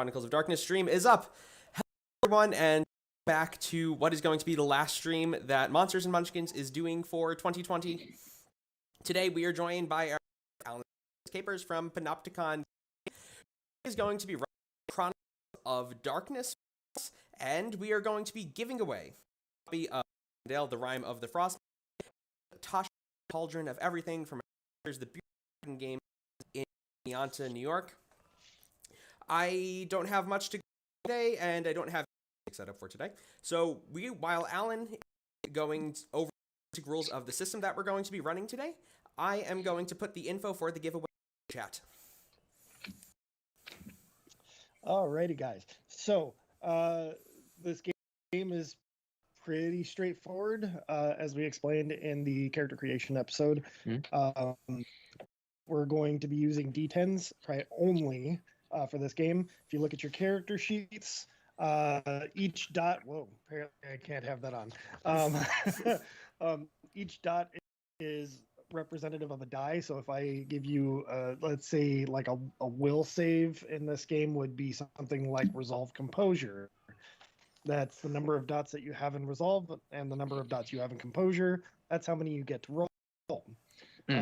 Chronicles of Darkness stream is up. Hello, everyone, and back to what is going to be the last stream that Monsters and Munchkins is doing for 2020. Today, we are joined by our Alan Capers from Panopticon. He is going to be running Chronicles of Darkness, and we are going to be giving away a copy of Dale, the Rime of the Frost, Tasha, Cauldron of Everything from the beautiful game in Neonta, New York. I don't have much to go today, and I don't have anything set up for today. So while Alan is going over the rules of the system that we're going to be running today, I am going to put the info for the giveaway in the chat. Alrighty, guys. So this game is pretty straightforward, as we explained in the character creation episode. We're going to be using D10s only for this game. If you look at your character sheets, each dot, whoa, apparently I can't have that on. Each dot is representative of a die. So if I give you, let's say, like a will save in this game would be something like Resolve Composure. That's the number of dots that you have in Resolve and the number of dots you have in Composure. That's how many you get to roll.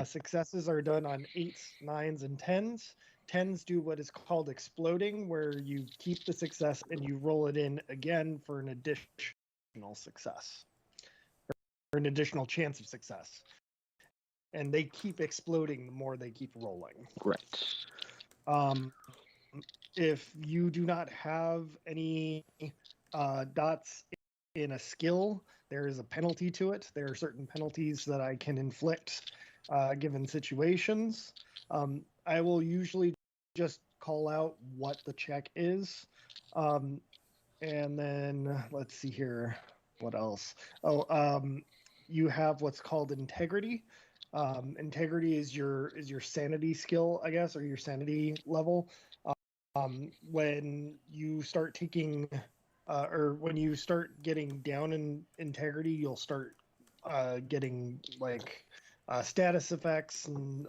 Successes are done on 8s, 9s, and 10s. 10s do what is called exploding, where you keep the success and you roll it in again for an additional success, or an additional chance of success. And they keep exploding the more they keep rolling. Right. If you do not have any dots in a skill, there is a penalty to it. There are certain penalties that I can inflict given situations. I will usually just call out what the check is. And then let's see here. What else? You have what's called integrity. Integrity is your sanity skill, I guess, or your sanity level. When you start taking or when you start getting down in integrity, you'll start getting like status effects and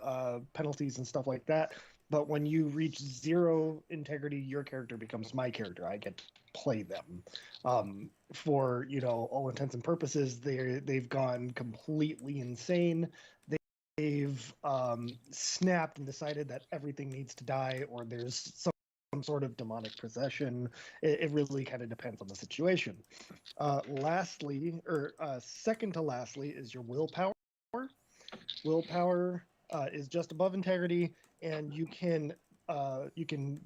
penalties and stuff like that. But when you reach 0 integrity, your character becomes my character. I get to play them. For all intents and purposes, they've gone completely insane. They've snapped and decided that everything needs to die, or there's some sort of demonic possession. It really kind of depends on the situation. Lastly, or second to lastly, is your willpower. Willpower is just above integrity, and you can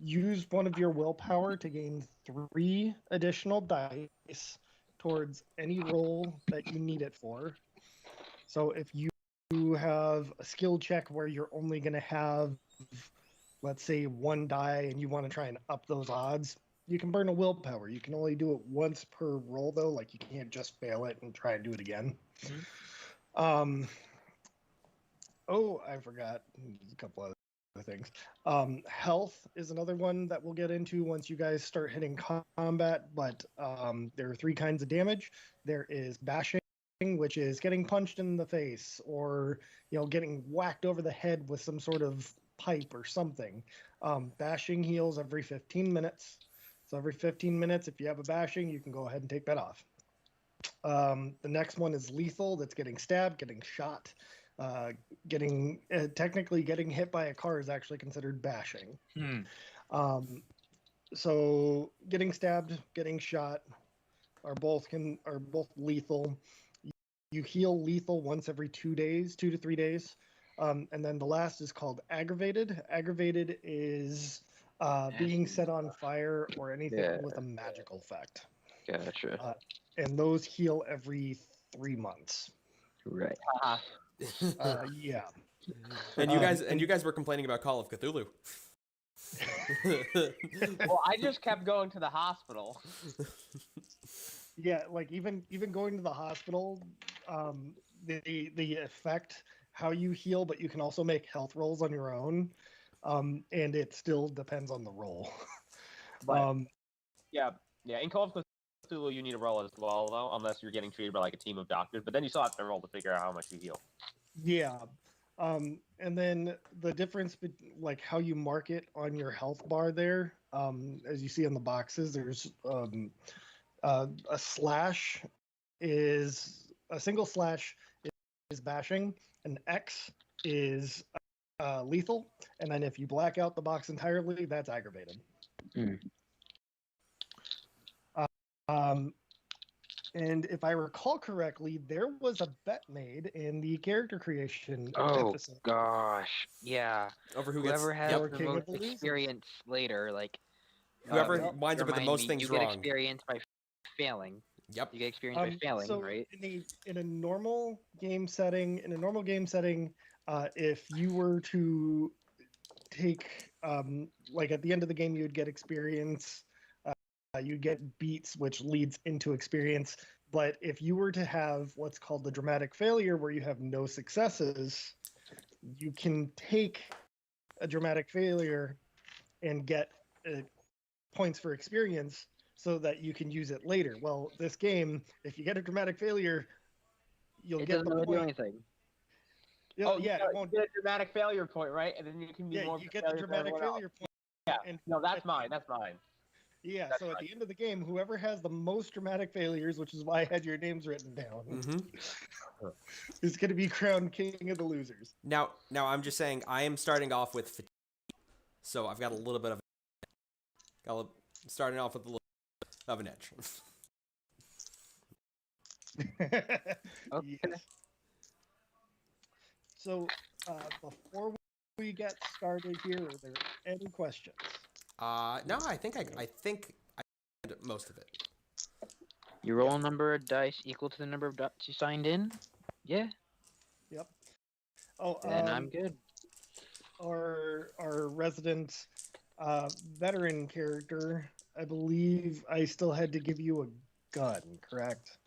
use one of your willpower to gain 3 additional dice towards any roll that you need it for. So if you have a skill check where you're only going to have, let's say, 1 die, and you want to try and up those odds, you can burn a willpower. You can only do it once per roll, though. Like, you can't just fail it and try and do it again. Oh, I forgot a couple other things. Health is another one that we'll get into once you guys start hitting combat, but there are 3 kinds of damage. There is bashing, which is getting punched in the face, or getting whacked over the head with some sort of pipe or something. Bashing heals every 15 minutes. So every 15 minutes, if you have a bashing, you can go ahead and take that off. The next one is lethal. That's getting stabbed, getting shot. Technically getting hit by a car is actually considered bashing. So getting stabbed, getting shot are both lethal. You heal lethal once every 2 days, 2 to 3 days. And then the last is called aggravated. Aggravated is being set on fire or anything with a magical effect. Gotcha. And those heal every 3 months. Right. Yeah. And you guys were complaining about Call of Cthulhu. Well, I just kept going to the hospital. Yeah, like even going to the hospital, they affect how you heal, but you can also make health rolls on your own, and it still depends on the roll. But, yeah. In Call of Cthulhu, you need a roll as well, though, unless you're getting treated by like a team of doctors. But then you still have to roll to figure out how much you heal. Yeah, And then the difference, like how you mark it on your health bar there, as you see on the boxes, there's a slash is a single slash is bashing, an X is lethal, and then if you black out the box entirely, that's aggravated. Mm. And if I recall correctly, there was a bet made in the character creation Oh episode. gosh, yeah. Over Whoever gets has Or the King of most the Losers. experience later, like whoever Yep. winds up with the remind most me, things you get wrong. experience by failing. Yep. You get experience by failing, So right? in a normal game setting, if you were to take like at the end of the game, you'd get experience. You get beats, which leads into experience. But if you were to have what's called the dramatic failure, where you have no successes, you can take a dramatic failure and get points for experience so that you can use it later. Well, this game, if you get a dramatic failure, you'll It get doesn't the really do point. anything. Yeah, yeah, it you won't. get a dramatic failure point, right? And then you can be Yeah, more. you get the dramatic failure point. Yeah. And No, that's mine. That's mine. yeah, That's so at right. the end of the game, whoever has the most dramatic failures, which is why I had your names written down, Mm-hmm. is going to be crowned king of the losers. Now I'm just saying I am starting off with fatigue, so I've got a little bit of starting off with a little of an edge. Okay. Yes. So before we get started here, are there any questions? No, I think I did most of it. You roll a number of dice equal to the number of dots you signed in. Yeah, Yep. Oh, then I'm good. our resident veteran character, I believe I still had to give you a gun, correct?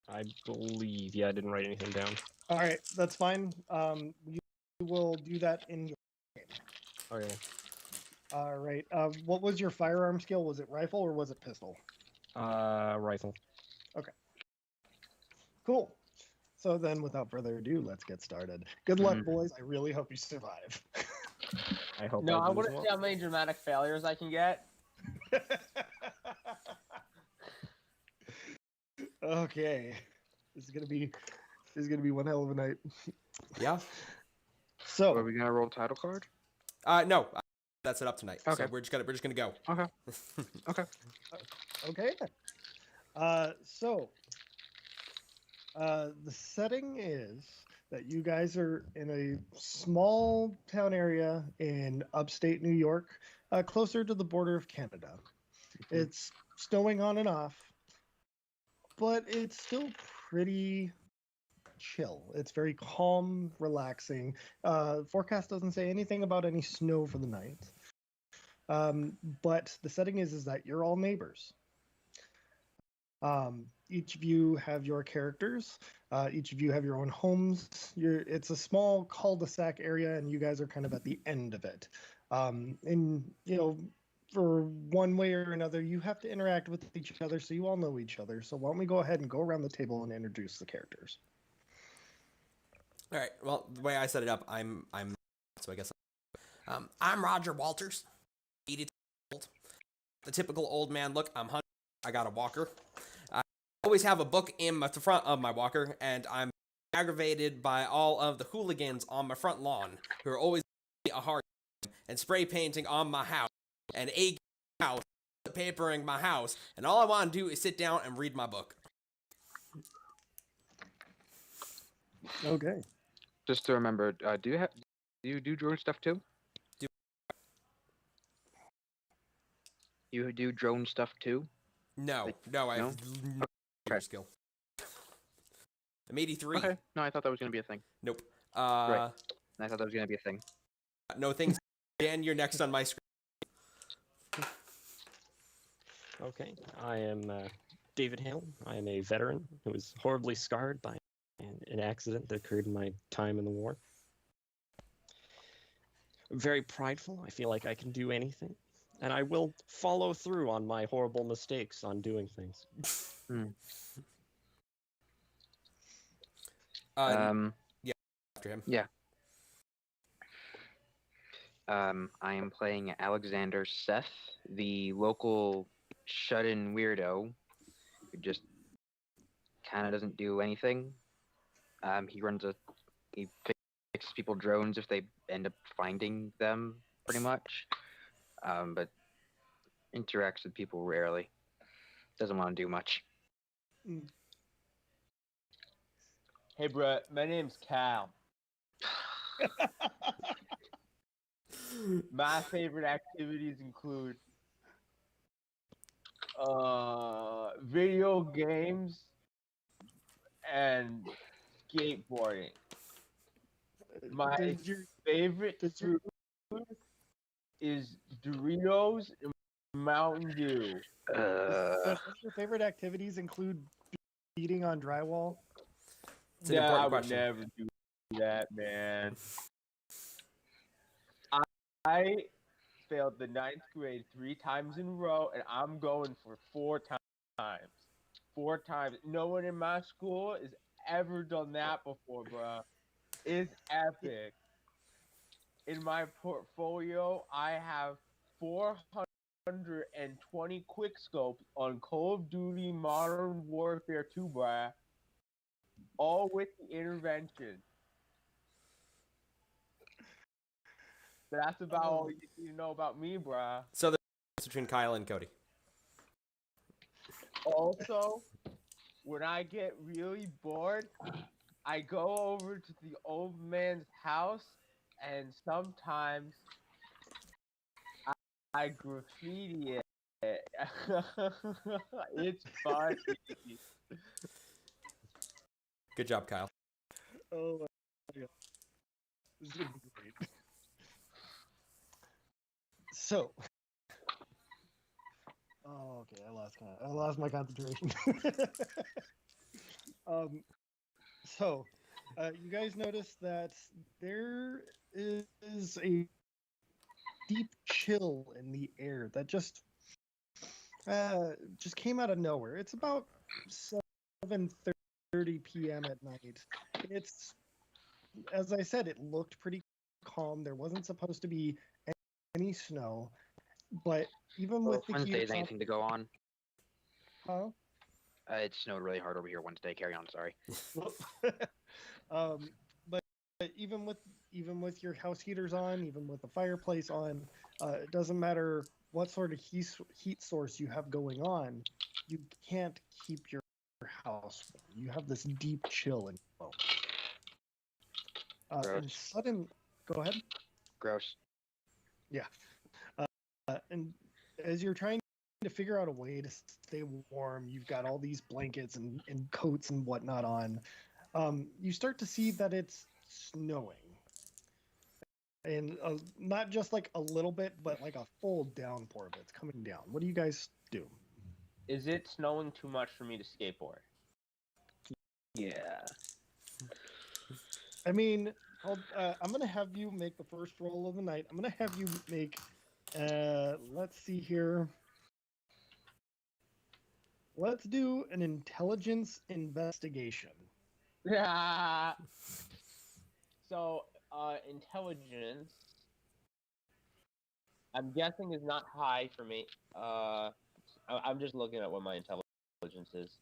I believe. Yeah, I didn't write anything down. All right, that's fine. You will do that in your game. Okay. All right. What was your firearm skill? Was it rifle or was it pistol? Rifle. Cool. So then, without further ado, let's get started. Good luck, boys. I really hope you survive. I hope. No, I do want as to well. see how many dramatic failures I can get. Okay. This is gonna be one hell of a night. Yeah. Are So we gonna roll title card? No, that's it up tonight. Okay. So we're just gonna go. Okay. Okay. okay. The setting is that you guys are in a small town area in upstate New York, closer to the border of Canada. It's snowing on and off, but it's still pretty chill. It's very calm, relaxing. Forecast doesn't say anything about any snow for the night. But the setting is that you're all neighbors. Each of you have your characters. Each of you have your own homes. It's a small cul-de-sac area, and you guys are kind of at the end of it. And for one way or another, you have to interact with each other, so you all know each other. So why don't we go ahead and go around the table and introduce the characters? All right. Well, the way I set it up, I'm so I guess I'm Roger Walters, 82 years old. The typical old man look. I'm hunting. I got a walker. I always have a book in the front of my walker, and I'm aggravated by all of the hooligans on my front lawn who are always a hard time and spray painting on my house and egging my house, papering my house, and all I want to do is sit down and read my book. Okay. Just to remember, do you do drone stuff too? Do- You do drone stuff too? No, I have no skill. I'm 83. Okay. No, I thought that was gonna be a thing. Nope. Right. I thought that was gonna be a thing. No things. Dan, you're next on my screen. Okay. I am David Hale. I am a veteran who was horribly scarred by an accident that occurred in my time in the war. I'm very prideful. I feel like I can do anything. And I will follow through on my horrible mistakes on doing things. him. Yeah. I am playing Alexander Seth, the local shut-in weirdo who just kind of doesn't do anything. He fixes people drones if they end up finding them, pretty much. But interacts with people rarely. Doesn't want to do much. Hey, bruh, my name's Cal. My favorite activities include video games and skateboarding. My favorite food is Doritos and Mountain Dew. Does your favorite activities include beating on drywall? It's an Yeah, I important would question. never do that, man. I failed the 9th grade 3 times in a row, and I'm going for 4 times. 4 times. No one in my school has ever done that before, bruh. It's epic. In my portfolio, I have 420 quickscopes on Call of Duty Modern Warfare 2, bruh. All with the intervention. But that's about all you need to know about me, bruh. So the difference between Kyle and Cody. Also, when I get really bored, I go over to the old man's house, and sometimes I graffiti it. It's funny. Good job, Kyle. Oh my god. This is gonna be great. So, okay, I lost my concentration. So, you guys notice that there is a deep chill in the air that just came out of nowhere. It's about 7:30 p.m. at night. It's, as I said, it looked pretty calm. There wasn't supposed to be any snow, but even with the Wednesday is heat anything to go on. huh? It snowed really hard over here Wednesday. Carry on. Sorry. But even with your house heaters on, even with the fireplace on, it doesn't matter what sort of heat source you have going on. You can't keep your house warm. You have this deep chill in your bones. And sudden, go ahead. Gross. Yeah. And as you're trying to figure out a way to stay warm, you've got all these blankets and coats and whatnot on. You start to see that it's snowing. And not just like a little bit, but like a full downpour of it's coming down. What do you guys do? Is it snowing too much for me to skateboard? Yeah. I mean, I'm going to have you make the first roll of the night. I'm going to have you make, let's see here. Let's do an intelligence investigation. Yeah. So, intelligence, I'm guessing is not high for me. I'm just looking at what my intelligence is.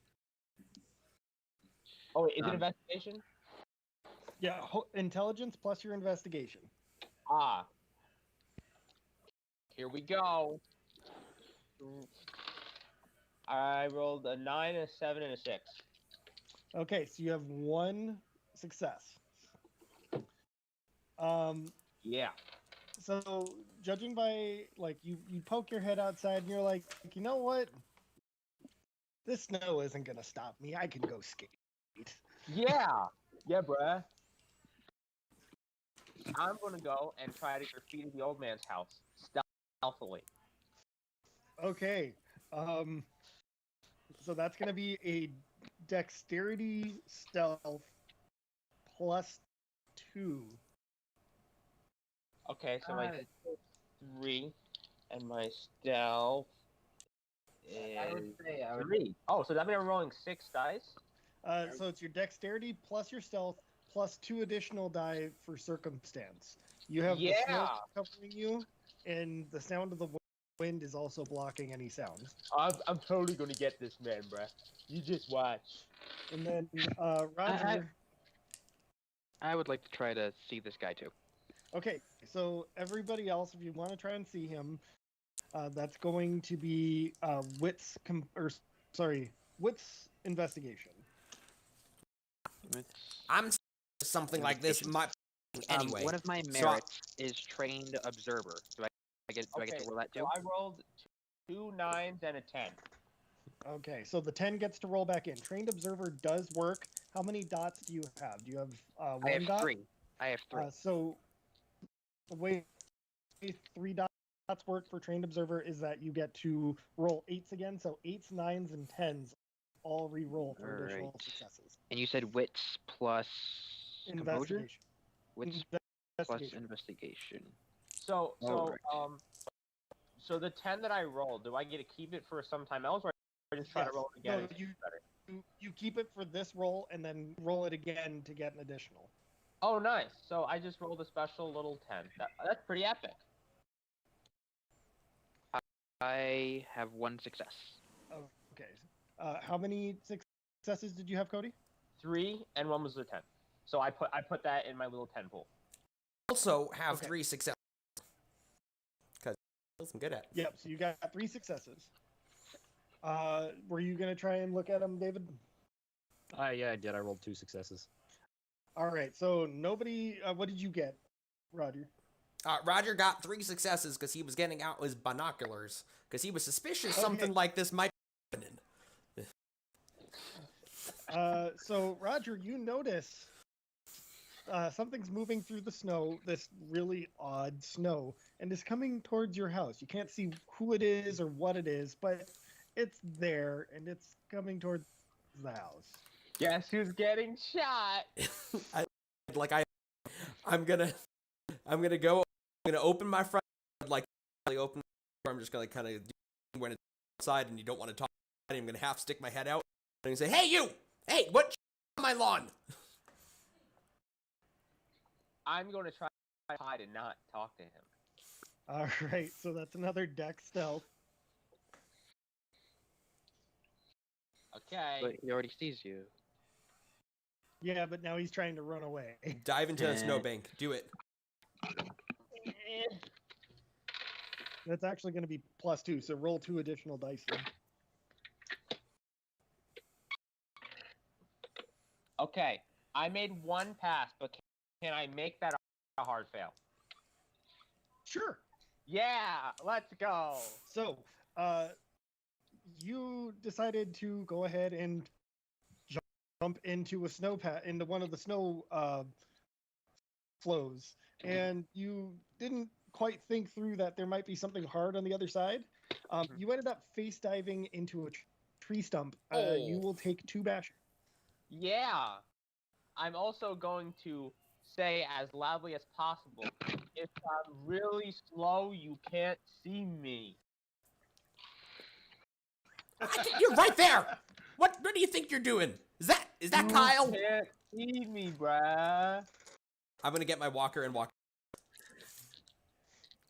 Oh, wait, is it investigation? Yeah, intelligence plus your investigation. Ah. Here we go. I rolled a 9, a 7, and a 6. Okay, so you have one success. Yeah. So judging by like you poke your head outside and you're like, you know what? This snow isn't gonna stop me. I can go skate. Yeah. Yeah, bruh. I'm gonna go and try to graffiti the old man's house stealthily. Okay. So that's gonna be a dexterity stealth +2. Okay, so my 3 and my stealth is 3. Oh, so that means I'm rolling 6 dice? So it's your dexterity plus your stealth plus 2 additional die for circumstance. You have the Yeah. snow covering you, and the sound of the wind is also blocking any sound. I'm totally gonna get this man, bruh. You just watch. And then Roger. I would like to try to see this guy too. Okay, so everybody else, if you want to try and see him, that's going to be wits investigation. I'm something like this. My anyway. One of my merits is trained observer. Do I get to roll that too? So I rolled 2 9s and a 10. Okay, so the 10 gets to roll back in. Trained observer does work. How many dots do you have? Do you have one I have dot? 3. I have 3. So the way 3 dots work for trained observer is that you get to roll 8s again. So 8s, 9s, and 10s all re-roll for additional successes. And you said wits plus composure? Investigation. Wits plus investigation. So Alright. so the 10 that I rolled, do I get to keep it for some time else, or I just try to roll it again? No, and get better? you keep it for this roll and then roll it again to get an additional. Oh, nice. So I just rolled a special little 10. That's pretty epic. I have 1 success. Okay. How many successes did you have, Cody? 3, and 1 was a 10. So I put that in my little 10 pool. Also have 3 successes. Because I'm good at it. Yep, so you got 3 successes. Were you going to try and look at them, David? Yeah, I did. I rolled 2 successes. All right, so nobody... what did you get, Roger? Roger got 3 successes because he was getting out his binoculars. Because he was suspicious something like this might be happening. So, Roger, you notice something's moving through the snow, this really odd snow, and is coming towards your house. You can't see who it is or what it is, but it's there, and it's coming towards the house. Guess who's getting shot? I'm gonna go. I'm gonna open my front door, open. I'm just gonna kind of when it's outside and you don't want to talk. I'm gonna half stick my head out and say, "Hey, you! Hey, what on my lawn?" I'm going to try to hide and not talk to him. All right, so that's another deck stealth. Okay. But he already sees you. Yeah, but now he's trying to run away. Dive into a snowbank. Do it. That's actually going to be +2, so roll 2 additional dice then. Okay, I made 1 pass, but can I make that a hard fail? Sure. Yeah, let's go. So, you decided to go ahead and jump into a into one of the snow flows, and you didn't quite think through that there might be something hard on the other side. You ended up face diving into a tree stump. You will take 2 bash. Yeah. I'm also going to say as loudly as possible, if I'm really slow, you can't see me. You're right there. What do you think you're doing? Is that Kyle? You can't see me, bruh. I'm gonna get my walker and walk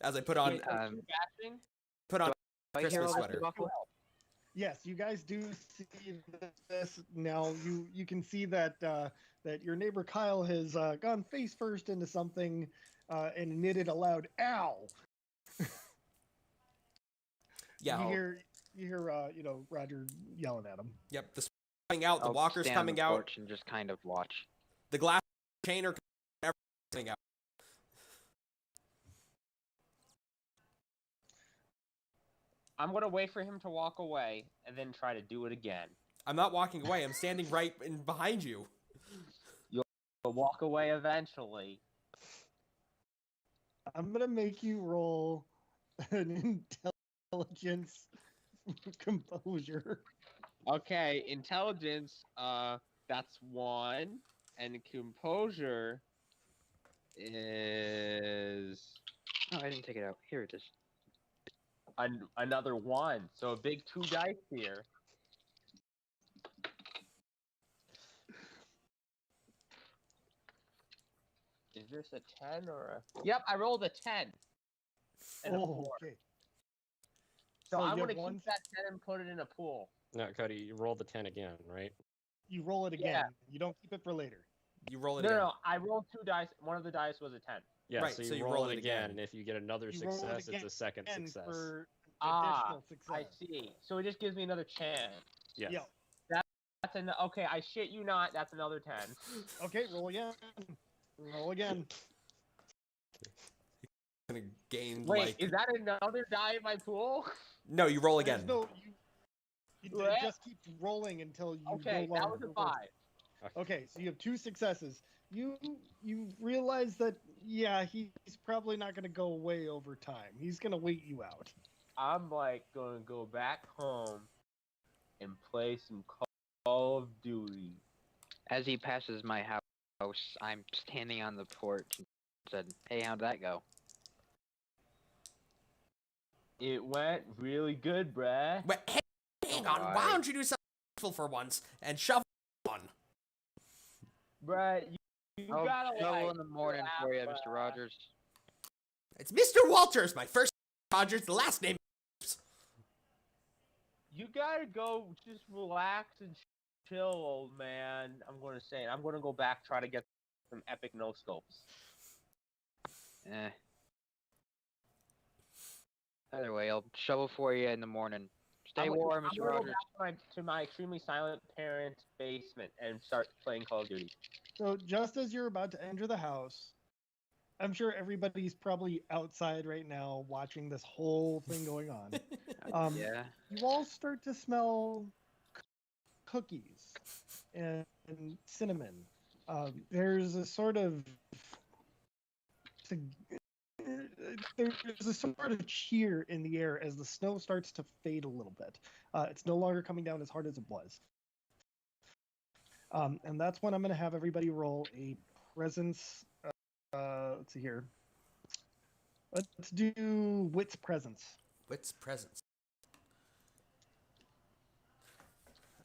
as I put on Christmas sweater. Yes, you guys do see this now. You can see that that your neighbor Kyle has gone face first into something and emitted a loud "ow." Yeah. You hear Roger yelling at him. Yep. The coming out. The walker's coming out. And just kind of watch. The glass chain are coming out. I'm gonna wait for him to walk away and then try to do it again. I'm not walking away. I'm standing right behind you. You'll walk away eventually. I'm gonna make you roll an intelligence composure. Okay, intelligence, that's 1, and composure is Oh, I didn't take it out. Here it is. another 1. So a big 2 dice here. Is this a 10 or a? Yep, I rolled a 10. And a 4. Okay. So So I'm you gonna have one- keep that 10 and put it in a pool. No, Cody, you roll the 10 again, right? You roll it again. Yeah. You don't keep it for later. You roll it No, again. no, I rolled 2 dice. One of the dice was a 10. Yeah, Right, so you roll it again, and if you get another You roll it success, it's again a second And success. for Ah, additional success. I see. So it just gives me another chance. Yes. Yeah. That's an okay. I shit you not. That's another 10. Okay, roll again. Roll again. Gonna gain Wait, like is that another die in my pool? no. You roll There's again. no, it What? just keeps rolling until you Okay, no that longer was a 5. Okay, so you have 2 successes. You realize that he's probably not going to go away over time. He's going to wait you out. I'm like gonna go back home and play some Call of Duty. As he passes my house, I'm standing on the porch and said, "Hey, how'd that go?" It went really good, bruh. Wait, hey, hang on. Why Why? don't you do something useful for once and shove on? Bruh, you I'll gotta shovel like in the morning for you, Mr. Rogers. It's Mr. Walters, my first Rogers, the last name. You gotta go just relax and chill, old man. I'm gonna say I'm gonna go back try to get some epic no scopes. Eh. Either way, I'll shovel for you in the morning. Stay warm, I'm Mr. gonna go Rogers. back to my extremely silent parent basement and start playing Call of Duty. So just as you're about to enter the house, I'm sure everybody's probably outside right now watching this whole thing going on. Yeah. You all start to smell cookies and cinnamon. There's a sort of there's a sort of cheer in the air as the snow starts to fade a little bit. It's no longer coming down as hard as it was. And that's when I'm going to have everybody roll a presence. Let's see here. Let's do Wit's Presence. Wit's presence.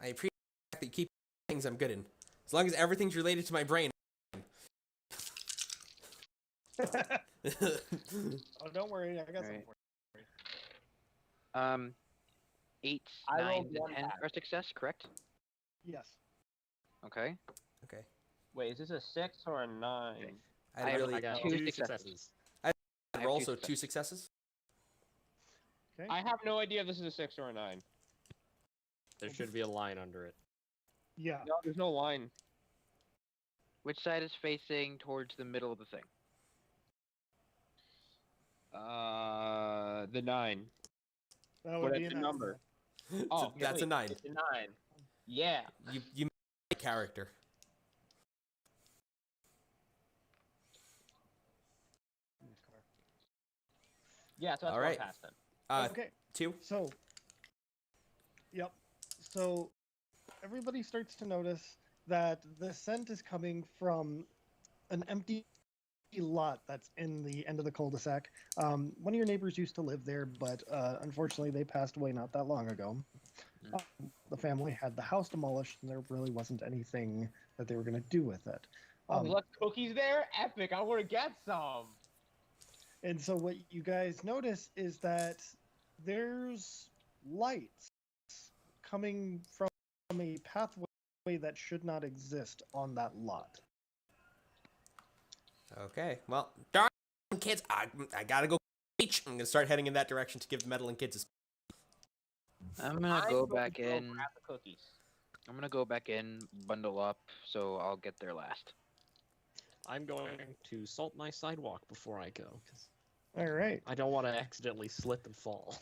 I appreciate that you keep things I'm good in. As long as everything's related to my brain. Oh, don't worry. I got something for 8, I 9, rolled and one 10 back. are success, correct? you. Yes. Okay. Okay. Wait, is this a 6 or a 9? I really I got 2 two successes. I'd have roll, two so 2 successes. Okay. I have no idea if this is a 6 or a 9. There should be a line under it. Yeah. No, there's no line. Which side is facing towards the middle of the thing? The 9. That would What be is a the nine. number? So that's a 9. It's a 9. Yeah. You made a character. Yeah, so that's All one right. pass then. Okay. 2. So, yep. So everybody starts to notice that the scent is coming from an empty lot that's in the end of the cul-de-sac. One of your neighbors used to live there, but unfortunately they passed away not that long ago. The family had the house demolished, and there really wasn't anything that they were going to do with it. Oh, look, cookies there? Epic. I want to get some. And so what you guys notice is that there's lights coming from a pathway that should not exist on that lot. Okay. Well, darn kids, I gotta go beach. I'm gonna start heading in that direction to give meddling kids a I'm gonna I'm go going back to go in. grab the cookies. I'm gonna go back in, bundle up, so I'll get there last. I'm going to salt my sidewalk before I go, because All right. I don't want to accidentally slip and fall.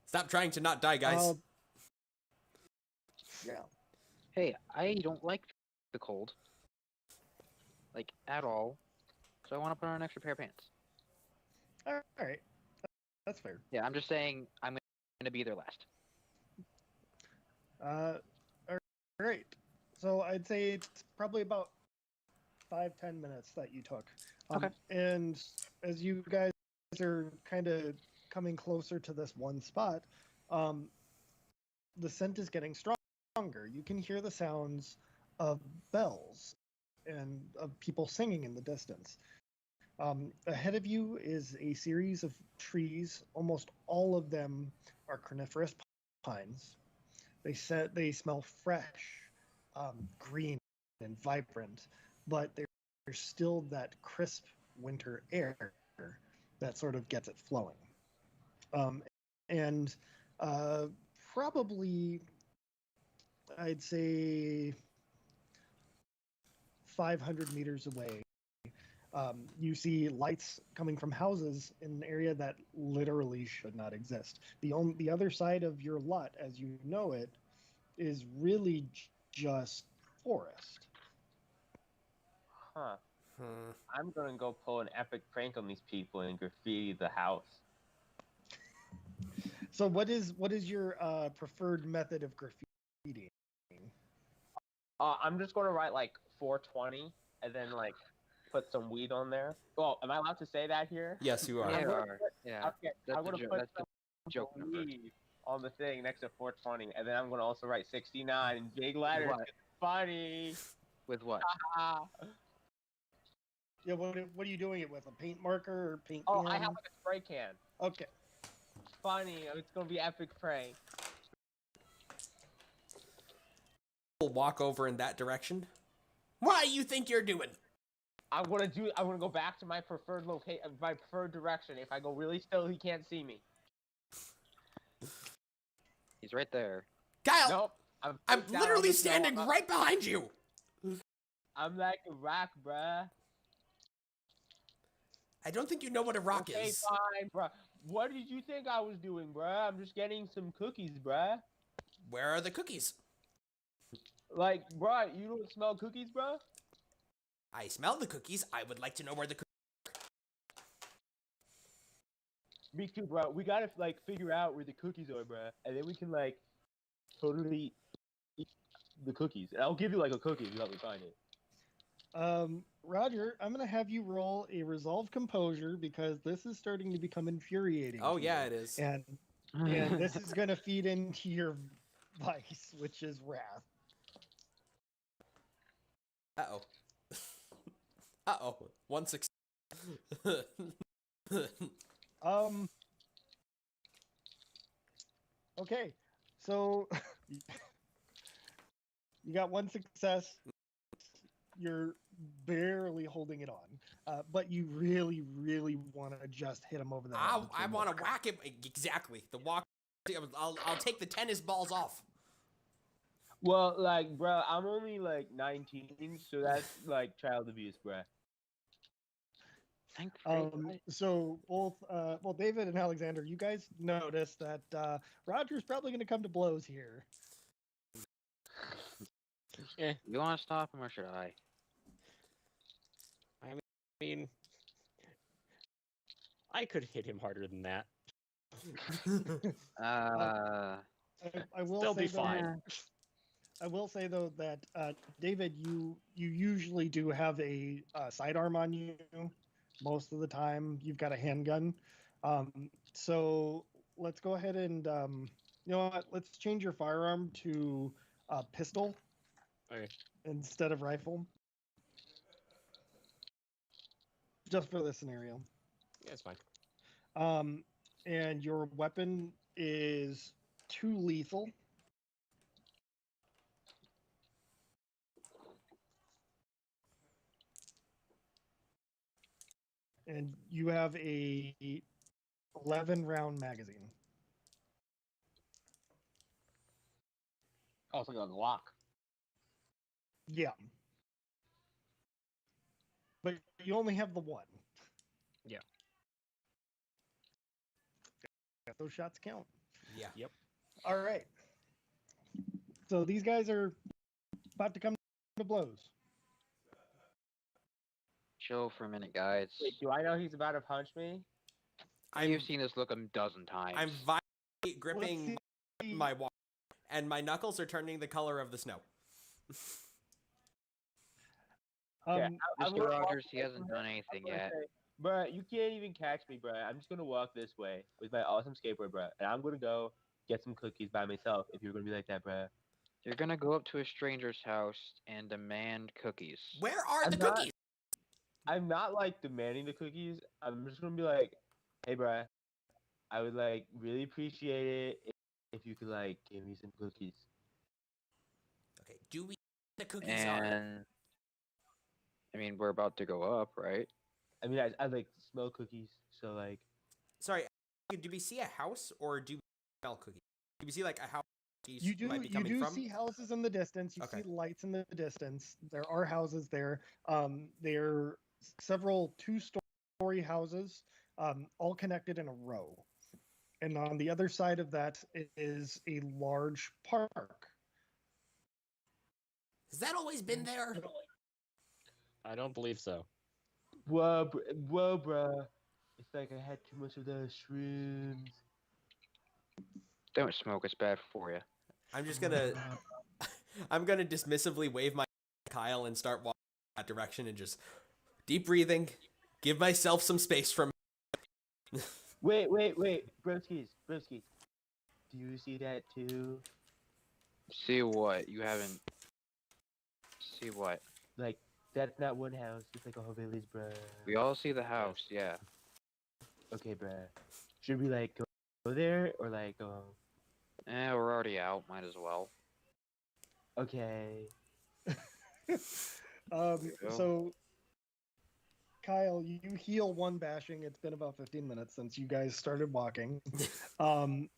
Stop trying to not die, guys. Yeah. Hey, I don't like the cold. Like, at all. So I want to put on an extra pair of pants. All right. That's fair. Yeah, I'm just saying I'm gonna be there last. All right. So I'd say it's probably about 5-10 minutes that you took. Okay. And as you guys are kind of coming closer to this one spot, the scent is getting stronger. You can hear the sounds of bells and of people singing in the distance. Ahead of you is a series of trees. Almost all of them are coniferous pines. They smell fresh, green, and vibrant, but there's still that crisp winter air that sort of gets it flowing. And probably, I'd say 500 meters away, you see lights coming from houses in an area that literally should not exist. The other side of your lot, as you know it, is really just forest. Huh. Hmm. I'm gonna go pull an epic prank on these people and graffiti the house. So what is your preferred method of graffiti? I'm just gonna write like 420 and then like put some weed on there. Well, am I allowed to say that here? Yes, you are. Yeah, I'm gonna yeah. Okay, That's I'm the gonna put that's the some joke number. weed on the thing next to 420, and then I'm gonna also write 69 in big letters. What? It's funny. With what? Ah. Yeah, what are you doing it with? A paint marker or paint Oh, can? I have like a spray can. Okay. Funny. It's gonna be epic prank. We'll walk over in that direction. What do you think you're doing? I'm gonna go back to my preferred my preferred direction. If I go really still, he can't see me. He's right there. Kyle, Nope. I'm face down on literally the snow. standing right behind you. I'm like a rock, bruh. I don't think you know what a rock Okay, is. fine, bruh. What did you think I was doing, bruh? I'm just getting some cookies, bruh. Where are the cookies? Like, bruh, you don't smell cookies, bruh? I smell the cookies. I would like to know where the cookies. Me too, bruh. We gotta like figure out where the cookies are, bruh, and then we can like totally eat the cookies. And I'll give you like a cookie if you help me find it. Roger, I'm gonna have you roll a resolve composure because this is starting to become infuriating. Oh to yeah, you. it is. And this is gonna feed into your vice, which is wrath. Uh-oh. Uh-oh. 1 6. Okay, so you got one success. You're barely holding it on, but you really, really want to just hit him over the head. I want to whack him. Exactly. The walk. I'll take the tennis balls off. Well, like, bruh, I'm only like 19, so that's like child abuse, bruh. So both, well, David and Alexander, you guys notice that Roger's probably going to come to blows here. You want to stop him or should I? I mean, I could hit him harder than that. I will They'll say be though, fine. I will say though that David, you usually do have a sidearm on you. Most of the time, you've got a handgun. So let's go ahead and you know what? Let's change your firearm to pistol Okay. instead of rifle, just for this scenario. Yeah, it's fine. And your weapon is too lethal. And you have a 11-round magazine. Oh, it's like a lock. Yeah. But you only have the one. Yeah. Got those shots count. Yeah. Yep. All right. So these guys are about to come to blows. Chill for a minute, guys. Wait, do I know he's about to punch me? You've seen this look a dozen times. I'm violently gripping Let's see. my walk, and my knuckles are turning the color of the snow. Yeah, I'm Mr. gonna walk Rogers, he away hasn't from done him. anything I'm gonna yet. say, bruh, you can't even catch me, bruh. I'm just gonna walk this way with my awesome skateboard, bruh, and I'm gonna go get some cookies by myself. If you're gonna be like that, bruh. You're gonna go up to a stranger's house and demand cookies. Where are I'm the not- cookies? I'm not like demanding the cookies. I'm just gonna be like, hey, bruh, I would like really appreciate it if you could like give me some cookies. Okay, do we the cookies are? And I mean, we're about to go up, right? I mean, I like smell cookies, so like, Sorry, do we see a house or do we smell cookies? Do we see like a house might be You coming do from? see houses in the distance. You Okay. see lights in the distance. There are houses there. There several two-story houses, all connected in a row. And on the other side of that is a large park. Has that always been there? I don't believe so. whoa, bruh. It's like I had too much of those shrooms. Don't smoke; it's bad for you. I'm just gonna I'm gonna dismissively wave my Kyle and start walking that direction and just deep breathing, give myself some space from. Wait, broskies. Do you see that too? See what? You haven't. See what? Like, that's not one house. It's like a whole village, bruh. We all see the house, yeah. Okay, bruh. Should we like go there or like go? We're already out. Might as well. Okay. Um, go. so, Kyle, you heal one bashing. It's been about 15 minutes since you guys started walking. And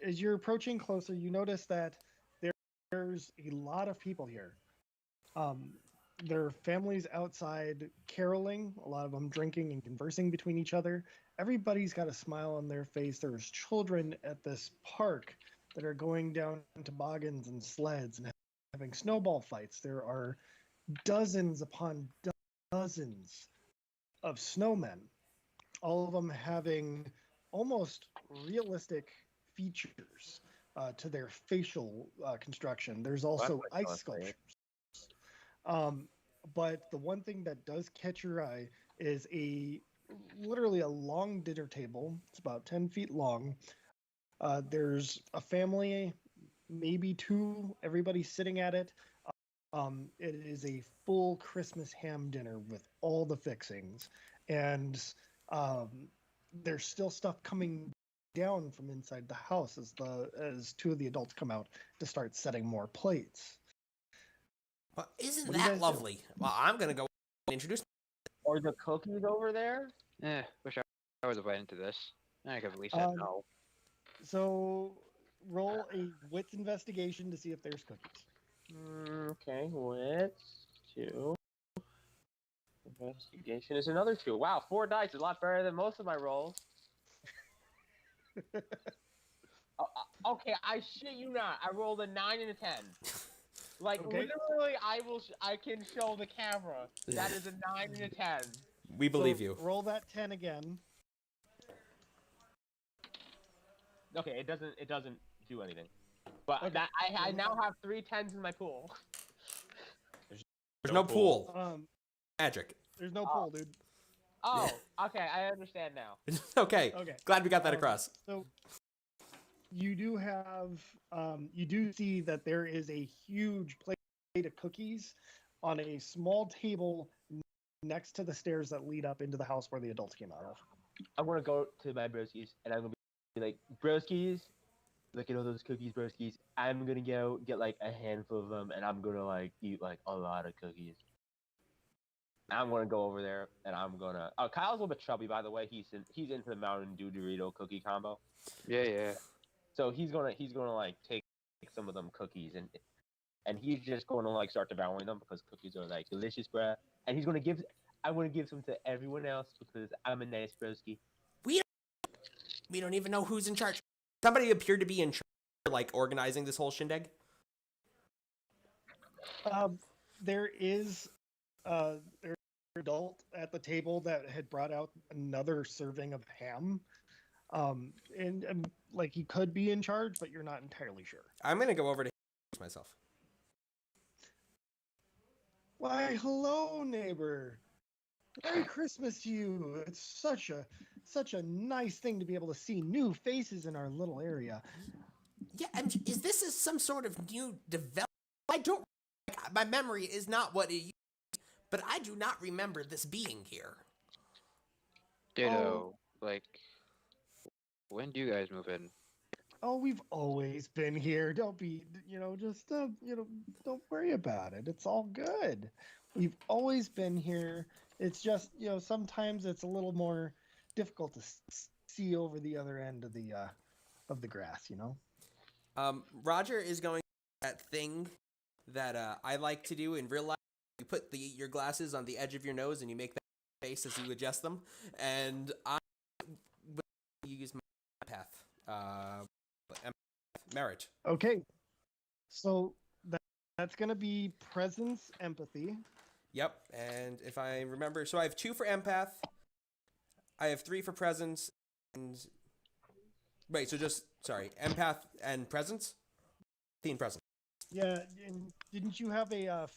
as you're approaching closer, you notice that there's a lot of people here. There are families outside caroling, a lot of them drinking and conversing between each other. Everybody's got a smile on their face. There's children at this park that are going down toboggans and sleds and having snowball fights. There are dozens upon dozens of snowmen, all of them having almost realistic features to their facial construction. There's also like ice cosplay. sculptures. But the one thing that does catch your eye is literally a long dinner table. It's about 10 feet long. There's a family, maybe two, everybody sitting at it. It is a full Christmas ham dinner with all the fixings. And there's still stuff coming down from inside the house as two of the adults come out to start setting more plates. Well, isn't What do you that guys do? lovely? Well, I'm gonna go and introduce. Or the cookies over there? Wish I was invited into this. I could at least said no. So roll a wits investigation to see if there's cookies. Okay, wits 2. Investigation is another 2. Wow, 4 dice is a lot better than most of my rolls. Okay, I shit you not. I rolled a 9 and a 10. Like Okay. literally, I can show the camera. That is a 9 and a 10. We believe So you. Roll that 10 again. Okay, it doesn't do anything. But Okay. that I now have 3 10s in my pool. There's no pool. Magic. There's no pool, dude. Oh, okay, I understand now. Okay. Okay. Glad we got that across. So you do you do see that there is a huge plate of cookies on a small table next to the stairs that lead up into the house where the adults came out of. I'm gonna go to my broskies and I'm gonna be like, broskies, look at all those cookies, broskies. I'm gonna go get like a handful of them and I'm gonna like eat like a lot of cookies. I'm gonna go over there and I'm gonna. Oh, Kyle's a little bit chubby, by the way. He's into the Mountain Dew Dorito cookie combo. Yeah. So he's gonna like take some of them cookies and he's just gonna like start devouring them because cookies are like delicious, bruh. And I want to give some to everyone else because I'm a nice broski. We don't even know who's in charge. Somebody appeared to be in charge, like organizing this whole shindig. There is there's an adult at the table that had brought out another serving of ham. And like he could be in charge, but you're not entirely sure. I'm gonna go over to myself. Why, hello, neighbor. Merry Christmas to you. It's such a nice thing to be able to see new faces in our little area. Yeah, is this some sort of new development? I don't. My memory is not what it used, but I do not remember this being here. Ditto. Like, when do you guys move in? Oh, we've always been here. Don't be, just, don't worry about it. It's all good. We've always been here. It's just, sometimes it's a little more difficult to see over the other end of the grass. Roger is going to do that thing that I like to do in real life. You put your glasses on the edge of your nose and you make that face as you adjust them. And I will use my empath. Merit. Okay, so that's going to be presence, empathy. Yep, and if I remember, so I have 2 for empath, I have 3 for presence, and wait, so sorry, empath and presence? And presence. Yeah, and didn't you have a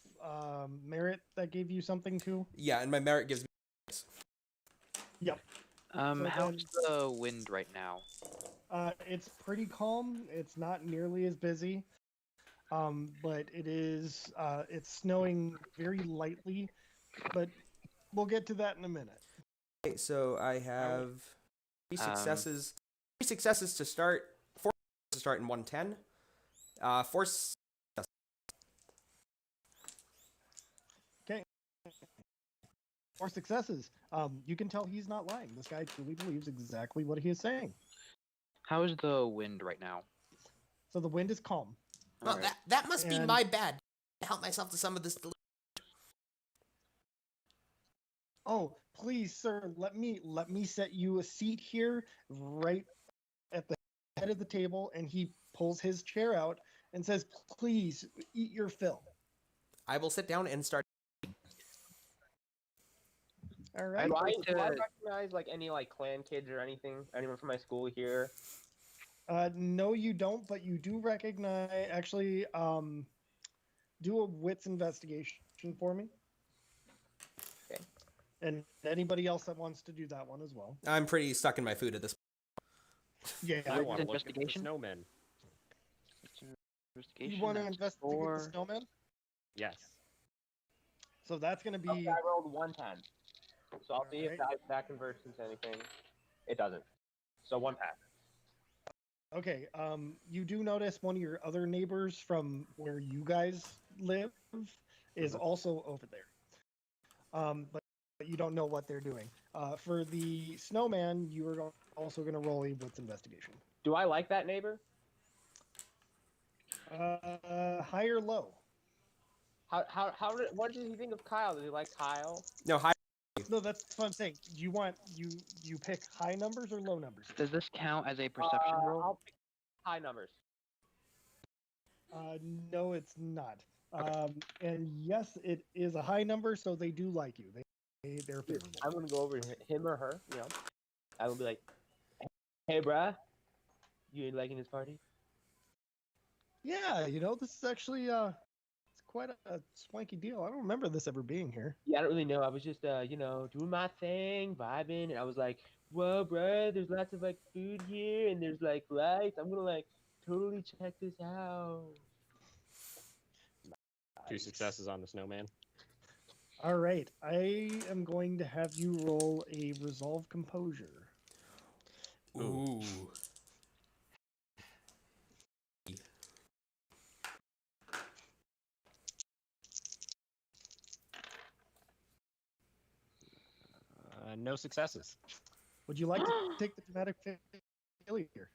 merit that gave you something too? Yeah, and my merit gives me. Yep. How's the wind right now? It's pretty calm. It's not nearly as busy, but it's snowing very lightly. But we'll get to that in a minute. Okay, so I have 3 successes. 3 successes to start. 4 to start in 110. 4. Okay. 4 successes. You can tell he's not lying. This guy truly believes exactly what he is saying. How is the wind right now? So the wind is calm. Well, Alright. that must be my bad. To help myself to some of this. Oh, please, sir, let me set you a seat here, right at the head of the table, and he pulls his chair out and says, "Please eat your fill." I will sit down and start. All right. Do I recognize like any like clan kids or anything? Anyone from my school here? No, you don't, but you do recognize. Actually, do a wits investigation for me. Okay. And anybody else that wants to do that one as well. I'm pretty stuck in my food at this point. Yeah. I want to look at the Investigation? snowmen. You want to That's investigate 4. the snowman? Yes. So that's going to be. Okay, I rolled 110. So I'll see if Alright. that converts into anything. It doesn't. So 1 pass. Okay, you do notice one of your other neighbors from where you guys live is also over there. But you don't know what they're doing. For the snowman, you are also going to roll a wits investigation. Do I like that neighbor? High or low? What did he think of Kyle? Did he like Kyle? No, hi. No, that's what I'm saying. Do you want you pick high numbers or low numbers? Does this count as a perception roll? I'll pick high numbers. No, it's not. And yes, it is a high number, so they do like you. They're favorable. I'm gonna go over to him or her. I will be like, "Hey, bruh, you liking this party?" Yeah, this is actually it's quite a swanky deal. I don't remember this ever being here. Yeah, I don't really know. I was just, doing my thing, vibing, and I was like, "Whoa, bruh, there's lots of like food here, and there's like lights. I'm gonna like totally check this out." 2 successes on the snowman. All right, I am going to have you roll a resolve composure. Ooh. No successes. Would you like to take the dramatic failure?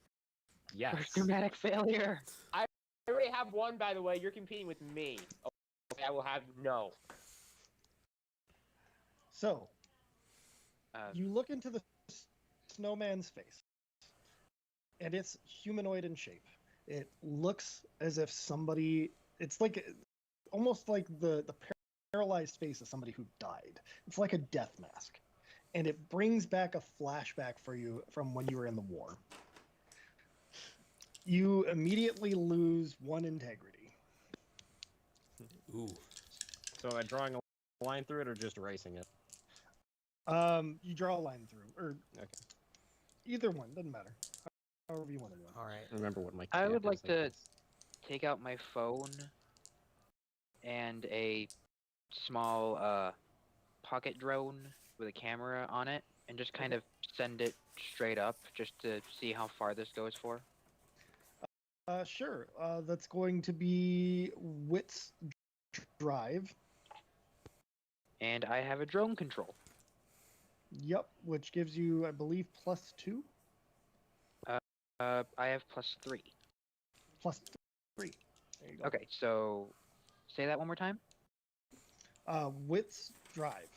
Yes. Dramatic failure. I already have one, by the way. You're competing with me. Okay, I will have no. So, Uh, you look into the snowman's face, and it's humanoid in shape. It looks as if it's like almost like the paralyzed face of somebody who died. It's like a death mask. And it brings back a flashback for you from when you were in the war. You immediately lose 1 integrity. Ooh. So am I drawing a line through it or just erasing it? You draw a line through, or Okay. either one, doesn't matter. however you want to do it. All right. I remember what my I cat would is, like to guess. take out my phone and a small pocket drone with a camera on it and just kind of send it straight up just to see how far this goes for. Sure. That's going to be Wits Drive. And I have a drone control. Yep, which gives you, I believe, +2. I have +3. +3. There you go. Okay, so say that one more time. Wits Drive.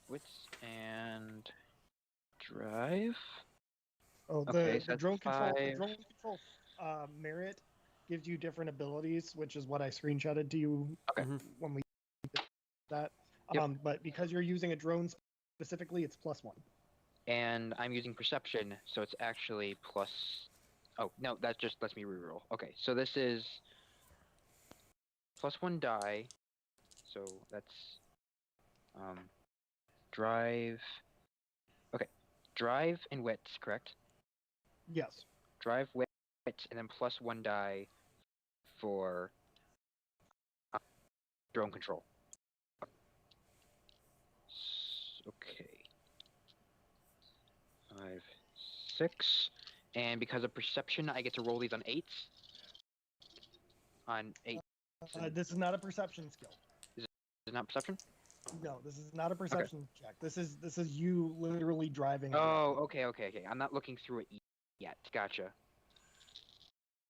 Wits and drive. Oh, Okay, so the that's drone control. The 5. drone control merit gives you different abilities, which is what I screenshotted to you Okay. when we did that. Yep. But because you're using a drone specifically, it's +1. And I'm using perception, so it's actually plus. Oh no, that just lets me reroll. Okay, so this is +1 die. So that's drive. Okay, drive and wits, correct? Yes. Drive, wit, and then +1 die for drone control. Okay. 5, 6, and because of perception, I get to roll these on 8s. On 8. This is not a perception skill. Is it not perception? No, this is not a perception check. This is you literally driving. Oh, okay. I'm not looking through it yet. Gotcha.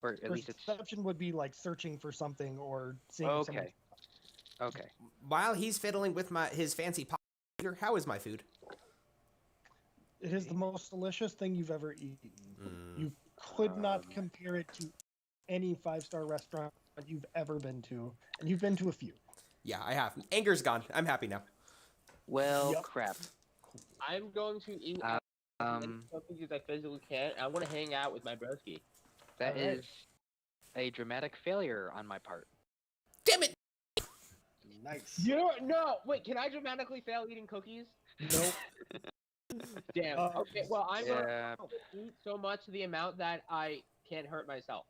Or at least it's Perception would be like searching for something or seeing. if someone- okay. Okay. While he's fiddling with his fancy pot, how is my food? It is the most delicious thing you've ever eaten. You could not compare it to any 5-star restaurant you've ever been to, and you've been to a few. Yeah, I have. Anger's gone. I'm happy now. Well, Yep. crap. I'm going to eat as many cookies as I physically can. I want to hang out with my broski. That Alright. is a dramatic failure on my part. Damn it! Nice. No, wait. Can I dramatically fail eating cookies? Nope. Damn. Okay. Well, I'm Yeah. gonna eat so much to the amount that I can't hurt myself.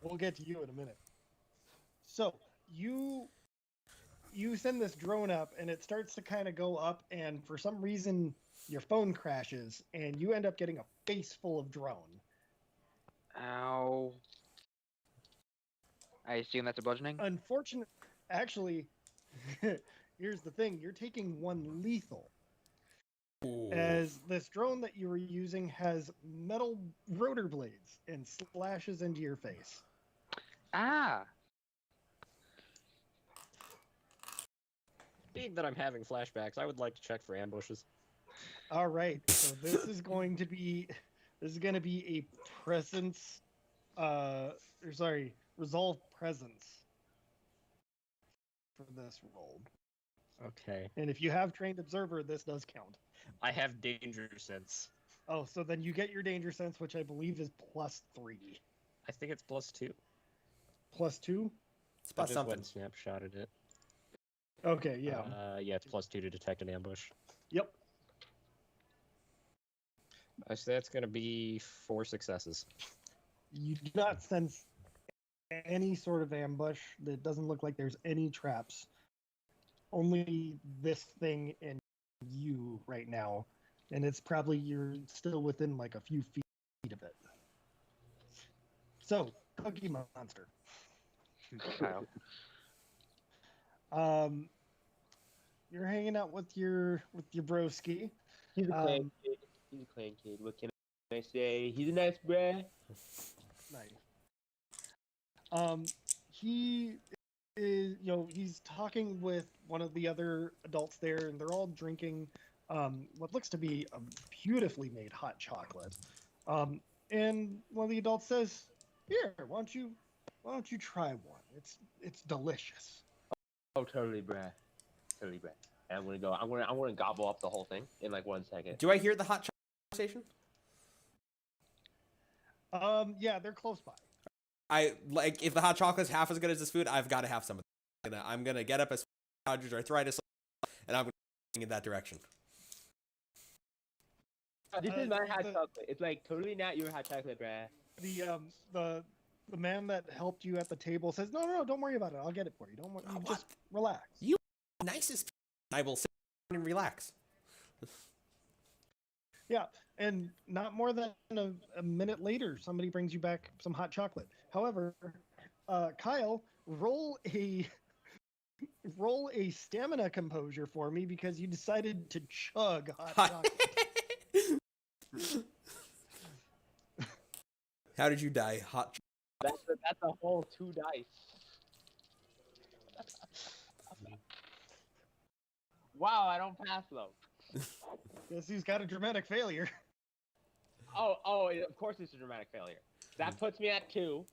We'll get to you in a minute. So you send this drone up, and it starts to kind of go up, and for some reason your phone crashes, and you end up getting a face full of drone. Ow. I assume that's a bludgeoning? Unfortunate, actually, here's the thing: you're taking 1 lethal, as this drone that you were using has metal rotor blades and slashes into your face. Ah! Being that I'm having flashbacks, I would like to check for ambushes. All right, so this is going to be a presence, resolve presence for this roll. Okay. And if you have trained observer, this does count. I have danger sense. Oh, so then you get your danger sense, which I believe is +3. I think it's +2. +2? It's I about just something. went snapshotted it. Okay, yeah. Yeah, it's +2 to detect an ambush. Yep. So that's going to be 4 successes. You do not sense any sort of ambush. It doesn't look like there's any traps. Only this thing and you right now. And it's probably you're still within like a few feet of it. So, Cookie Monster. Kyle. You're hanging out with your broski. He's a clan kid. He's a clan kid. What can I say? He's a nice bruh. Nice. He is, he's talking with one of the other adults there, and they're all drinking what looks to be a beautifully made hot chocolate. And one of the adults says, "Here, why don't you try one? It's delicious." Oh, totally, bruh. Totally, bruh. And I'm gonna gobble up the whole thing in like 1 second. Do I hear the hot conversation? Yeah, they're close by. I like if the hot chocolate's half as good as this food, I've got to have some of it. I'm gonna get up as Dodgers arthritis, and I'm going in that direction. This is my hot the- chocolate. It's like totally not your hot chocolate, bruh. The man that helped you at the table says, no, don't worry about it. I'll get it for you. Don't worry. You What? just relax. You nicest. I will sit down and relax. Yeah, and not more than a minute later, somebody brings you back some hot chocolate. However, Kyle, roll a stamina composure for me because you decided to chug hot chocolate. How did you die? Hot. That's a whole 2 dice. Wow, I don't pass though. Guess who's got a dramatic failure? Oh, of course it's a dramatic failure. That puts me at 2.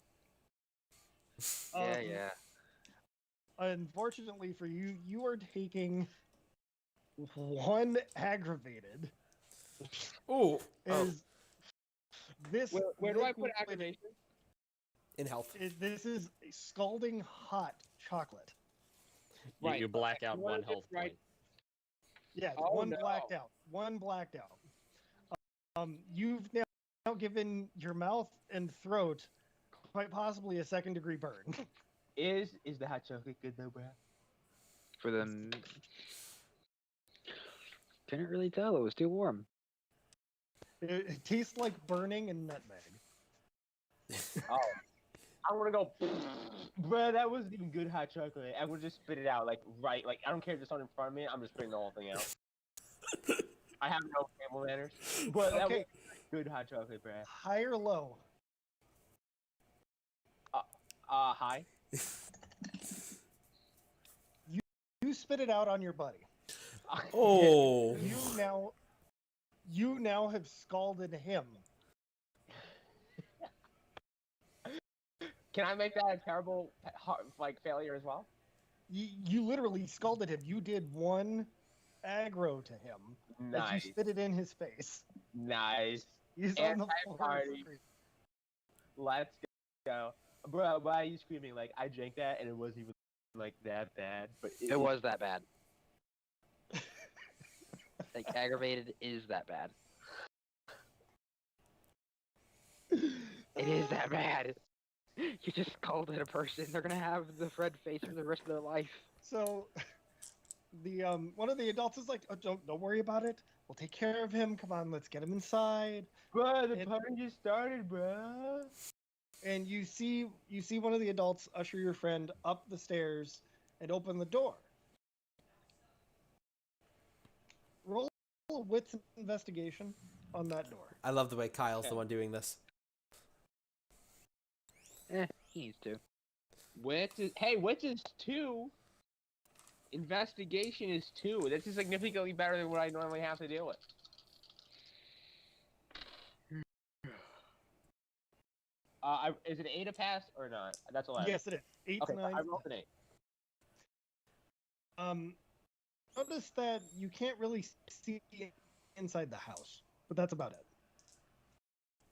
Yeah. Unfortunately for you, you are taking 1 aggravated. Ooh. Is this Where do I put liquid- aggravation? In health. This is a scalding hot chocolate. Right. You black out You 1 wanna health just write- point. Yeah, Oh, one no. blacked out. One blacked out. You've now given your mouth and throat quite possibly a 2nd-degree burn. Is the hot chocolate good though, bruh? For them. Couldn't really tell. It was too warm. It tastes like burning and nutmeg. Oh. I want to go, bruh, that wasn't even good hot chocolate. I would just spit it out, like, right. Like, I don't care if it's on in front of me, I'm just spitting the whole thing out. I have no table manners. But that was Okay, good hot chocolate, bruh. high or low? High. You spit it out on your buddy. Oh. You now have scalded him. Can I make that a terrible, like, failure as well? You literally scalded him. You did 1 aggro to him as Nice. you spit it in his face. Nice. He's on the floor. Anti-party. Let's go. Bro, why are you screaming? Like, I drank that and it wasn't even, like, that bad. But It was that bad. Like, aggravated is that bad. It is that bad. You just scalded a person. They're gonna have the red face for the rest of their life. So, the one of the adults is like, oh, don't worry about it. We'll take care of him. Come on, let's get him inside. Bro, the And- party just started, bro. And you see one of the adults usher your friend up the stairs and open the door. Roll a wits investigation on that door. I love the way Kyle's the Okay. one doing this. He needs to. Wits is 2. Investigation is 2. This is significantly better than what I normally have to deal with. Is it 8 a pass or not? That's 11. Yes, it is. 8 Okay, to so 9. I rolled an 8. Notice that you can't really see inside the house, but that's about it.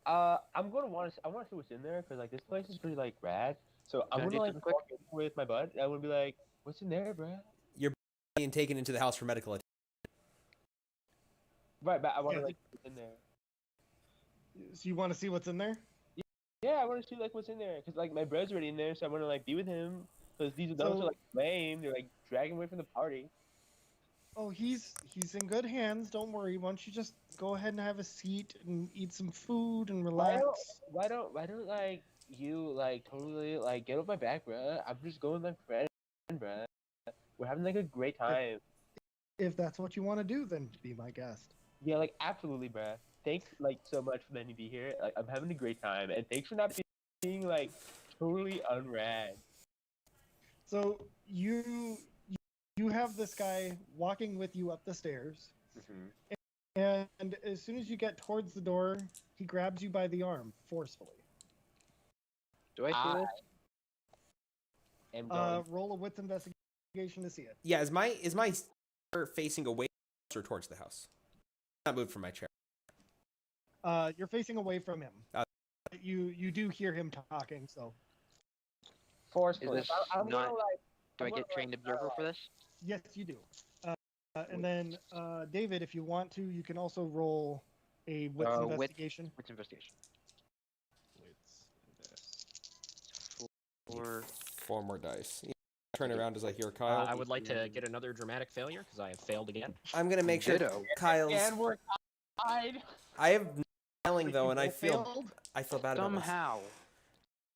I'm gonna want to. I want to see what's in there because like this place is pretty like rad. So I'm Can I gonna do like something quick? walk in with my bud. And I'm gonna be like, "What's in there, bruh?" Being taken into the house for medical attention. Right, but I want to Yeah, like what's in there. So you want to see what's in there? Yeah, I want to see like what's in there because like my brother's already in there, so I want to like be with him because these adults So- are like lame. They're like dragging away from the party. Oh, he's in good hands. Don't worry. Why don't you just go ahead and have a seat and eat some food and relax? Why don't like you like totally like get off my back, bruh? I'm just going with my friend, bruh. We're having like a great time. If that's what you want to do, then be my guest. Yeah, like absolutely, bruh. Thanks like so much for letting me be here. Like I'm having a great time, and thanks for not being like totally unrad. So you have this guy walking with you up the stairs, and as soon as you get towards the door, he grabs you by the arm forcefully. Do I see this? And going. Roll a wits investigation to see it. Yeah, is my chair facing away or towards the house? Not moved from my chair. You're facing away from him. Uh, You do hear him talking, so Forcefully. Is this I'm not- gonna like. Do I I'm get gonna, trained observer for this? yes, you do. And then David, if you want to, you can also roll A wits investigation. Wits investigation. Wits Or 4 more dice. Turn around as I hear Kyle. I would like to get another dramatic failure because I have failed again. I'm gonna make sure Ditto. Kyle's. And we're tied. I have failing though, You and I both feel failed? bad about this. somehow.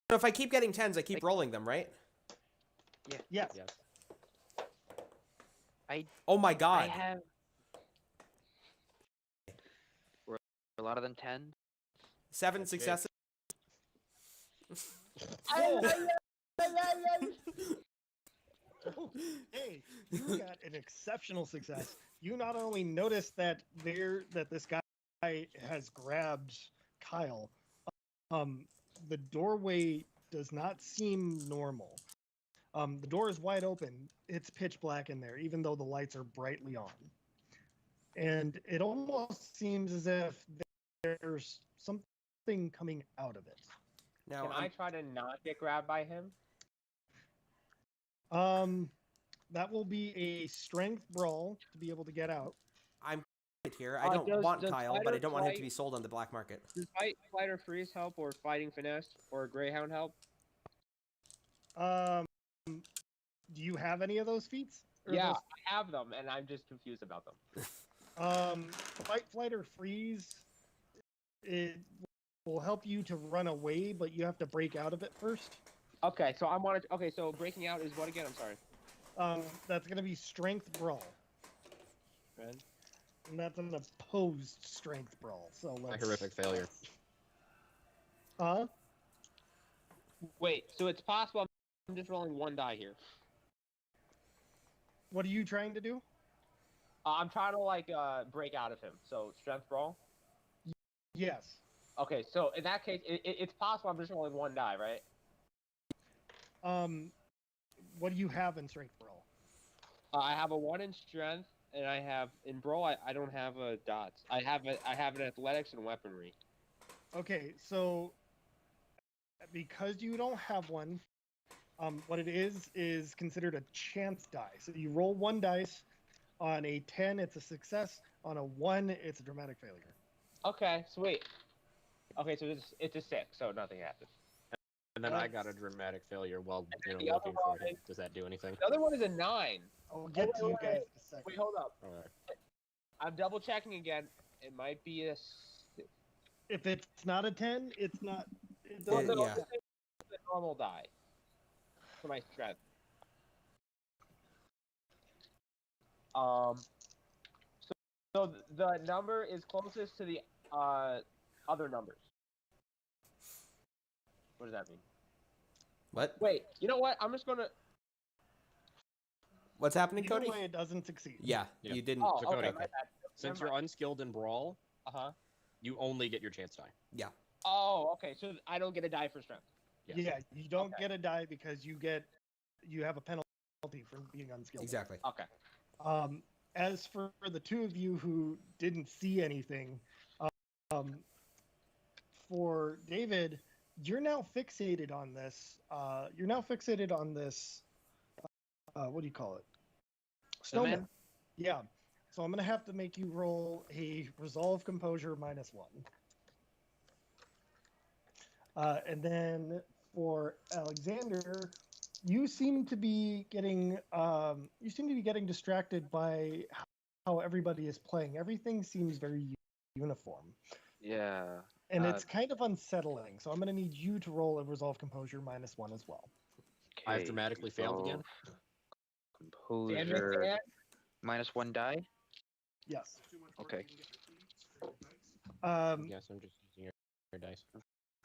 So if I keep getting 10s, I keep rolling them, right? Yes. Yes. Oh my I god. have. Were a lot of them 10? 7 That's successes. Hey, you got an exceptional success. You not only noticed that this guy has grabbed Kyle, the doorway does not seem normal. The door is wide open. It's pitch black in there, even though the lights are brightly on. And it almost seems as if there's something coming out of it. Now Can I try to not get grabbed by him? That will be a strength brawl to be able to get out. I'm here. I don't want Kyle, fight but or I don't want him to flight- be sold on the black market. Does fight or freeze help, or fighting finesse, or greyhound help? Do you have any of those feats? Or Yeah, those- I have them, and I'm just confused about them. Fight, flight, or freeze. It will help you to run away, but you have to break out of it first. Okay, so Okay, so breaking out is what again? I'm sorry. That's gonna be strength brawl, Red. and that's an opposed strength brawl. So A let's. horrific failure. Wait, so it's possible I'm just rolling 1 die here. What are you trying to do? I'm trying to break out of him. So strength brawl. Yes. Okay, so in that case, it's possible I'm just rolling 1 die, right? What do you have in strength brawl? I have a 1 in strength, and I have in brawl. I don't have dots. I have an athletics and weaponry. Okay, so because you don't have one, what it is considered a chance die. So you roll 1 dice. On a 10, it's a success. On a 1, it's a dramatic failure. Okay, sweet. Okay, so it's a 6, so nothing happened. And then I got a dramatic failure while the looking other for one him. Does that do anything? The other one is a 9. I'll get to you guys in a second. Wait, hold up. Alright. I'm double checking again. It might be a. If it's not a 10, it's not. It Yeah, doesn't. yeah. It's a normal die for my strength. So the number is closest to the other numbers. What does that mean? What? Wait, you know what? I'm just gonna. What's happening, Either Cody? way, it doesn't succeed. Yeah, Yeah. you didn't. Oh, So okay. Cody, My bad. Since you're unskilled in brawl, Uh-huh. you only get your chance die. Oh, okay. So I don't get a die for strength. Yes. Yeah, you don't Okay. get a die because you have a penalty for being unskilled. Exactly. Okay. As for the two of you who didn't see anything, for David, you're now fixated on this. What do you call it? Snowman? Yeah. So I'm gonna have to make you roll a resolve composure -1. And then for Alexander, you seem to be getting distracted by how everybody is playing. Everything seems very uniform, Yeah. and it's kind of unsettling. So I'm gonna need you to roll a resolve composure -1 as well. I've dramatically failed again. Composure. Dan? -1 die? Yes. Okay. Yes, I'm just using your dice.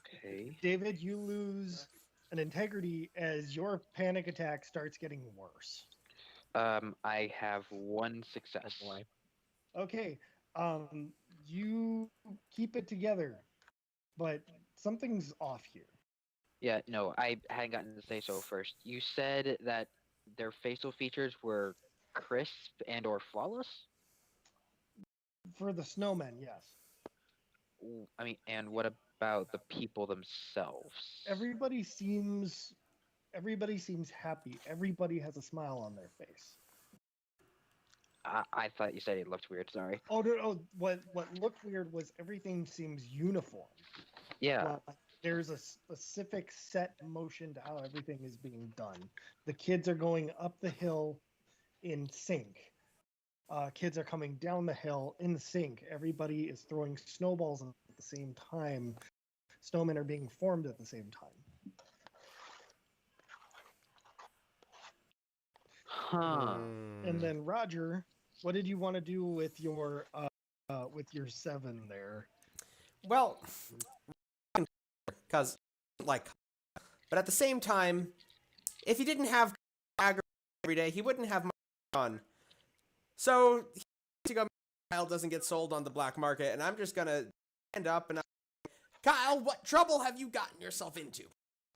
Okay. David, you lose an integrity as your panic attack starts getting worse. I have 1 success. Okay, you keep it together, but something's off here. Yeah, no, I hadn't gotten to say so first. You said that their facial features were crisp and or flawless? For the snowmen, yes. I mean, and what about the people themselves? Everybody seems happy. Everybody has a smile on their face. I thought you said it looked weird. Sorry. Oh no! What looked weird was everything seems uniform. Yeah. But there's a specific set motion to how everything is being done. The kids are going up the hill in sync. Kids are coming down the hill in sync. Everybody is throwing snowballs at the same time. Snowmen are being formed at the same time. Huh. And then Roger, what did you want to do with your 7 there? Well, because like, but at the same time, if he didn't have aggro every day, he wouldn't have much fun. So to go, Kyle doesn't get sold on the black market, and I'm just gonna stand up and Kyle, what trouble have you gotten yourself into?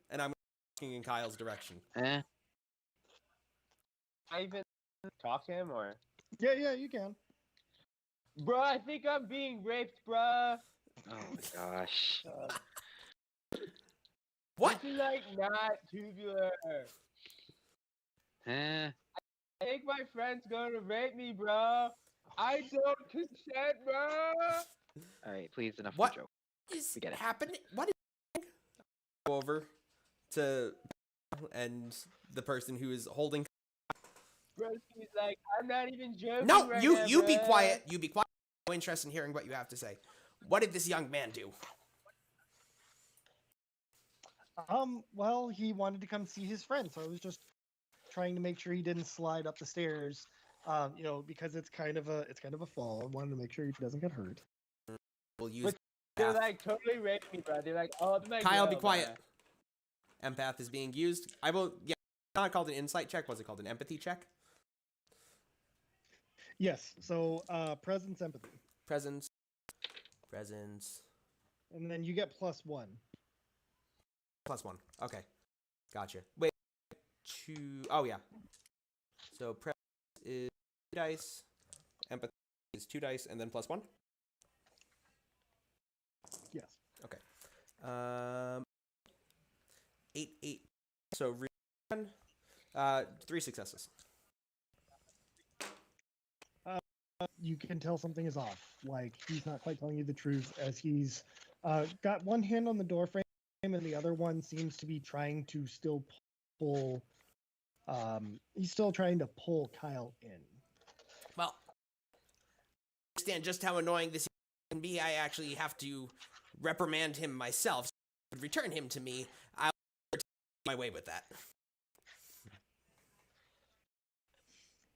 And I'm looking in Kyle's direction. Eh. I even talk to him or? Yeah, you can. Bro, I think I'm being raped, bro. Oh my gosh. What? This is like not tubular. Eh. I think my friend's gonna rape me, bro. I don't consent, bro. All right, please, enough What? of the joke. Is We get it. happening? What is go over to and the person who is holding. Bro, he's like, I'm not even joking. No, right you now, you be bruh." quiet. You be quiet. No interest in hearing what you have to say. What did this young man do? Well, he wanted to come see his friend, so I was just trying to make sure he didn't slide up the stairs. Because it's kind of a fall. I wanted to make sure he doesn't get hurt. We'll use. But they're like totally raping me, bro. They're like, oh my Kyle, girl, be quiet. bruh. Empath is being used. I will. Yeah, not called an insight check. Was it called an empathy check? Yes. So presence, empathy, Presence. and then you get +1. +1. Okay, gotcha. Wait, 2. Oh yeah. So presence is 2 dice. Empathy is 2 dice, and then +1. Yes. Okay. 8. So 3 successes. You can tell something is off. Like he's not quite telling you the truth, as he's got one hand on the door frame and the other one seems to be trying to still pull. He's still trying to pull Kyle in. Well, I understand just how annoying this can be. I actually have to reprimand him myself. So if you return him to me, I'll take my way with that.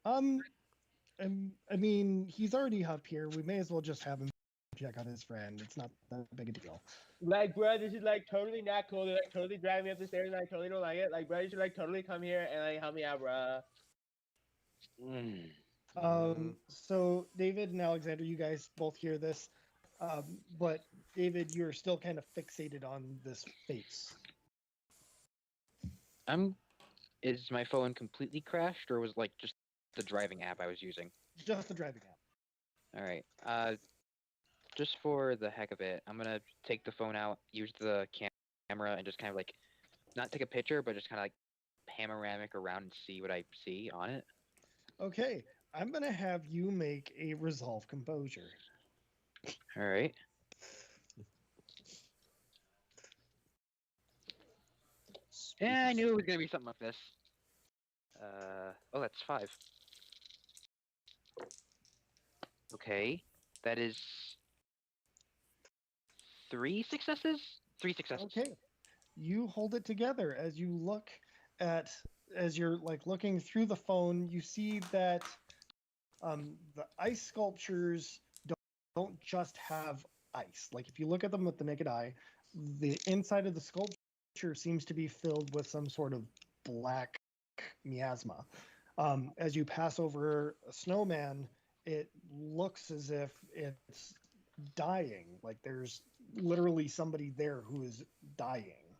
I mean, he's already up here. We may as well just have him check on his friend. It's not that big a deal. Like, bro, this is like totally not cool. They're like totally driving me up the stairs, and I totally don't like it. Like, bro, you should like totally come here and like help me out, bro. So David and Alexander, you guys both hear this, but David, you're still kind of fixated on this face. Is my phone completely crashed, or was like just the driving app I was using? Just the driving app. All right. Just for the heck of it, I'm gonna take the phone out, use the camera, and just kind of like, not take a picture, but just kind of like panoramic around and see what I see on it. Okay, I'm gonna have you make a resolve composure. All right. Yeah, I knew it was gonna be something like this. Oh, that's 5. Okay, that is 3 successes. 3 successes. Okay, you hold it together as you look at, as you're like looking through the phone. You see that the ice sculptures don't just have ice. Like if you look at them with the naked eye, the inside of the sculpture seems to be filled with some sort of black miasma. As you pass over a snowman, it looks as if it's dying. Like there's literally somebody there who is dying.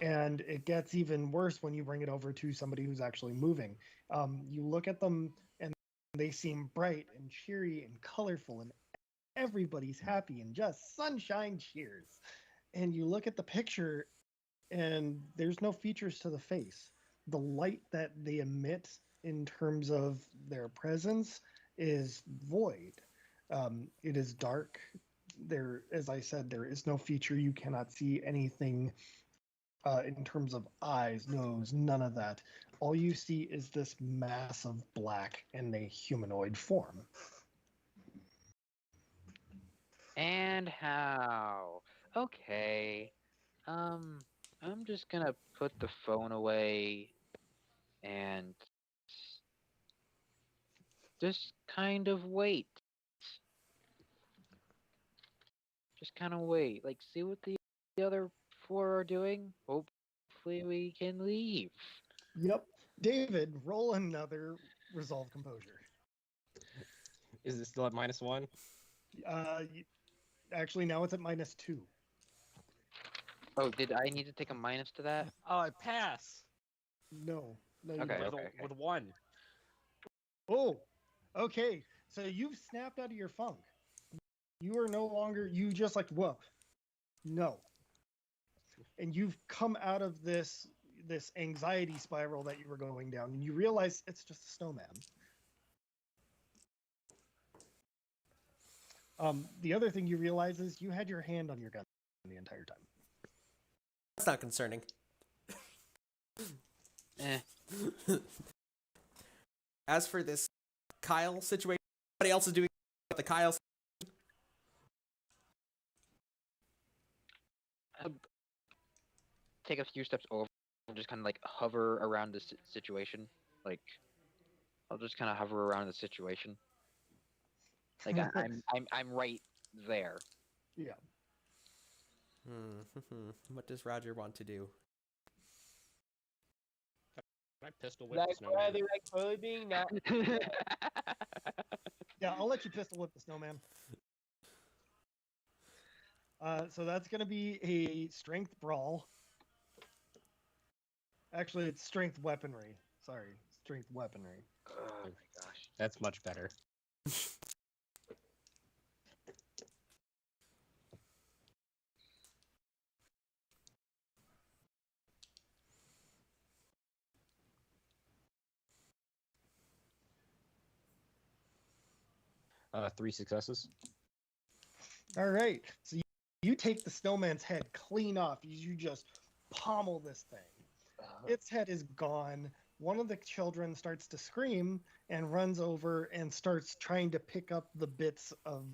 And it gets even worse when you bring it over to somebody who's actually moving. You look at them and they seem bright and cheery and colorful, and everybody's happy and just sunshine cheers. And you look at the picture and there's no features to the face. The light that they emit in terms of their presence is void. It is dark. There, as I said, there is no feature. You cannot see anything in terms of eyes, nose, none of that. All you see is this mass of black in a humanoid form. And how? Okay. I'm just gonna put the phone away and just kind of wait. Just kind of wait. Like, see what the other four are doing. Hopefully, we can leave. Yep. David, roll another resolve composure. Is it still at -1? Actually, now it's at -2. Oh, did I need to take a minus to that? Oh, I pass. No, you Okay, don't. With 1. Oh, okay. So you've snapped out of your funk. You are no longer. You just like whoa, no. And you've come out of this anxiety spiral that you were going down, and you realize it's just a snowman. The other thing you realize is you had your hand on your gun the entire time. That's not concerning. Eh. As for this Kyle situation, somebody else is doing the Kyle. Take a few steps over and just kind of like hover around the situation. Like, I'll just kind of hover around the situation. Like I'm right there. Yeah. What does Roger want to do? Can I pistol whip Like the snowman? whether like really being not. Yeah, I'll let you pistol whip the snowman. So that's going to be a strength brawl. Actually, it's strength weaponry. Sorry, strength weaponry. Oh my gosh. That's much better. 3 successes. All right. So you take the snowman's head clean off. You just pommel this thing. Its head is gone. One of the children starts to scream and runs over and starts trying to pick up the bits of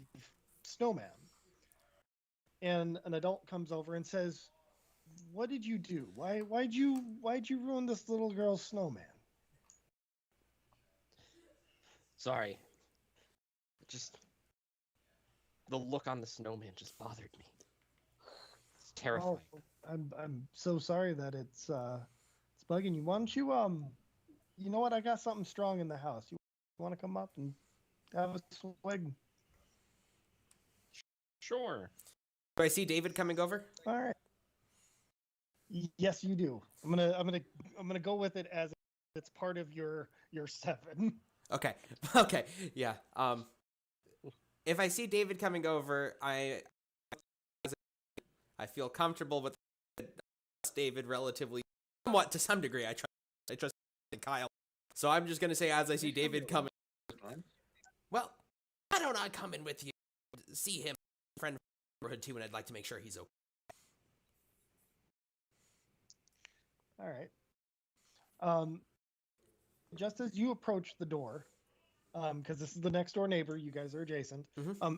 snowman. And an adult comes over and says, "What did you do? Why'd you ruin this little girl's snowman?" Sorry. Just the look on the snowman just bothered me. It's terrifying. Oh, I'm so sorry that it's bugging you. Why don't you you know what? I got something strong in the house. You want to come up and have a swig? Sure. Do I see David coming over? All right. Yes, you do. I'm gonna go with it as it's part of your 7. Okay. Okay. Yeah. If I see David coming over, I feel comfortable with David relatively, somewhat to some degree. I trust Kyle. So I'm just gonna say, as I see David coming, well, why don't I come in with you, see him, friend of the neighborhood too, and I'd like to make sure he's okay. All right. Just as you approach the door, because this is the next door neighbor, you guys are adjacent.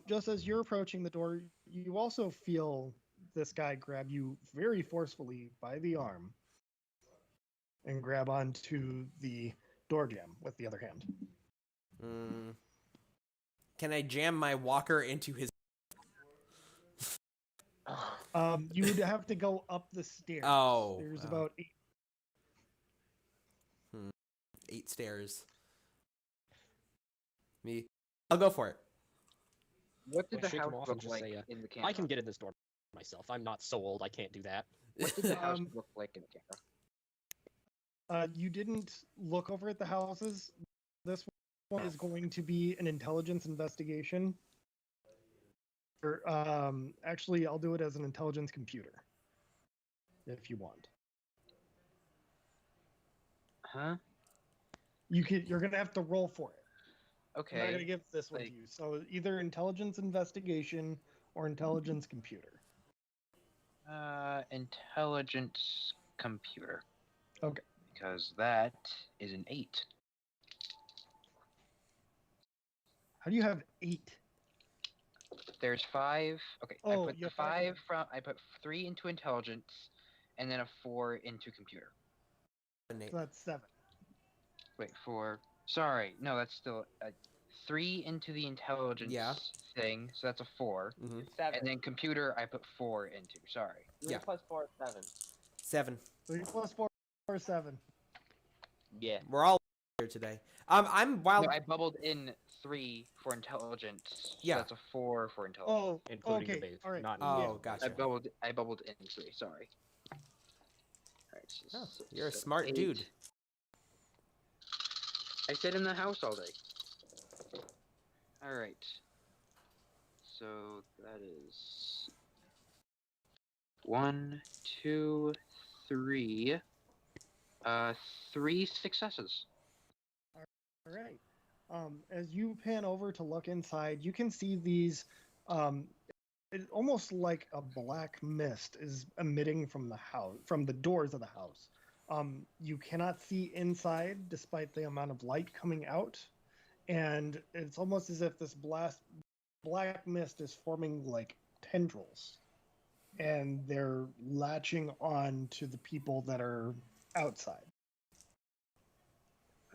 Just as you're approaching the door, you also feel this guy grab you very forcefully by the arm and grab onto the door jamb with the other hand. Can I jam my walker into his? You would have to go up the stairs. Oh, there's about 8. 8 stairs. I'll go for it. What did Well, the shake him house off and look just like say, in the camera? I can get in this door myself. I'm not so old. I can't do that. What did the house look like in the camera? You didn't look over at the houses. This one is going to be an intelligence investigation. Or, actually, I'll do it as an intelligence computer, if you want. Huh? You're gonna have to roll for it. I'm not gonna Okay. give this one to like- you. So either intelligence investigation or intelligence computer. Intelligence computer. Okay. Because that is an 8. How do you have 8? There's 5. Okay. Oh, I put you the have five. 5 from. I put 3 into intelligence, and then a 4 into computer. So that's 7. Wait, 4. Sorry, no, that's still 3 into the intelligence Yeah. thing, so that's a 4. Mm-hmm. It's 7. And then computer, I put 4 into. Sorry. 3 Yeah. plus 4 is 7. 7. 3 plus 4 is 7. Yeah. We're all here today. I'm wild. No, I bubbled in 3 for intelligence. So Yeah. that's a 4 for intelligence. Oh, including okay. the base. All right. Not Oh, yeah. gotcha. I bubbled in 3. Sorry. Alright, so Oh, 6, you're a 7, smart 8. dude. I sit in the house all day. Alright. So that is 1, 2, 3. 3 successes. All right. As you pan over to look inside, you can see these. It almost like a black mist is emitting from the house, from the doors of the house. You cannot see inside, despite the amount of light coming out, and it's almost as if this black mist is forming like tendrils, and they're latching on to the people that are outside.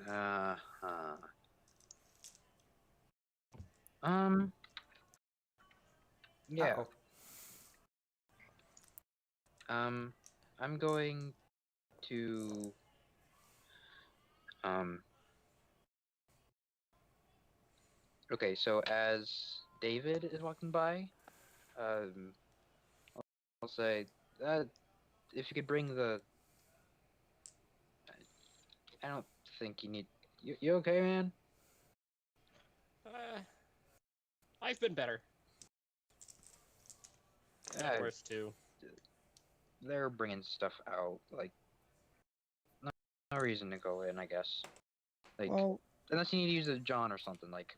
Uh-huh. Yeah. Uh-oh. I'm going to okay, so as David is walking by, I'll say if you could bring the I don't think you need you okay, man? I've been better. Yeah. Worse too. They're bringing stuff out, like no reason to go in, I guess. Like Well, unless you need to use a John or something, like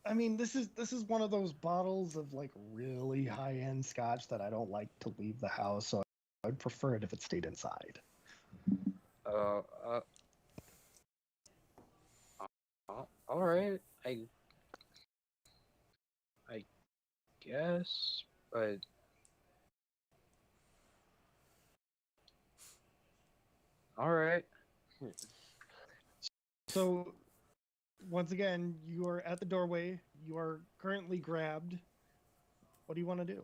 I mean, this is one of those bottles of like really high-end scotch that I don't like to leave the house, so I'd prefer it if it stayed inside. all right, I guess, but all right. So, once again, you are at the doorway. You are currently grabbed. What do you want to do?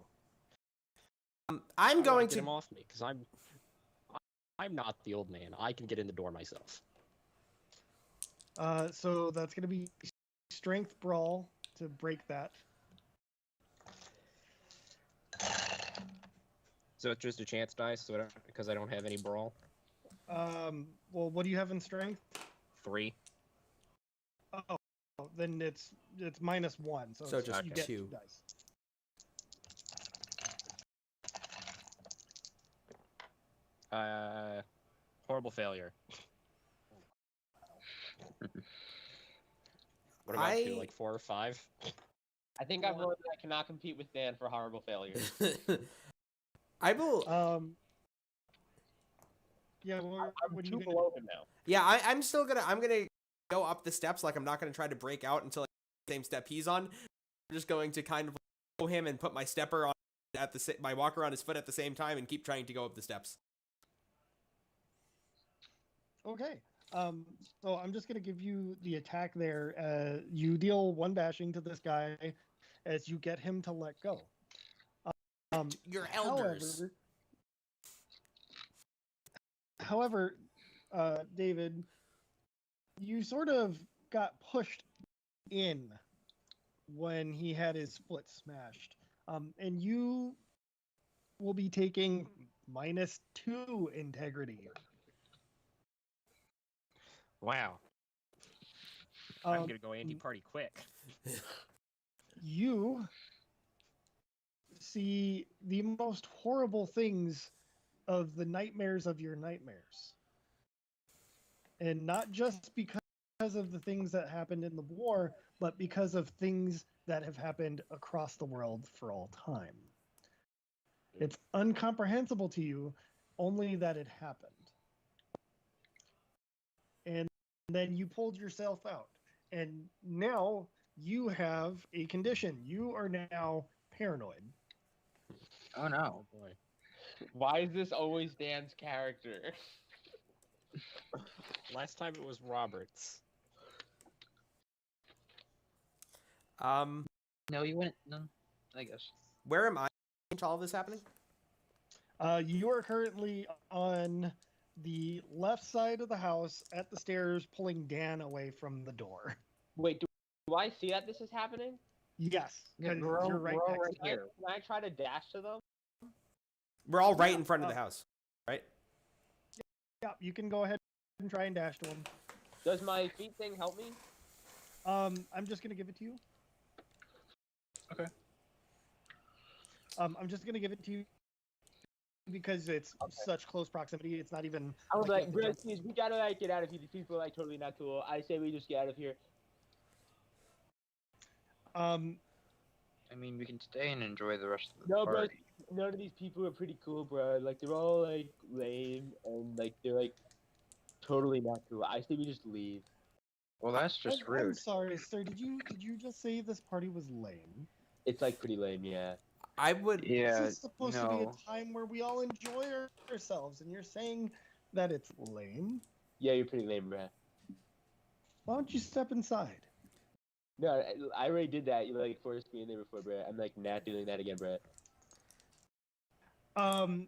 I'm I wanna going get to. him off me because I'm not the old man. I can get in the door myself. So that's going to be strength brawl to break that. So it's just a chance dice, so because I don't have any brawl. Well, what do you have in strength? 3. Oh, then it's -1. So it's- just you get 2. dice. Horrible failure. What about you? Like 4 or 5? I think I've learned that I cannot compete with Dan for horrible failures. I will. Yeah, what I'm are you 2 gonna below do? him now. Yeah, I'm still gonna. I'm gonna go up the steps. Like I'm not gonna try to break out until like, the same step he's on. I'm just going to kind of follow him and put my stepper on at my walker on his foot at the same time and keep trying to go up the steps. Okay. So I'm just gonna give you the attack there. You deal 1 bashing to this guy as you get him to let go. Your elders. However, David, you sort of got pushed in when he had his foot smashed, and you will be taking -2 integrity. Wow. I'm gonna go anti-party quick. You see the most horrible things of the nightmares of your nightmares. And not just because of the things that happened in the war, but because of things that have happened across the world for all time. It's incomprehensible to you only that it happened. And then you pulled yourself out. And now you have a condition. You are now paranoid. Oh no. Oh boy. Why is this always Dan's character? Last time it was Robert's. No, you went. No, I guess. Where am I to all of this happening? You are currently on the left side of the house at the stairs, pulling Dan away from the door. Wait, do I see that this is happening? Yes, Yeah, because we're all- you're right we're all next right to it. here. Can I try to dash to them? We're all right Yeah, in front of the house, right? Yeah, you can go ahead and try and dash to him. Does my feet thing help me? I'm just gonna give it to you. Okay. I'm just gonna give it to you because it's such close proximity. It's not even. I was you like, have to bro, jump. please, we gotta like get out of here. These people are like totally not cool. I say we just get out of here. I mean, we can stay and enjoy the rest of the No, bro, party. none of these people are pretty cool, bro. Like they're all like lame and like they're like totally not cool. I say we just leave. Well, that's just I'm rude. sorry, sir. Did you just say this party was lame? It's like pretty lame, yeah. I would. Yeah. This is supposed to be no. a time where we all enjoy ourselves, and you're saying that it's lame. Yeah, you're pretty lame, bro. Why don't you step inside? No, I already did that. You like forced me in there before, bro. I'm like not doing that again, bro.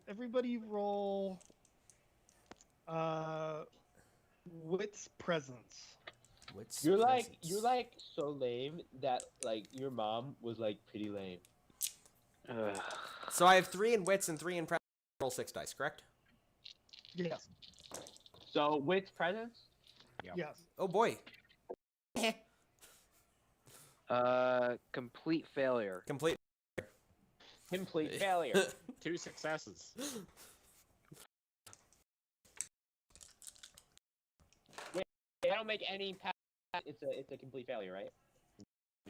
Everybody roll wits presence. What's You're presence? like so lame that like your mom was like pretty lame. Ugh. So I have 3 in wits and 3 in presence. Roll 6 dice, correct? Yes. So wits presence? Yes. Oh boy. Complete failure. Complete. Complete failure. 2 successes. I don't make any pass. It's a complete failure, right?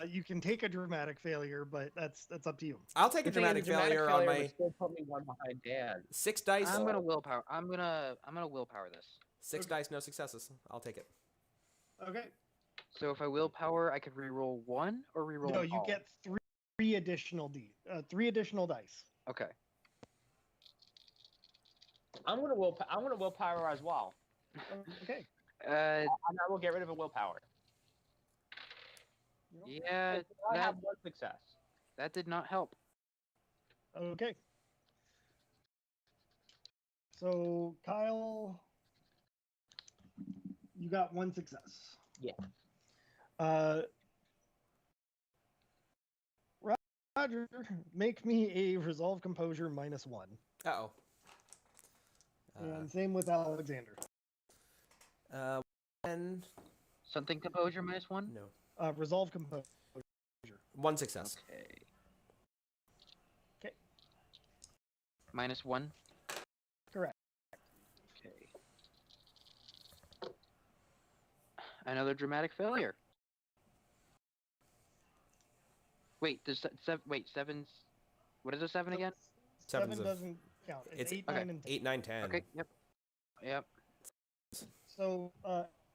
You can take a dramatic failure, but that's up to you. I'll take a The thing is, dramatic the dramatic failure on would my still put me one behind Dan. 6 dice. I'm gonna willpower. I'm gonna willpower this. 6 dice, no successes. I'll take it. Okay. So if I willpower, I could reroll 1 or reroll. No, you all? get three additional dice. Okay. I'm gonna willpower as well. Okay. And I will get rid of a willpower. Yeah, I have that, one success. that did not help. Okay. So Kyle, you got 1 success. Yeah. Roger, make me a resolve composure -1. Uh-oh. And same with Alexander. And Something composure -1. no. Resolve composure. 1 success. Okay. Okay. -1. Correct. Okay. Another dramatic failure. Wait, there's wait, 7's. What is a 7 again? Seven Sevens of- doesn't count. It's It's 8, okay. 9, and 10. 8, 9, 10. Okay. Yep. Yep. So,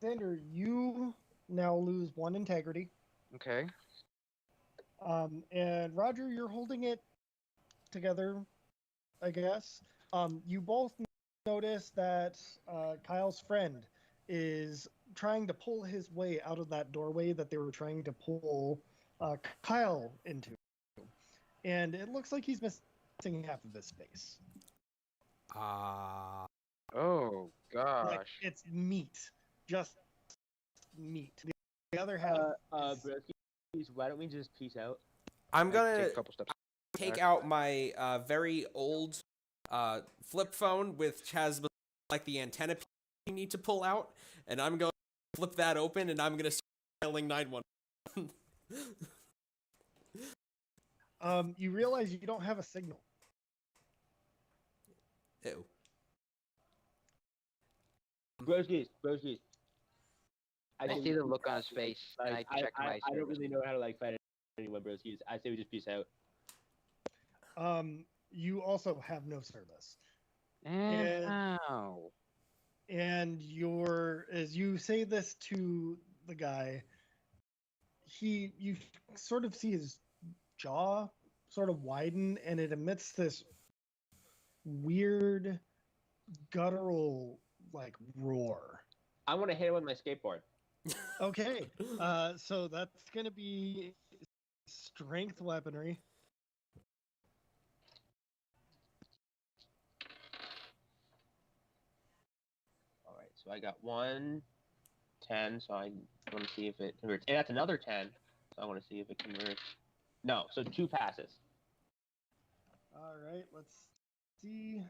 Xander, you now lose 1 integrity. Okay. And Roger, you're holding it together, I guess. You both notice that Kyle's friend is trying to pull his way out of that doorway that they were trying to pull Kyle into. And it looks like he's missing half of his face. Oh Like, gosh. it's meat. Just meat. The other half. Broskies, why don't we just peace out? I'm Take gonna a couple steps. take back. out my very old flip phone, which has like the antenna you need to pull out, and I'm going to flip that open, and I'm going to start dialing 911. You realize you don't have a signal. Ew. Broskies, I say see we the peace look on out. his face, Like, and I check my I don't service. really know how to like fight anyone, broskies. I say we just peace out. You also have no service. And And- how? And as you say this to the guy, you sort of see his jaw sort of widen, and it emits this weird guttural like roar. I want to hit him with my skateboard. Okay, so that's gonna be strength weaponry. All right, so I got 1, 10, so I want to see if it converts. And that's another 10, so I want to see if it converts. No, so 2 passes. All right, let's see.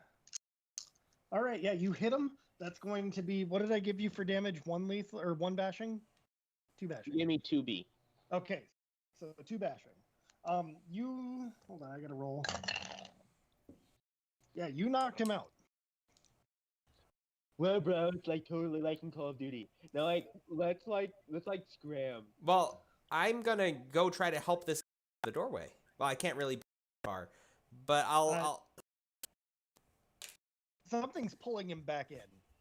All right, yeah, you hit him. That's going to be, what did I give you for damage? 1 lethal or 1 bashing? 2 bashing. Give me 2B. Okay, so 2 bashing. Hold on, I gotta roll. Yeah, you knocked him out. Well, bro, it's like totally like in Call of Duty. Now, let's scram. Well, I'm gonna go try to help this the doorway. Well, I can't really be far, but I'll. Something's pulling him back in.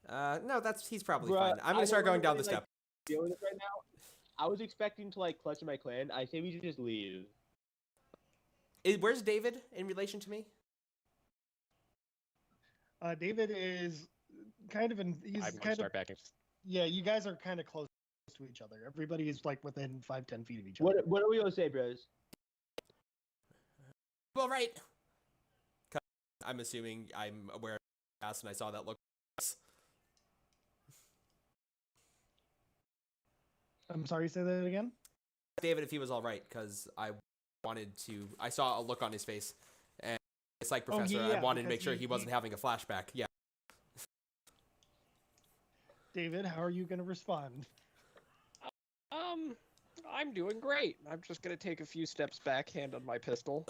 No, he's probably Bruh, fine. I'm I gonna start don't going down the really, step. Deal with it right now. I was expecting to like clutch my clan. I say we should just leave. Where's David in relation to me? David is kind of he's I'm gonna kind of, start backing. yeah, you guys are kind of close to each other. Everybody is like within 5-10 feet of each other. What are we gonna say, bros? Well, right. I'm assuming I'm aware of the past and I saw that look. I'm sorry, say that again? David, if he was all right, because I saw a look on his face, and it's like Professor. yeah, I wanted to because make sure he wasn't having a flashback. Yeah. David, how are you going to respond? I'm doing great. I'm just gonna take a few steps back, hand on my pistol.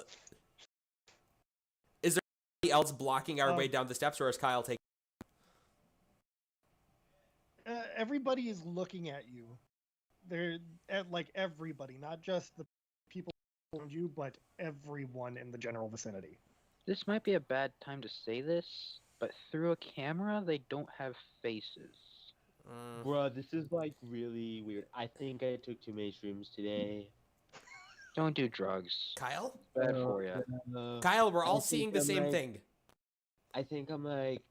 Is there anybody else blocking our way Um, down the steps, or is Kyle taking? Everybody is looking at you. They're like everybody, not just the people around you, but everyone in the general vicinity. This might be a bad time to say this, but through a camera, they don't have faces. Bro, this is like really weird. I think I took too many shrooms today. Don't do drugs. Kyle? Bad for you. Kyle, we're all I seeing think the I'm same like- thing. I think I'm like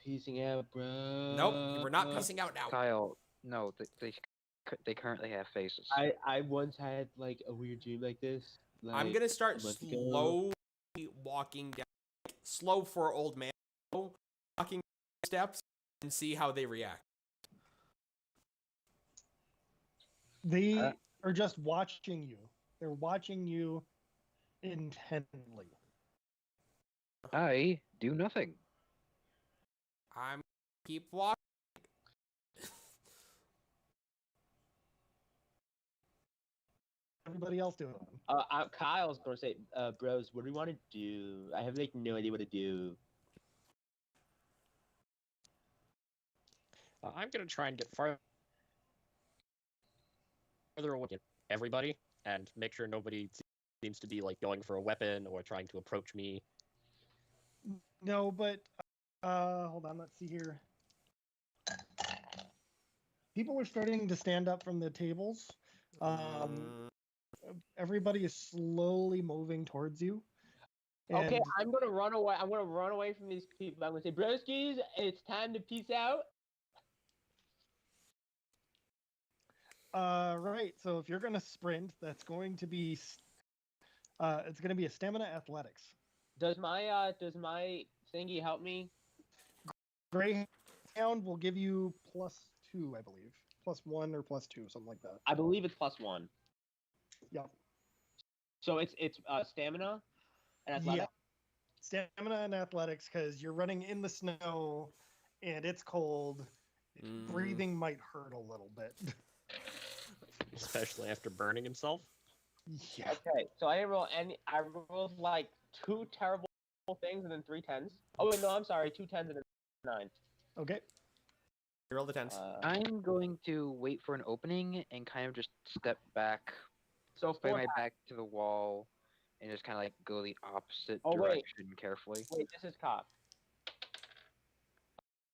peacing out, bro. Nope, we're not piecing out now. Kyle, no, they currently have faces. I once had like a weird dream like this. Like, I'm gonna start a month ago. slowly walking down, slow for old man, walking steps, and see how they react. They are just watching you. They're watching you intently. I do nothing. I'm keep walking. Everybody else doing it. Kyle's gonna say, bros, what do we want to do? I have like no idea what to do. I'm gonna try and get farther away from everybody and make sure nobody seems to be like going for a weapon or trying to approach me. No, but hold on, let's see here. People are starting to stand up from the tables. Everybody is slowly moving towards you. Okay, And- I'm gonna run away. I'm gonna run away from these people. I'm gonna say, broskies, it's time to peace out. Right. So if you're gonna sprint, that's going to be it's gonna be a stamina athletics. Does my thingy help me? Greyhound will give you +2, I believe. +1 or +2, something like that. I believe it's +1. Yep. So it's stamina and athletics. Yeah. Stamina and athletics, because you're running in the snow and it's cold. Breathing might hurt a little bit. Especially after burning himself. Yeah. Okay, so I didn't roll any. I rolled like 2 terrible things and then 3 10s. Oh wait, no, I'm sorry, 2 10s and then 9. Okay. Roll the 10s. I'm going to wait for an opening and kind of just step back, So play 4 my back to the wall, and just kind of like go the opposite Oh, wait. direction carefully. Wait, this is cop.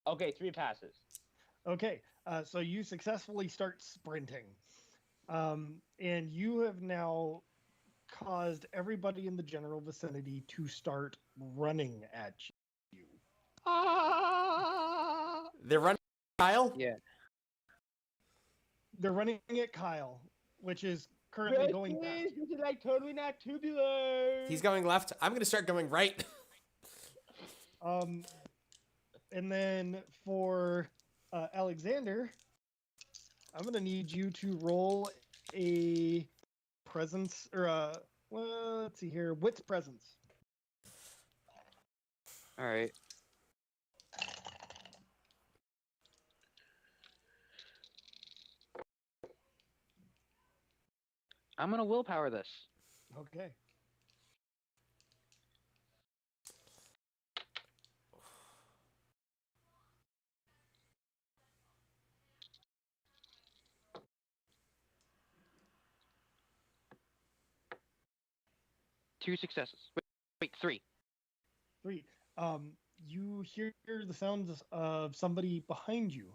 Okay, 3 passes. Okay, so you successfully start sprinting. And you have now caused everybody in the general vicinity to start running at you. They're running Kyle? Yeah. They're running at Kyle, which is currently going back. This is like totally not tubular. He's going left. I'm going to start going right. And then for Alexander, I'm gonna need you to roll a presence or well, let's see here, wits presence. All right. I'm gonna willpower this. Okay. Two successes. Wait, 3. 3. You hear the sounds of somebody behind you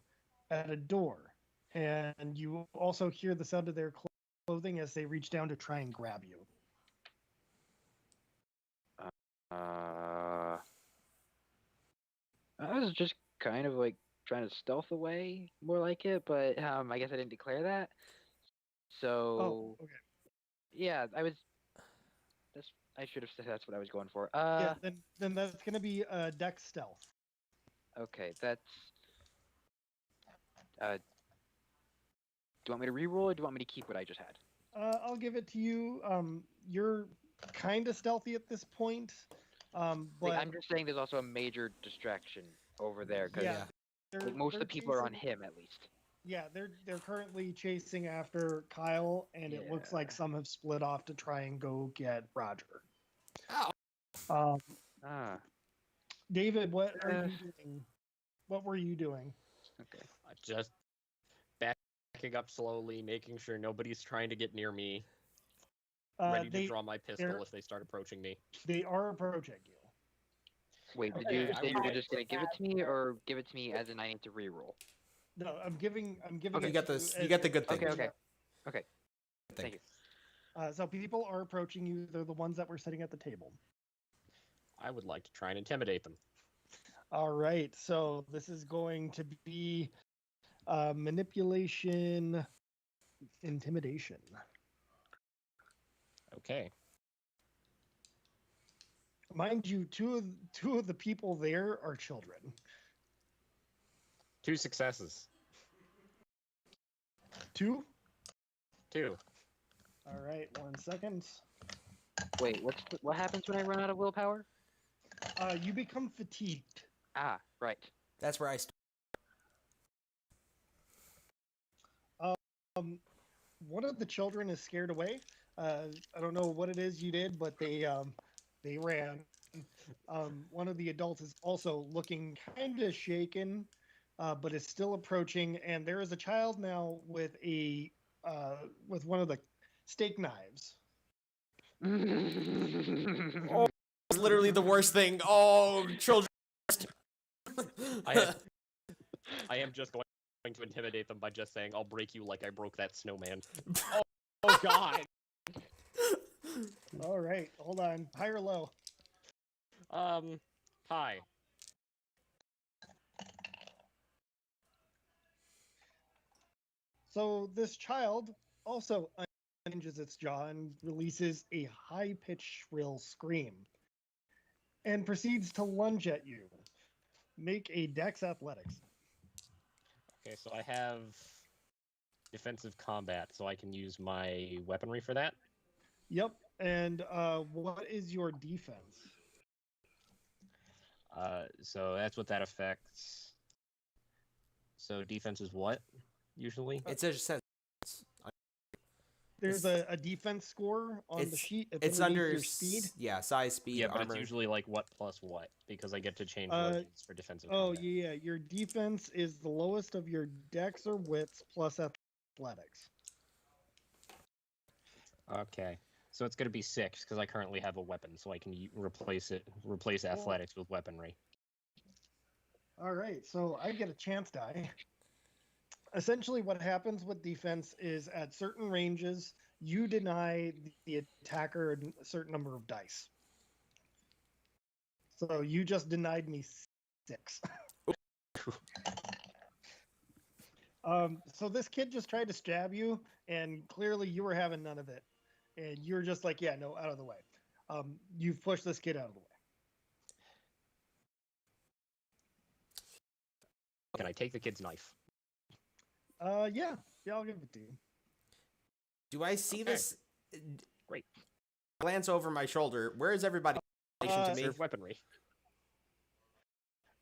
at a door, and you also hear the sound of their clothing as they reach down to try and grab you. I was just kind of like trying to stealth away, more like it, but I guess I didn't declare that. So Oh, okay. yeah, I should have said that's what I was going for. Yeah, then that's gonna be dex stealth. Okay, that's. Do you want me to reroll or do you want me to keep what I just had? I'll give it to you. You're kind of stealthy at this point, but Like, I'm just saying there's also a major distraction over there because yeah, like, most of the they're people are on chasing- him at least. Yeah, they're currently chasing after Kyle, and it looks like Yeah. some have split off to try and go get Roger. Ow. David, what are Uh. you doing? What were you doing? Okay. Just backing up slowly, making sure nobody's trying to get near me. Ready to draw my pistol if they start approaching me. They are approaching you. Wait, did Okay, you I say you were would just gonna give it to me or give it to me as in I need to reroll? No, I'm giving. Okay. it You got to this. You as got the you're good thing. Okay. Okay. Thank you. So people are approaching you. They're the ones that were sitting at the table. I would like to try and intimidate them. All right. So this is going to be manipulation, intimidation. Okay. Mind you, two of the people there are children. 2 successes. 2. 2. All right. 1 second. Wait, what happens when I run out of willpower? You become fatigued. Ah, right. That's where I start. One of the children is scared away. I don't know what it is you did, but they ran. One of the adults is also looking kind of shaken, but is still approaching. And there is a child now with with one of the steak knives. Oh, it's literally the worst thing. Oh, children. I am just going to intimidate them by just saying, I'll break you like I broke that snowman. Oh god! All right, hold on. High or low? Hi. So this child also unhinges its jaw and releases a high-pitched shrill scream and proceeds to lunge at you. Make a dex athletics. Okay, so I have defensive combat, so I can use my weaponry for that. Yep. And what is your defense? So that's what that affects. So defense is what, usually? It says There's a defense score on the It's- sheet. It's underneath under your speed. Yeah, size, speed, Yeah, but armor. it's usually like what plus what, because I get to change Uh, what it is for defensive Oh combat. yeah, your defense is the lowest of your dex or wits plus athletics. Okay. So it's going to be 6, because I currently have a weapon, so I can replace athletics with weaponry. All right, so I get a chance die. Essentially, what happens with defense is at certain ranges, you deny the attacker a certain number of dice. So you just denied me 6. So this kid just tried to stab you, and clearly you were having none of it. And you're just like, yeah, no, out of the way. You've pushed this kid out of the way. Can I take the kid's knife? Yeah, I'll give it to you. Do I see Okay. this? Great. Glance over my shoulder. Where is everybody? in relation to me? Serve weaponry.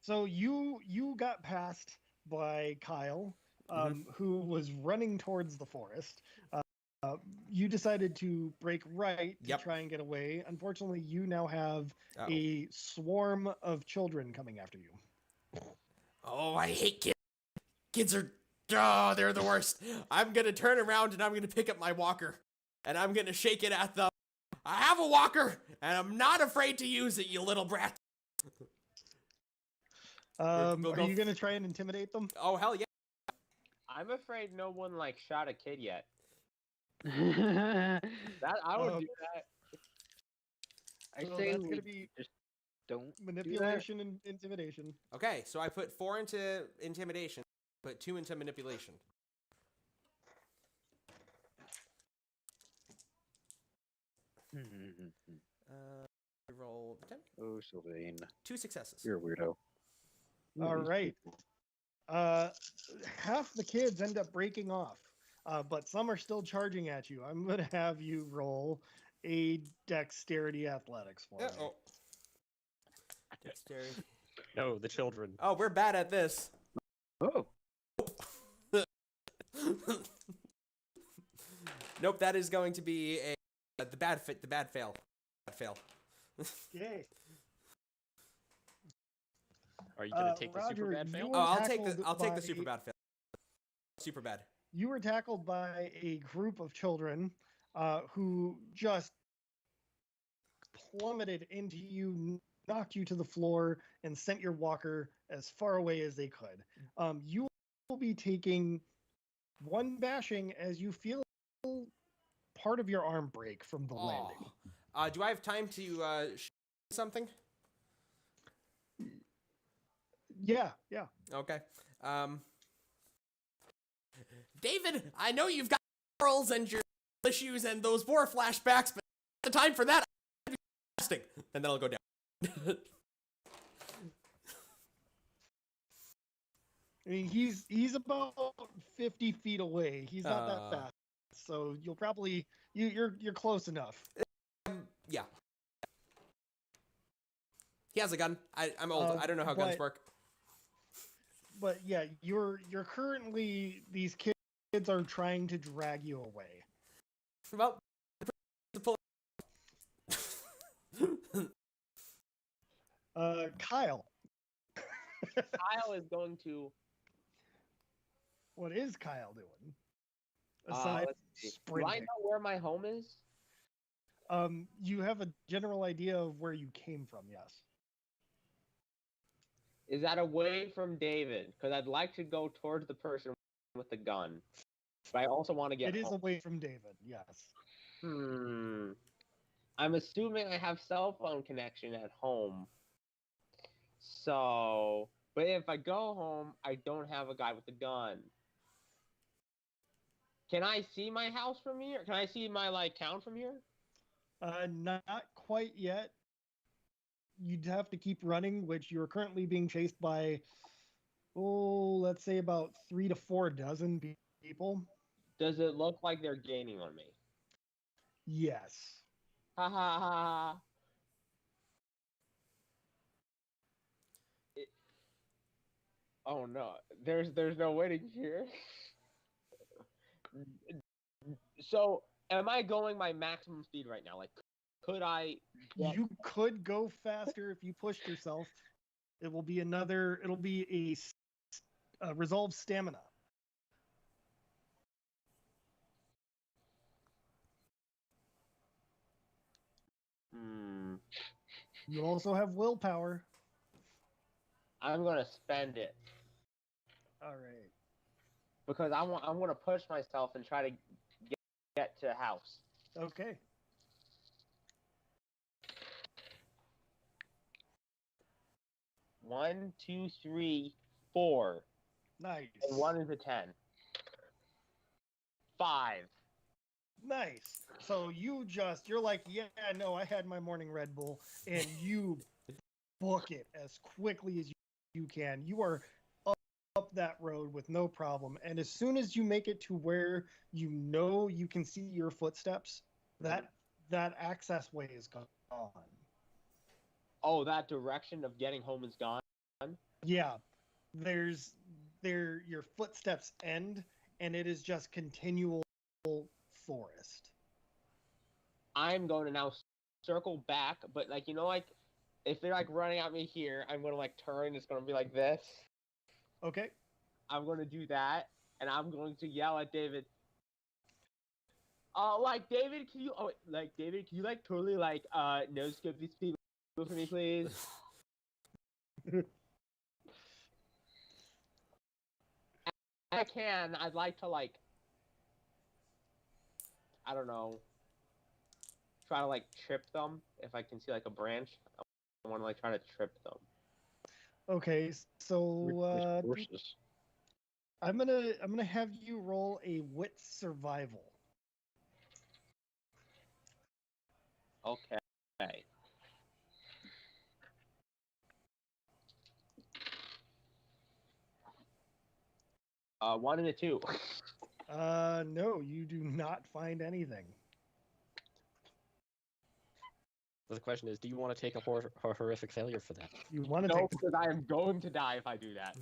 So you got passed by Kyle, who was running towards the forest. You decided to break right to Yep. try and get away. Unfortunately, you now have Uh-oh. a swarm of children coming after you. Oh, I hate kids. Kids are, oh, they're the worst. I'm gonna turn around and I'm gonna pick up my walker, and I'm gonna shake it at them. I have a walker, and I'm not afraid to use it, you little brat. We'll Are go- you going to try and intimidate them? Oh, hell yeah. I'm afraid no one like shot a kid yet. I That I would Um, do that. So say that's we going to be don't. manipulation and intimidation. Okay, so I put 4 into intimidation, put 2 into manipulation. I rolled 10. Oh, Sylvain, 2 successes. you're a weirdo. All right. Half the kids end up breaking off, but some are still charging at you. I'm going to have you roll a dexterity athletics for me. Oh. Dexterity. No, the children. Oh, we're bad at this. Oh, Nope, that is going to be the bad fail. Bad fail. Yay. Are you going to take the super Roger, bad fail? you Oh, I'll take tackled the super by- bad fail. Super bad. You were tackled by a group of children who just plummeted into you, knocked you to the floor, and sent your walker as far away as they could. You will be taking 1 bashing as you feel part of your arm break from the landing. Do I have time to something? Yeah. Okay. David, I know you've got girls and your issues and those war flashbacks, but the time for that, I'm fasting, and then I'll go down. I mean, he's about 50 feet away. He's not that fast, so you'll probably you're close enough. Yeah. He has a gun. I'm old. I don't know how guns work. But yeah, you're currently, these kids are trying to drag you away. Well, Kyle, Kyle is going to. what is Kyle doing? Uh, Aside let's see. Do I sprinting. know where my home is? You have a general idea of where you came from, yes. Is that away from David? Because I'd like to go towards the person with the gun, but I also want to get. It is home. away from David, yes. I'm assuming I have cell phone connection at home. So, but if I go home, I don't have a guy with a gun. Can I see my house from here? Can I see my town from here? Not quite yet. You'd have to keep running, which you're currently being chased by, let's say about 3 to 4 dozen people. Does it look like they're gaining on me? Yes. Ha ha ha. Oh no, there's no waiting here. So am I going my maximum speed right now? Like, could I? Get... You could go faster if you pushed yourself. It will be another. It'll be a resolve stamina. Hmm. You also have willpower. I'm gonna spend it All right. because I want to push myself and try to get to house. Okay. One, two, three, 4. Nice. And 1 is a 10. 5. Nice. So you're like, yeah, no, I had my morning Red Bull, and you book it as quickly as you can. You are up that road with no problem. And as soon as you make it to where you know you can see your footsteps, that access way is gone. Oh, that direction of getting home is gone? Yeah. Your footsteps end, and it is just continual forest. I'm going to now circle back, but like, you know, like, if they're like running at me here, I'm going to like turn, it's going to be like this. Okay. I'm going to do that, and I'm going to yell at David. Like, David, can you, David, can you like totally like, no scope these people for me, please? I can. I'd like to like, I don't know, try to like trip them if I can see like a branch. I want to like try to trip them. Okay, so Horses. I'm gonna have you roll a wit survival. Okay. 1 and a 2. No, you do not find anything. So the question is, do you want to take a horrific failure for that? You want to No, take because I am going to die if I do that.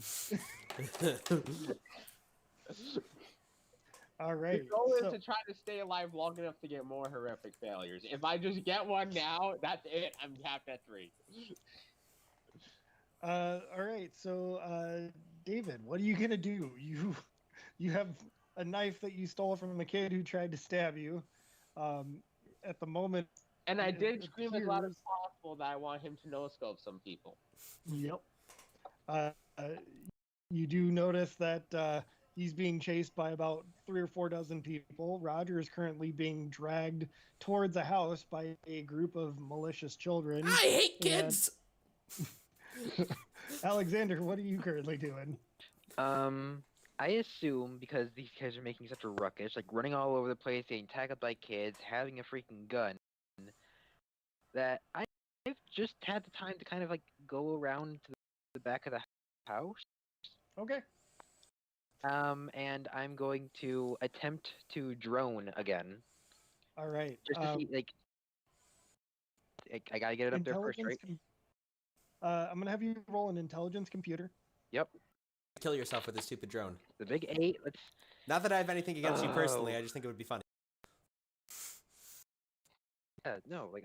all right. The goal is So, to try to stay alive long enough to get more horrific failures. If I just get one now, that's it. I'm capped at 3. all right. So, David, what are you gonna do? You have a knife that you stole from a kid who tried to stab you. At the moment, And I it did scream as loud as appears- possible that I want him to no-scope some people. Yep. Uh, you do notice that he's being chased by about 3 or 4 dozen people. Roger is currently being dragged towards a house by a group of malicious children. I hate kids. Alexander, what are you currently doing? I assume because these kids are making such a ruckus, like running all over the place, getting tackled by kids, having a freaking gun, that I've just had the time to kind of like go around to the back of the house. Okay. And I'm going to attempt to drone again, All right. just to see, like, I gotta get it up there first, right? I'm gonna have you roll an intelligence computer. Yep. Kill yourself with a stupid drone. The big 8. Let's. Not that I have anything against you personally. Oh. I just think it would be funny. No, like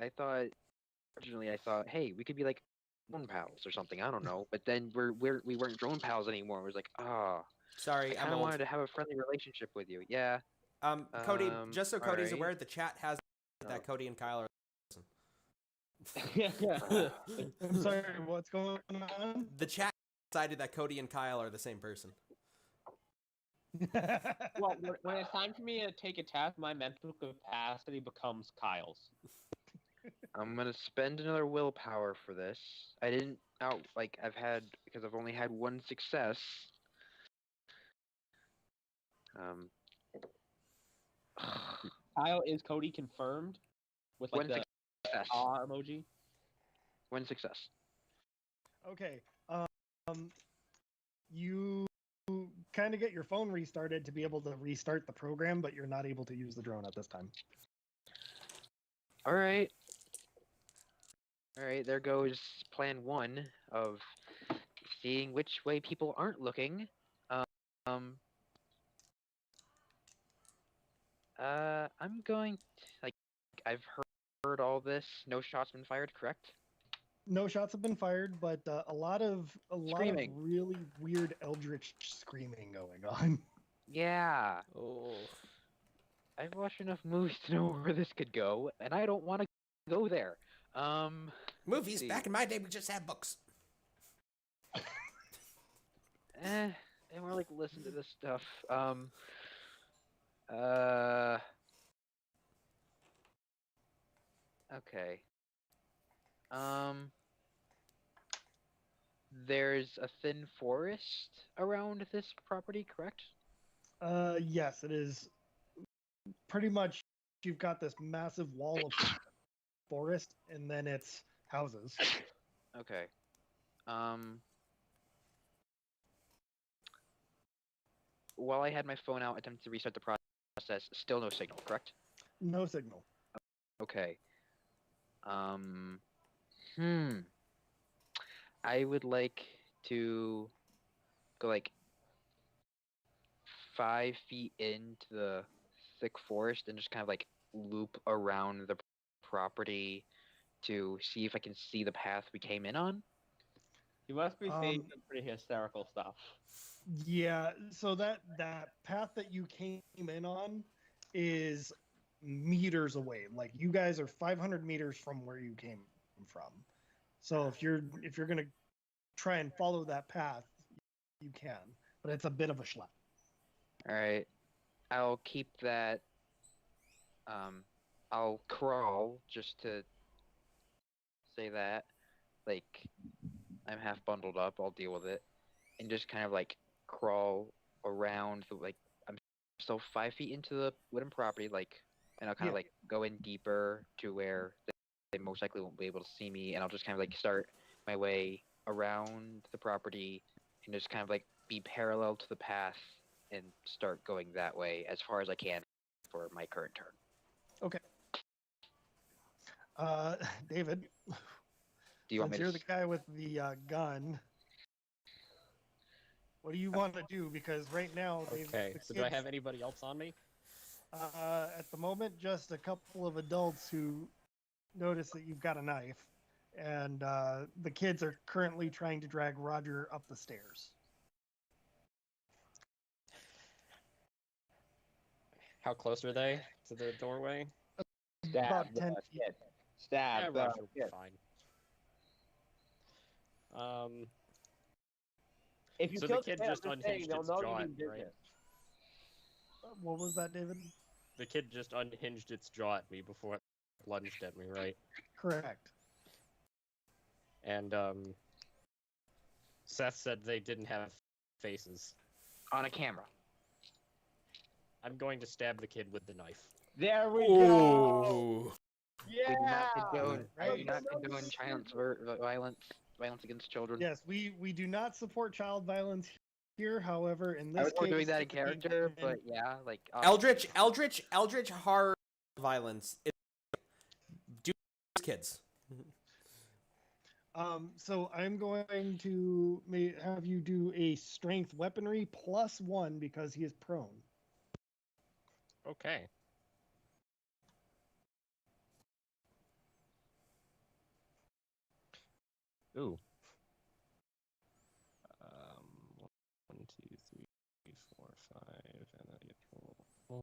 originally I thought, hey, we could be like drone pals or something. I don't know. But then we weren't drone pals anymore. It was like, I Sorry, kind I'm of old. wanted to have a friendly relationship with you. Yeah. Cody, just so Cody's alright. aware, the chat has Oh. that Cody and Kyle are. I'm sorry, what's going on? The chat decided that Cody and Kyle are the same person. Well, when it's time for me to take a test, my mental capacity becomes Kyle's. I'm gonna spend another willpower for this. I didn't because I've only had 1 success. Kyle, is Cody confirmed with like 1 the success. emoji? 1 success. Okay. You kind of get your phone restarted to be able to restart the program, but you're not able to use the drone at this time. All right. There goes plan 1 of seeing which way people aren't looking. I'm going to, like, I've heard all this. No shots been fired, correct? No shots have been fired, but a lot of Screaming. really weird eldritch screaming going on. Yeah. Oh. I've watched enough movies to know where this could go, and I don't want to go there. Movies. see. Back in my day, we just had books. And we're like, listen to this stuff. Uh. Okay. There's a thin forest around this property, correct? Yes, it is pretty much. You've got this massive wall of forest, and then it's houses. Okay. While I had my phone out, attempting to restart the process, still no signal, correct? No signal. Okay. I would like to go like 5 feet into the thick forest and just kind of like loop around the property to see if I can see the path we came in on. You must be saying some pretty hysterical stuff. Yeah, so that path that you came in on is meters away. Like you guys are 500 meters from where you came from. So if you're gonna try and follow that path, you can, but it's a bit of a schlep. All right, I'll keep that. I'll crawl just to say that. Like, I'm half bundled up. I'll deal with it, and just kind of like crawl around the like. I'm still 5 feet into the wooden property, like, and I'll kind of like go in deeper to where they most likely won't be able to see me, and I'll just kind of like start my way around the property and just kind of like be parallel to the path and start going that way as far as I can for my current turn. Okay. David, Do you want since me you're to? the guy with the gun, what do you want to do? Because right now, Okay, so do I have anybody else on me? at the moment, just a couple of adults who notice that you've got a knife, and the kids are currently trying to drag Roger up the stairs. How close are they to the doorway? Stab About the 10 kid. Stab Yeah, the Roger will be kid. fine. If you So kill the kid I'm just saying, unhinged they'll its know jaw you at mean me, right? business. What was that, David? The kid just unhinged its jaw at me before it lunged at me, right? Correct. And Seth said they didn't have faces. On a camera. I'm going to stab the kid with the knife. There we go. Ooh. We do not Yeah. condone. I do Right. not condone violence against children. Yes, we do not support child violence here. However, in I this was more case, doing that in character, but yeah, like Eldritch hard violence. Do kids. So I'm going to have you do a strength weaponry +1 because he is prone. Okay. Ooh. 1, 2, 3, 4, 5, and then I get to roll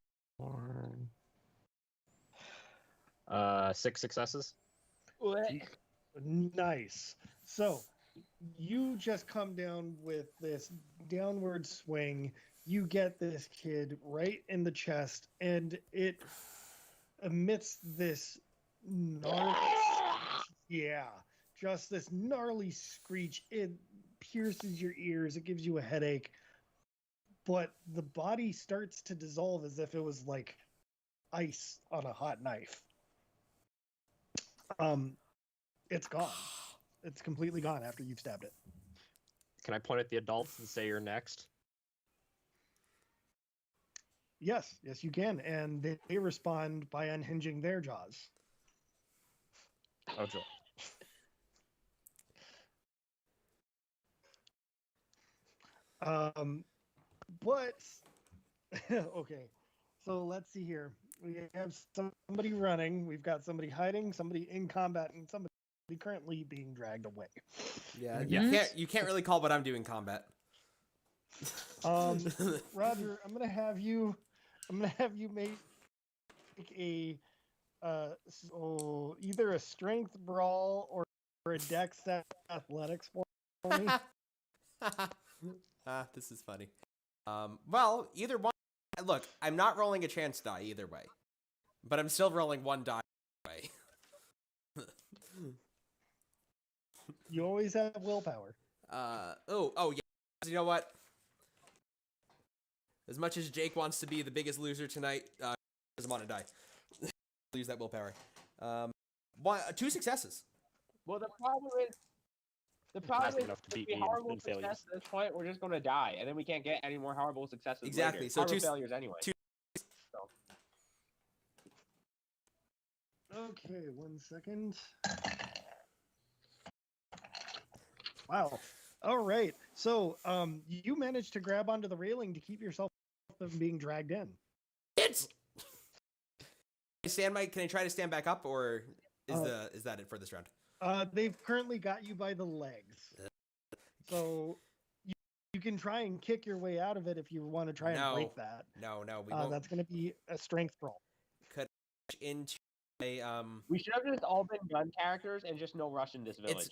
4. 6 successes. Nice. So you just come down with this downward swing. You get this kid right in the chest, and it emits this gnarly, just this gnarly screech. It pierces your ears. It gives you a headache. But the body starts to dissolve as if it was like ice on a hot knife. It's gone. It's completely gone after you've stabbed it. Can I point at the adults and say you're next? Yes, you can. And they respond by unhinging their jaws. Oh, joy. But okay. So let's see here. We have somebody running. We've got somebody hiding, somebody in combat, and somebody currently being dragged away. Yeah, Yes. you can't really call what I'm doing combat. Roger, I'm gonna have you make a so either a strength brawl or a dex athletics for me. This is funny. Well, either one. Look, I'm not rolling a chance die either way, but I'm still rolling one die way. You always have willpower. Oh yeah. You know what? As much as Jake wants to be the biggest loser tonight, doesn't want to die. Lose that willpower. Two successes. Well, the problem is That's enough to if beat we me horrible in failures. success at this point, we're just going to die, and then we can't get any more horrible successes. Exactly, Later. so Horrible two- failures anyway. two- Okay, 1 second. Wow. All right. So, you managed to grab onto the railing to keep yourself from being dragged in. It's. Can I try to stand back up, or is that it for this round? They've currently got you by the legs. So you can try and kick your way out of it if you want to try and break that. No, we won't. That's going to be a strength roll. Cut into a We should have just all been gun characters and just no rush in this village.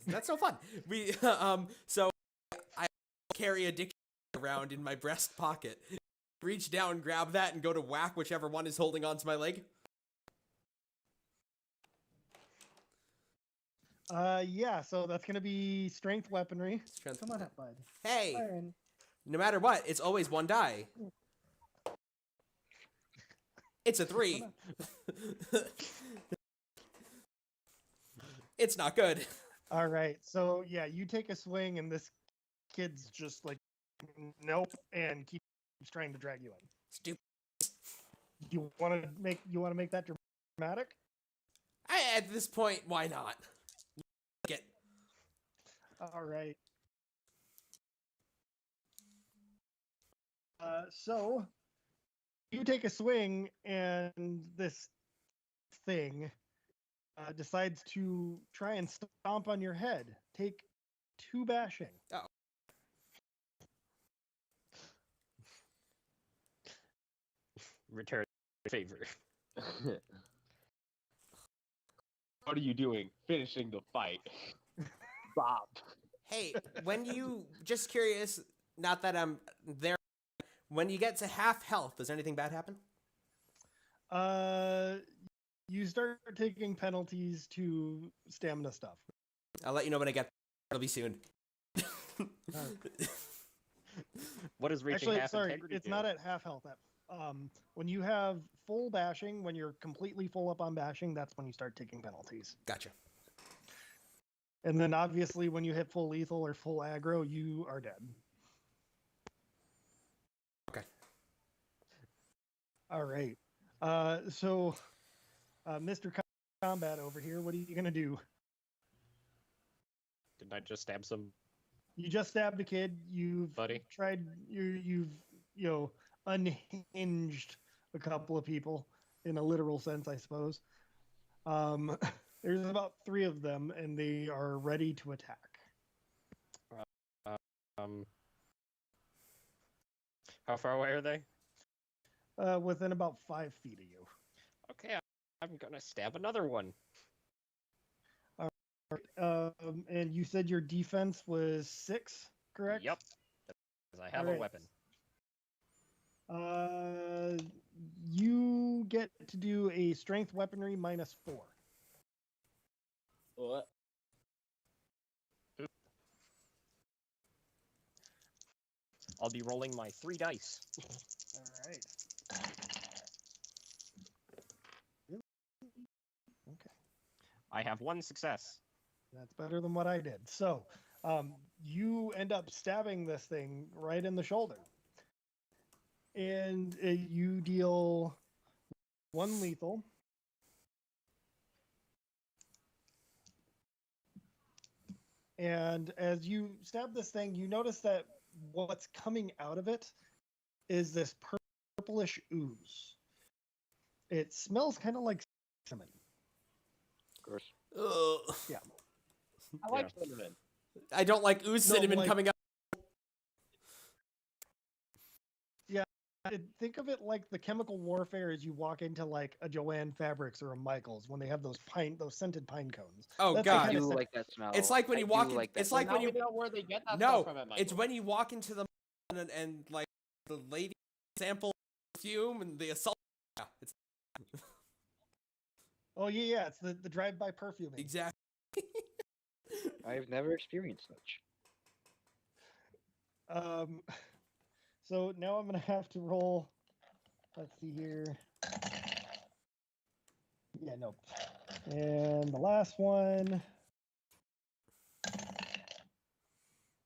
That's so fun. We so I carry a dictionary around in my breast pocket. Reach down, grab that, and go to whack whichever one is holding onto my leg. Yeah, so that's going to be strength weaponry. Strength. Come on up, bud. Hey, Byron. no matter what, it's always one die. It's a 3. It's not good. All right. So yeah, you take a swing, and this kid's just like, nope, and keeps trying to drag you in. Stupid. You want to make that dramatic? At this point, why not? Get. All right. So you take a swing, and this thing decides to try and stomp on your head. Take 2 bashing. Oh. Return favor. What are you doing? Finishing the fight. Bob. Hey, when you just curious, not that I'm there. When you get to half health, does anything bad happen? You start taking penalties to stamina stuff. I'll let you know when I get. It'll be soon. What is reaching Actually, half sorry, integrity it's do? not at half health. When you have full bashing, when you're completely full up on bashing, that's when you start taking penalties. Gotcha. And then obviously when you hit full lethal or full aggro, you are dead. Okay. All right. So Mr. Combat over here, what are you going to do? Didn't I just stab some You just stabbed a kid. You've buddy? tried, you've unhinged a couple of people in a literal sense, I suppose. There's about 3 of them, and they are ready to attack. How far away are they? Within about 5 feet of you. Okay, I'm gonna stab another one. And you said your defense was 6, correct? Yep. Because I have a Alright. weapon. You get to do a strength weaponry -4. What? I'll be rolling my 3 dice. All right. Okay. I have 1 success. That's better than what I did. So, you end up stabbing this thing right in the shoulder. And you deal 1 lethal. And as you stab this thing, you notice that what's coming out of it is this purplish ooze. It smells kind of like cinnamon. Gross. Ugh. Yeah. I like cinnamon. I don't like ooze No, cinnamon like- coming out. Think of it like the chemical warfare as you walk into like a Joanne Fabrics or a Michaels when they have those scented pine cones. Oh That's the I god. kind do of like that smell. It's like when you I walk do in, like that it's like Now when we you know where they get that No, stuff from at it's Michael's. when you walk into the and like the lady sample perfume and the assault. Yeah, it's Oh yeah, it's the drive-by perfuming. exactly. I've never experienced such. So now I'm gonna have to roll. Let's see here. Yeah, nope. And the last one.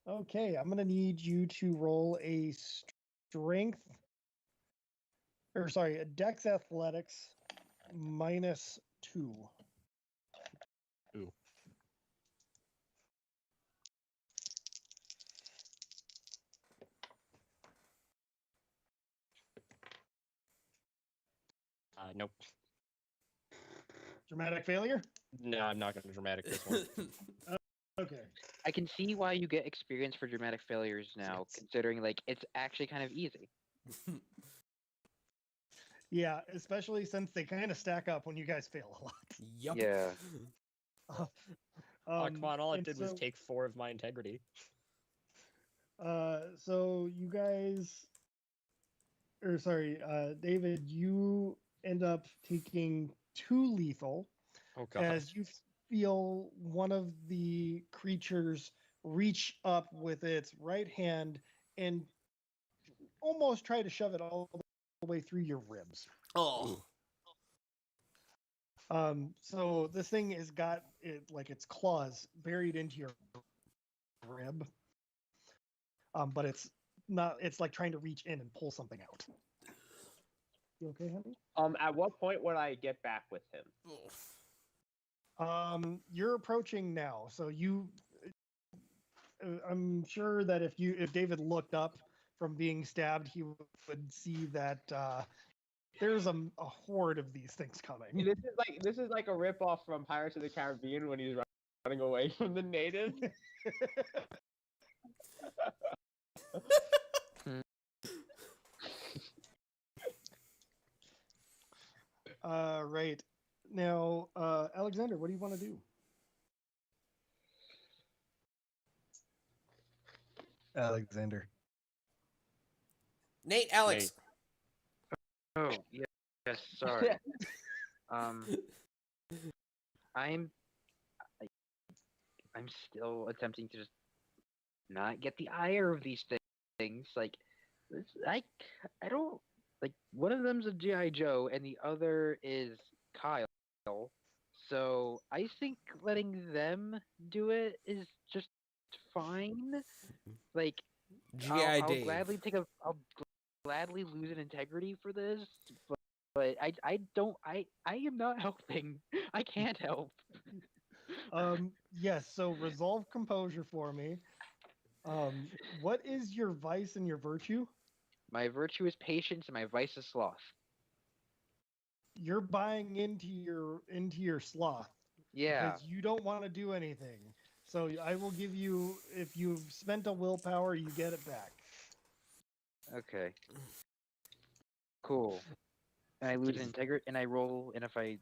Okay, I'm gonna need you to roll a strength, or sorry, a Dex Athletics -2. Ooh. Nope. Dramatic failure. No, I'm not going to dramatic this one. Okay. I can see why you get experience for dramatic failures now, Yes. considering like it's actually kind of easy. Yeah, especially since they kind of stack up when you guys fail a lot. Yup. Yeah. Oh, come on, all it and did was so- take 4 of my integrity. So you guys, or sorry, David, you end up taking 2 lethal Oh god. as you feel one of the creatures reach up with its right hand and almost try to shove it all the way through your ribs. Oh. So this thing has got it like its claws buried into your rib. But it's not. It's like trying to reach in and pull something out. You okay, honey? At what point would I get back with him? You're approaching now, so you. I'm sure that if David looked up from being stabbed, he would see that there's a horde of these things coming. This is like a ripoff from Pirates of the Caribbean when he's running away from the natives. Right. Now, Alexander, what do you want to do? Alexander. Nate, Alex. Oh, yes, sorry. I'm still attempting to just not get the ire of these things. Like, I don't like one of them's a GI Joe and the other is Kyle. So I think letting them do it is just fine. Like, G.I. I'll Dave. gladly I'll gladly lose an integrity for this, but I am not helping. I can't help. Yes, so resolve composure for me. What is your vice and your virtue? My virtue is patience and my vice is sloth. You're buying into your sloth Yeah. because you don't want to do anything. So I will give you, if you've spent a willpower, you get it back. Okay. Cool. And I lose an integrity, and I roll, and if I,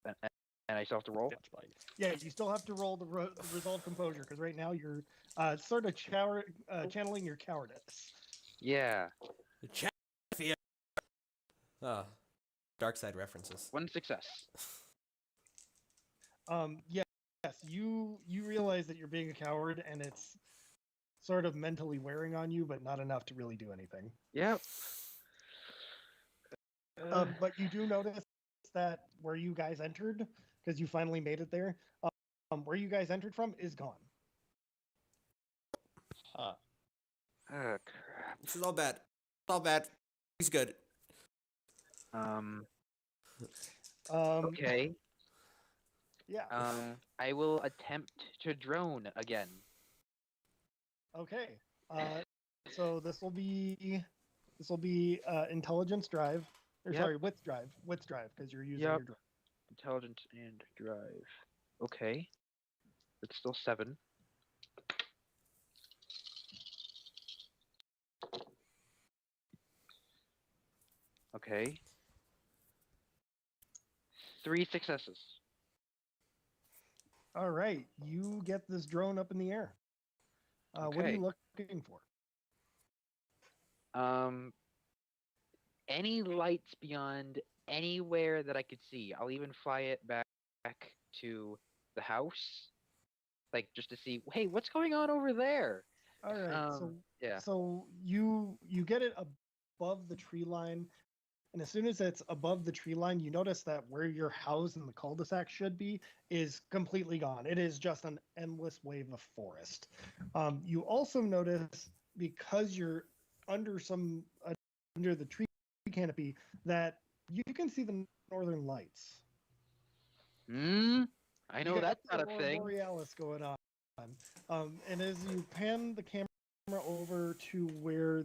and I still have to roll. That's fine. Yeah, you still have to roll the resolve composure because right now you're sort of channeling your cowardice. Yeah. Dark side references. One success. Yes, you realize that you're being a coward and it's sort of mentally wearing on you, but not enough to really do anything. Yep. But you do notice that where you guys entered, because you finally made it there, where you guys entered from is gone. Huh. Oh, crap. This is all bad. It's all bad. He's good. Okay. Yeah. I will attempt to drone again. Okay. So this will be This will be intelligence drive, or Yep. sorry, wits drive, because you're using Yep. your drive. Intelligence and drive. Okay. It's still 7. Okay. 3 successes. All right, you get this drone up in the air. What are Okay. you looking for? Any lights beyond anywhere that I could see. I'll even fly it back to the house, like just to see. Hey, what's going on over there? All right, so Yeah. so you get it above the tree line, and as soon as it's above the tree line, you notice that where your house and the cul-de-sac should be is completely gone. It is just an endless wave of forest. You also notice, because you're under under the tree canopy, that you can see the northern lights. I know You got that's the not a Aurora thing. Borealis going on. And as you pan the camera over to where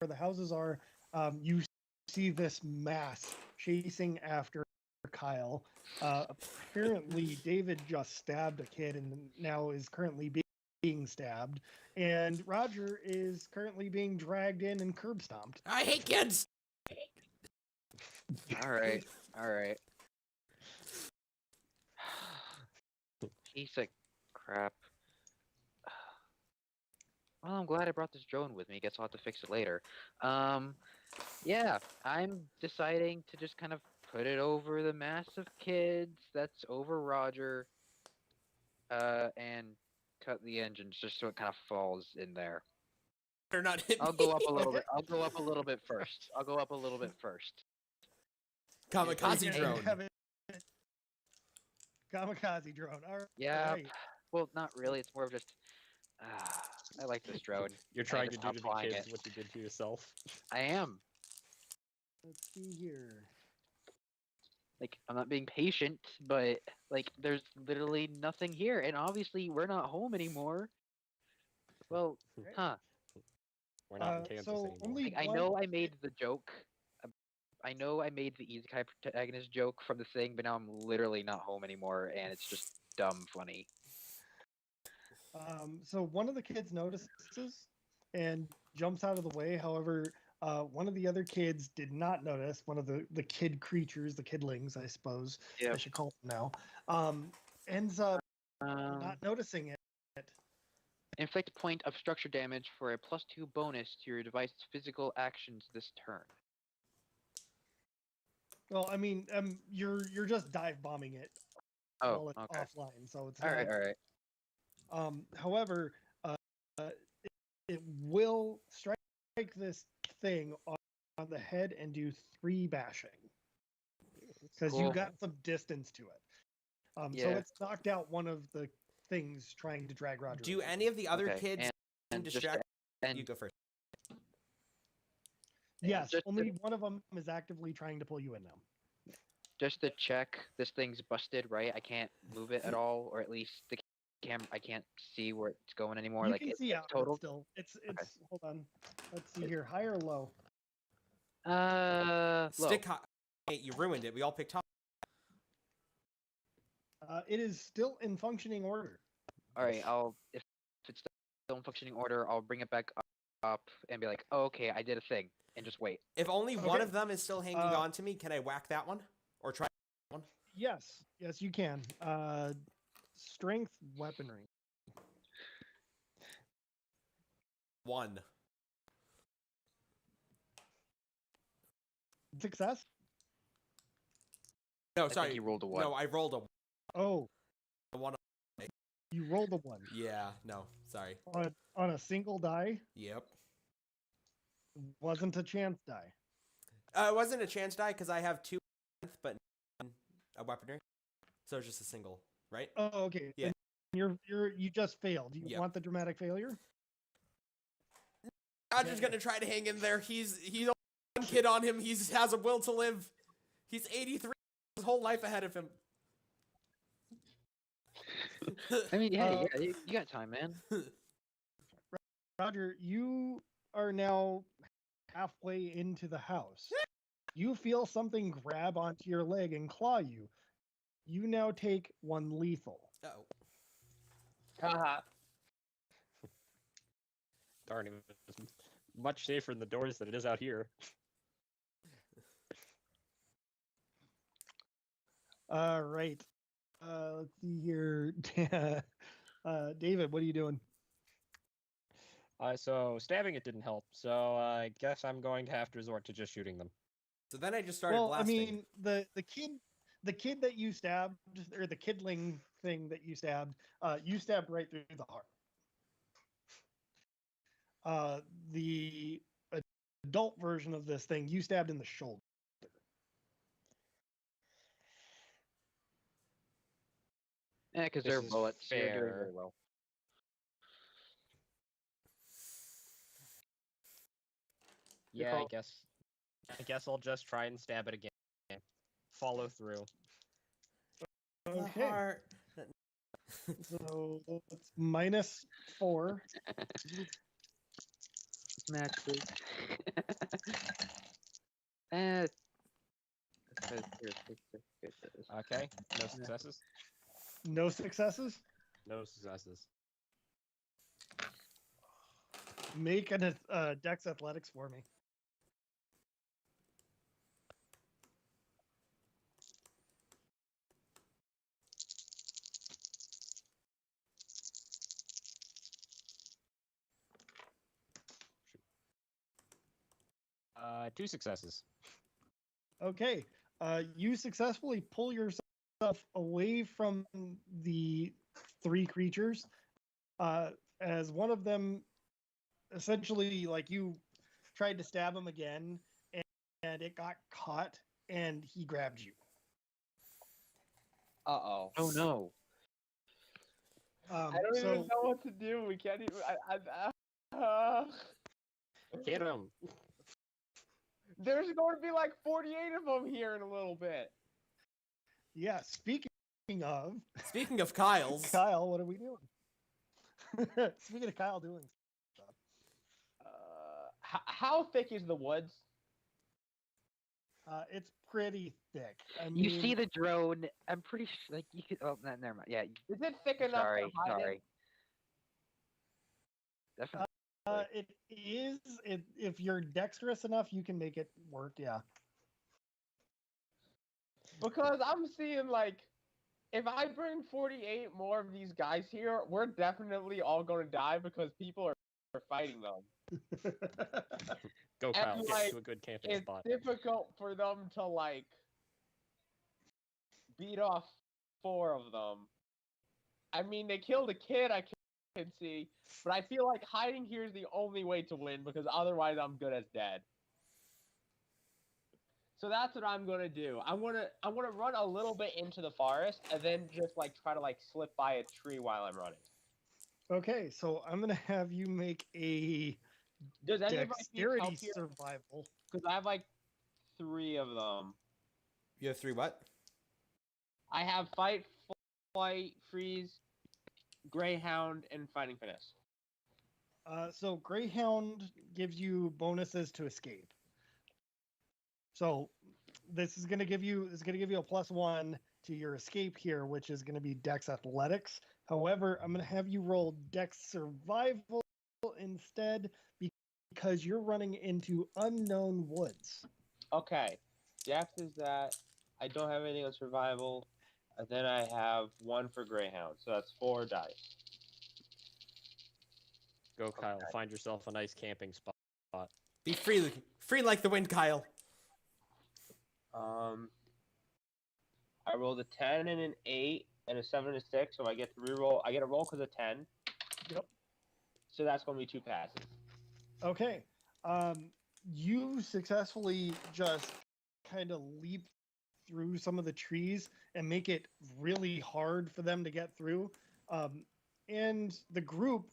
where the houses are, you see this mass chasing after Kyle. Apparently, David just stabbed a kid and now is currently being stabbed, and Roger is currently being dragged in and curb stomped. I hate kids. All right. Piece of crap. Well, I'm glad I brought this drone with me. Guess I'll have to fix it later. Yeah, I'm deciding to just kind of put it over the mass of kids that's over Roger, and cut the engines just so it kind of falls in there. Better not hit I'll me. go up a little bit. I'll go up a little bit first. Kamikaze Okay, drone. have it- Kamikaze drone. All right. Yeah. Well, not really. It's more of just. I like this drone. You're I trying need to to do stop to the flying kids it. what you did to yourself. I am. Let's see here. Like, I'm not being patient, but like, there's literally nothing here, and obviously we're not home anymore. Well, Right. huh? We're not in Kansas So anymore. only Like, I one- know I made the joke. I know I made the Isekai protagonist joke from the thing, but now I'm literally not home anymore, and it's just dumb funny. So one of the kids notices and jumps out of the way. However, one of the other kids did not notice. One of the kid creatures, the kidlings, I suppose I Yep. should call them now, ends up not noticing it. Inflict point of structure damage for a +2 bonus to your device's physical actions this turn. Well, I mean, you're just dive bombing it Oh, while it's okay. offline, so it's All not. right. However, it will strike this thing on the head and do 3 bashing because you Cool. got some distance to it. So Yeah. it's knocked out one of the things trying to drag Roger. Do away. any of the other Okay, kids and just distract? and You go first. Yes, just only one of them is actively trying to pull you in now. just to check, this thing's busted, right? I can't move it at all, or at least the I can't see where it's going anymore. You like can it's see out of it total. still. It's hold on. Let's see here. High or low? Low. Stick high. Hey, you ruined it. We all picked top. It is still in functioning order. All right, if it's still in functioning order, I'll bring it back up and be like, oh, okay, I did a thing, and just wait. If only one Okay. of them is still hanging on to me, can I whack that one or try one? Yes, you can. Strength weaponry. 1. Success? No, I sorry. think you rolled a 1. No, I rolled a Oh, 1. you rolled a 1 Yeah, no, sorry. on a single die. Yep. Wasn't a chance die. It wasn't a chance die because I have 2, but a weaponry, so it's just a single, right? Oh, okay. Yeah. And you just failed. You Yep. want the dramatic failure? Roger's gonna try to hang in there. He's only one kid on him. He has a will to live. He's 83. His whole life ahead of him. I mean, yeah, you got time, man. Roger, you are now halfway into the house. You feel something grab onto your leg and claw you. You now take 1 lethal. Oh. Haha. Darn, it's much safer in the doors than it is out here. All right. Let's see here. David, what are you doing? So stabbing it didn't help, so I guess I'm going to have to resort to just shooting them. So then I just started Well, blasting. I mean, the kid that you stabbed, or the kidling thing that you stabbed right through the heart. The adult version of this thing, you stabbed in the shoulder. Yeah, because This they're is bullets. You're doing fair. very well. Yeah, I guess I'll just try and stab it again. Follow through. The Okay, heart. so that's -4. Matches. Eh, Okay, no successes? No successes. No successes. Make an Dex Athletics for me. Two successes. Okay. You successfully pull yourself away from the 3 creatures. As one of them, essentially, like, you tried to stab him again, and it got caught, and he grabbed you. Uh-oh. Oh no. I don't So even know what to do. We can't even. Uh, Hit him. there's going to be like 48 of them here in a little bit. yeah. Speaking of Speaking of Kyle's, Kyle, what are we doing? Speaking of Kyle doing stuff, How thick is the woods? it's pretty thick. I mean, You see the drone? I'm pretty sure. Like you could. Oh, no, never mind. Yeah. Is it thick enough Sorry. to hide Sorry. it? Definitely. it is. If you're dexterous enough, you can make it work. Yeah. Because I'm seeing, like, if I bring 48 more of these guys here, we're definitely all going to die because people are fighting them. Go, Kyle. And, Get like, to a good camping It's spot. difficult for them to, like, beat off 4 of them. I mean, they killed a kid, I can see, but I feel like hiding here is the only way to win because otherwise I'm good as dead. So that's what I'm gonna do. I'm gonna run a little bit into the forest and then just like try to like slip by a tree while I'm running. Okay, so I'm gonna have you make a Does any of my teams help dexterity here? survival. Because I have like 3 of them. you have 3 what? I have fight, flight, freeze, greyhound, and fighting finesse. So Greyhound gives you bonuses to escape. So this is gonna give you a +1 to your escape here, which is gonna be Dex Athletics. However, I'm gonna have you roll Dex Survival instead because you're running into unknown woods. Okay, Dex is that. I don't have anything on survival. And then I have 1 for greyhound, so that's 4 dice. Go, Kyle. Find yourself a nice camping spot. Be free like the wind, Kyle. I rolled a 10 and an 8 and a 7 and a 6, so I get to reroll. I get a roll because of 10. Yep. So that's going to be 2 passes. Okay. You successfully just kind of leap through some of the trees and make it really hard for them to get through. And the group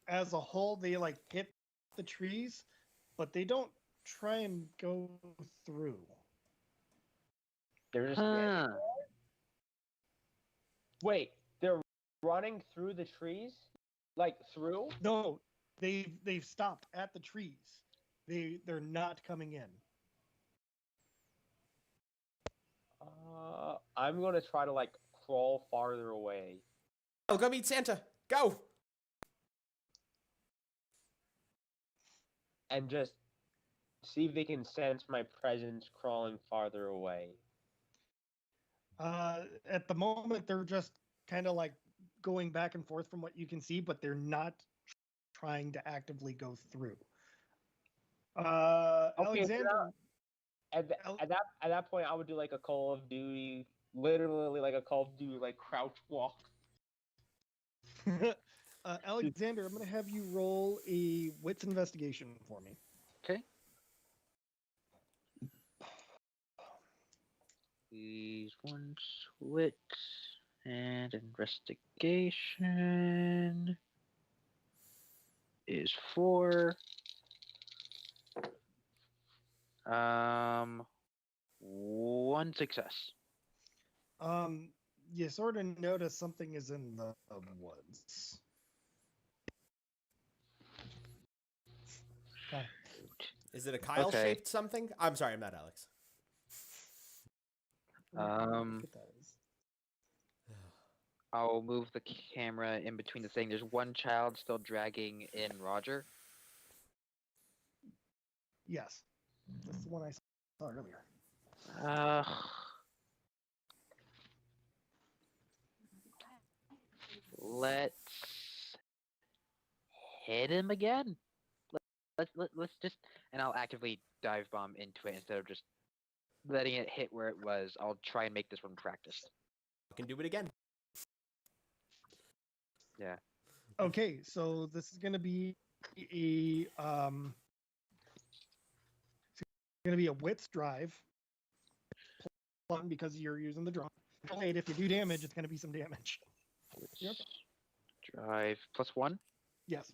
as a whole, they like hit the trees, but they don't try and go through. They're just Huh. Wait, they're running through the trees? Like through? No, they've stopped at the trees. They're not coming in. I'm gonna try to like crawl farther away. I'll go meet Santa. Go. And just see if they can sense my presence crawling farther away. At the moment, they're just kind of like going back and forth from what you can see, but they're not trying to actively go through. Alexander. At that point, I would do like a Call of Duty, literally like a Call of Duty, like crouch walk. Alexander, I'm going to have you roll a wits investigation for me. Okay. These ones wit and investigation is 4. One success. You sort of notice something is in the woods. Okay. Is it a Kyle-shaped something? I'm sorry, I'm not Alex. Look at those. I'll move the camera in between the thing. There's one child still dragging in Roger. Yes. That's the one I saw earlier. Let's hit him again. Let's just, and I'll actively dive bomb into it instead of just letting it hit where it was. I'll try and make this one practiced. I can do it again. Yeah. Okay, so this is going to be a wits drive. One because you're using the drone. And if you do damage, it's going to be some damage. Yep. Drive +1. Yes.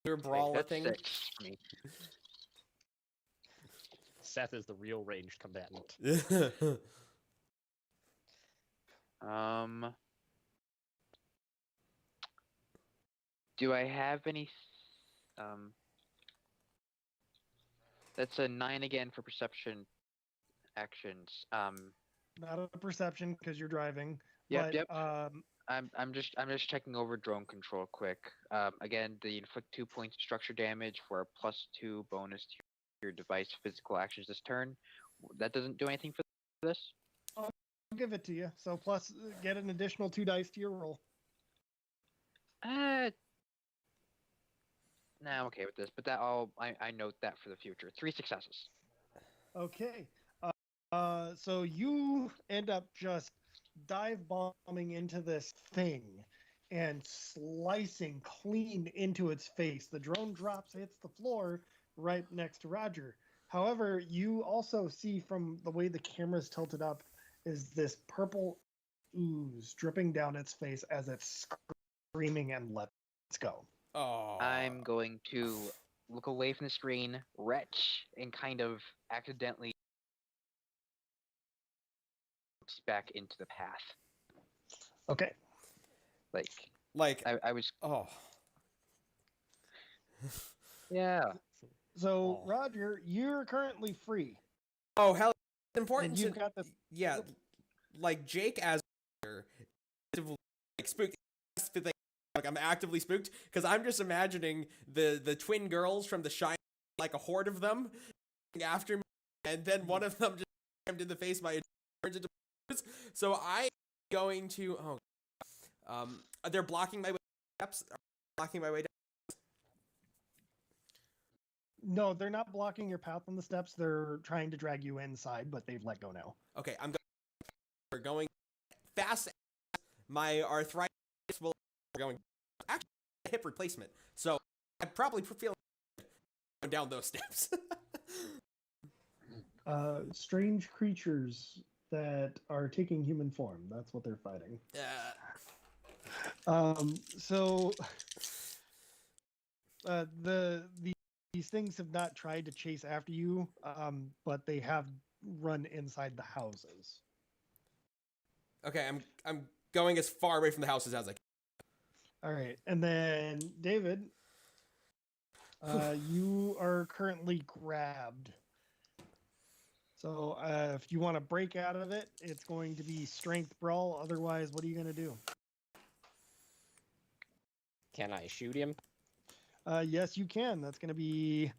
Your brawl That's thing. 6 for me. Seth is the real ranged combatant. Do I have any? That's a 9 again for perception actions. Not a perception because you're driving. Yep, but, yep. I'm just checking over drone control quick. Again, the inflict 2 points of structure damage for a +2 bonus to your device physical actions this turn. That doesn't do anything for this. I'll give it to you. So plus, get an additional 2 dice to your roll. Nah, I'm okay with this, but that I note that for the future. 3 successes. Okay. So you end up just dive bombing into this thing and slicing clean into its face. The drone drops, hits the floor right next to Roger. However, you also see from the way the camera's tilted up is this purple ooze dripping down its face as it's screaming and lets go. Oh. I'm going to look away from the screen, retch, and kind of accidentally back into the path. Okay. Like I was. Oh. Yeah. So, Oh. Roger, you're currently free. Oh, hell, it's important And you've to, got this. yeah, like Jake as like spooked. Like I'm actively spooked because I'm just imagining the twin girls from The Shining, like a horde of them after me, and then one of them just rammed in the face by a turns into. So I'm going to they're blocking my way steps. Blocking my way down. No, they're not blocking your path on the steps. They're trying to drag you inside, but they've let go now. Okay, we're going fast. My arthritis will going actually hip replacement, so I probably feel going down those steps. Strange creatures that are taking human form. That's what they're fighting. So these things have not tried to chase after you, but they have run inside the houses. Okay, I'm going as far away from the houses as I can. All right, and then David, You are currently grabbed. So if you want to break out of it, it's going to be strength brawl. Otherwise, what are you going to do? Can I shoot him? Yes, you can. That's going to be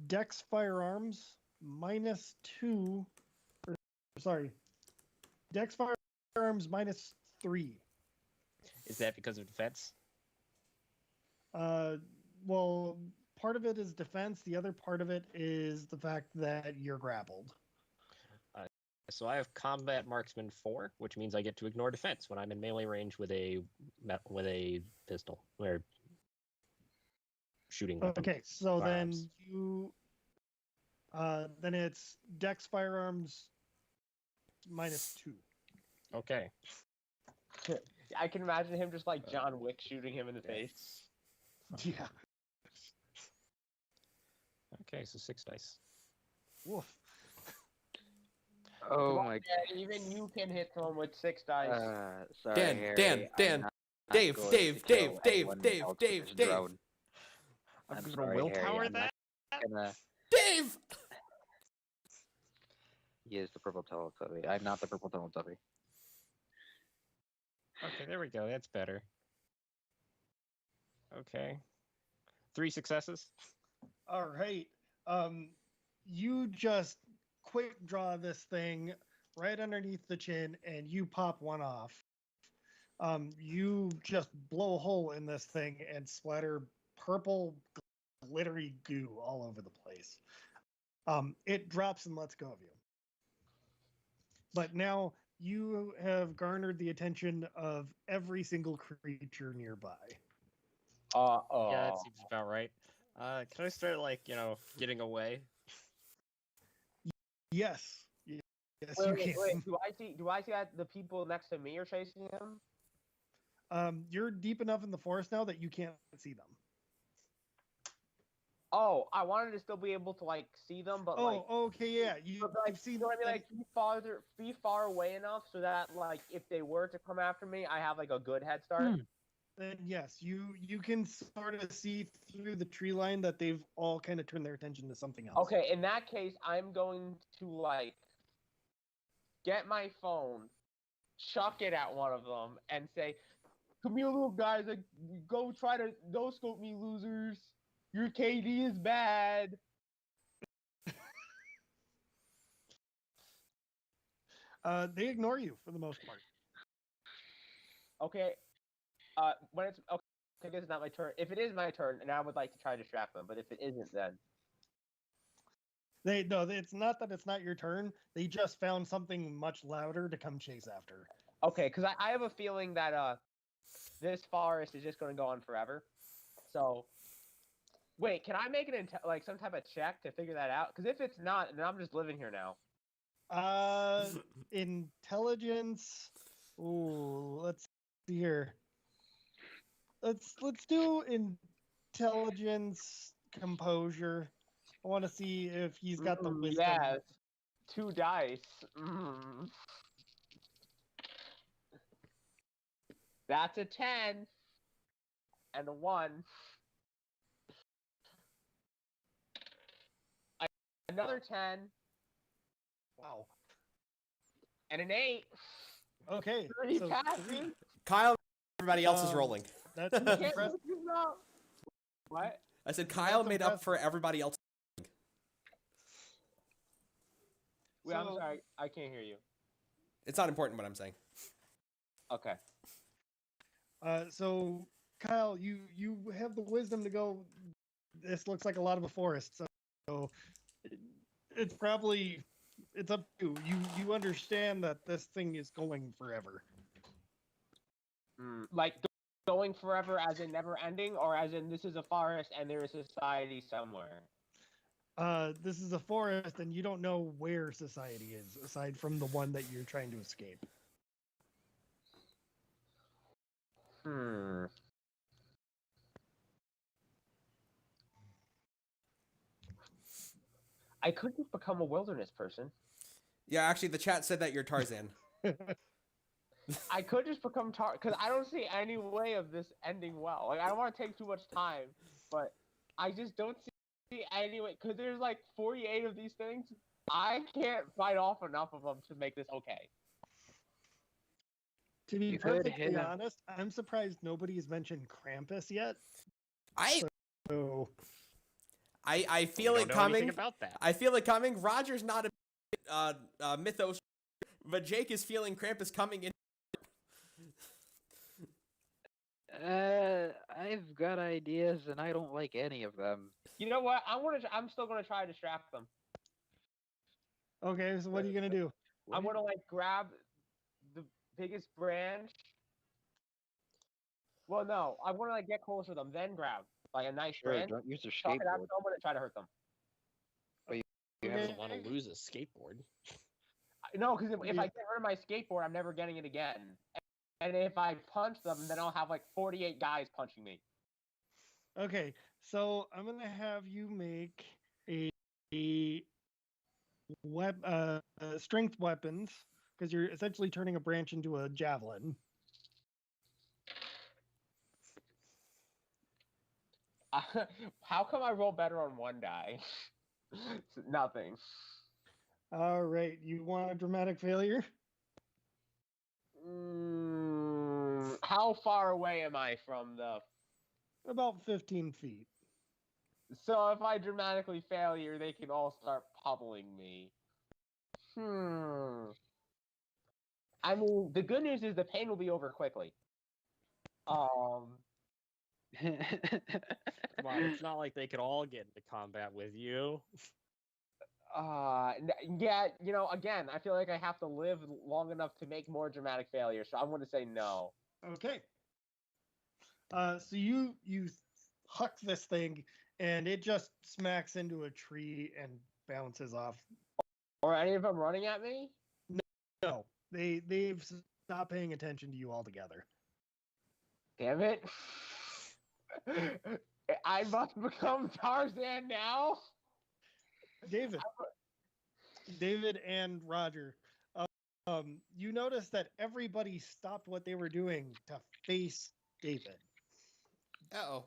Dex firearms -2. Or, sorry, Dex firearms -3. Is that because of defense? Well, part of it is defense. The other part of it is the fact that you're grappled. So I have combat marksman 4, which means I get to ignore defense when I'm in melee range with a pistol or shooting weapon. Okay, so firearms. then you then it's Dex firearms -2. Okay. I can imagine him just like John Wick shooting him in the face. Yeah. Okay, so 6 dice. Woof. Oh Come on, my Dan, even you can hit someone with 6 dice. sorry, Dan, Harry, Dan, I'm Dan, not Dave, going Dave, to Dave, kill Dave, anyone Dave, else with Dave, this Dave. drone. I'm I'm gonna sorry, willpower Harry, I'm that. not gonna Dave! use the purple Teletubby. I'm not the purple Teletubby. Okay, there we go. That's better. Okay. 3 successes. All right. You just quick draw this thing right underneath the chin and you pop one off. You just blow a hole in this thing and splatter purple glittery goo all over the place. It drops and lets go of you. But now you have garnered the attention of every single creature nearby. Yeah, that seems about right. Can I start, like, getting away? Yes. Yes, Wait, you wait, can. wait. Do I see that the people next to me are chasing him? You're deep enough in the forest now that you can't see them. Oh, I wanted to still be able to like see them, but like, Okay, yeah. but, like, You've seen. you know what I mean? Like, be far away enough so that like, if they were to come after me, I have like a good head start. Then yes, you can sort of see through the tree line that they've all kind of turned their attention to something else. Okay, in that case, I'm going to like get my phone, chuck it at one of them, and say, "Come here, little guys! Like, go try to no scope me, losers. Your KD is bad." They ignore you for the most part. Okay. When it's okay, this is not my turn. If it is my turn, and I would like to try to distract them, but if it isn't, then It's not that it's not your turn. They just found something much louder to come chase after. okay, because I have a feeling that this forest is just going to go on forever. So, wait, can I make it like some type of check to figure that out? Because if it's not, then I'm just living here now. Intelligence. Ooh, let's see here. Let's do intelligence, composure. I want to see if he's got the wisdom. Yes, 2 dice. That's a 10 and a 1. Another 10 Wow. and an 8. Okay. 3 so passes. three. Kyle, everybody else is rolling. That's You can't impressive. lose this up. What? I said Kyle That's made up impressive. for everybody else. Wait, I'm So- sorry. I can't hear you. It's not important what I'm saying. Okay. So Kyle, you have the wisdom to go. This looks like a lot of a forest, so it's probably it's up to you. You understand that this thing is going forever. Like going forever as in never ending, or as in this is a forest and there is society somewhere? This is a forest, and you don't know where society is aside from the one that you're trying to escape. I could just become a wilderness person. Yeah, actually, the chat said that you're Tarzan. I could just become because I don't see any way of this ending well. Like, I don't want to take too much time but I just don't see anyway because there's like 48 of these things. I can't fight off enough of them to make this okay. To be You could hit perfectly him. honest, I'm surprised nobody has mentioned Krampus yet. I So I feel We it don't know anything coming. about that. I feel it coming. Roger's not a mythos, but Jake is feeling Krampus coming in. I've got ideas and I don't like any of them. You know what? I'm still gonna try to distract them. okay, so what are you gonna do? I'm gonna like grab the biggest branch. Well, no, I want to like get closer to them, then grab like a nice Sure, branch. don't use your Chuck it out, skateboard. I'm gonna try to hurt them. You Okay. don't want to lose a skateboard. No, because if I get rid of my skateboard, I'm never getting it again. And if I punch them, then I'll have like 48 guys punching me. Okay, so I'm gonna have you make a strength weapons because you're essentially turning a branch into a javelin. How come I roll better on one die? Nothing. All right, you want a dramatic failure? How far away am I from the? About 15 feet. So if I dramatically failure, they can all start pummeling me. I mean, the good news is the pain will be over quickly. Come on, it's not like they could all get into combat with you. Yeah, you know, again, I feel like I have to live long enough to make more dramatic failures, so I'm going to say no. Okay. So you huck this thing, and it just smacks into a tree and bounces off. Or any of them running at me? No, they've stopped paying attention to you altogether. Damn it. I must become Tarzan now? David and Roger, you notice that everybody stopped what they were doing to face David. Uh-oh.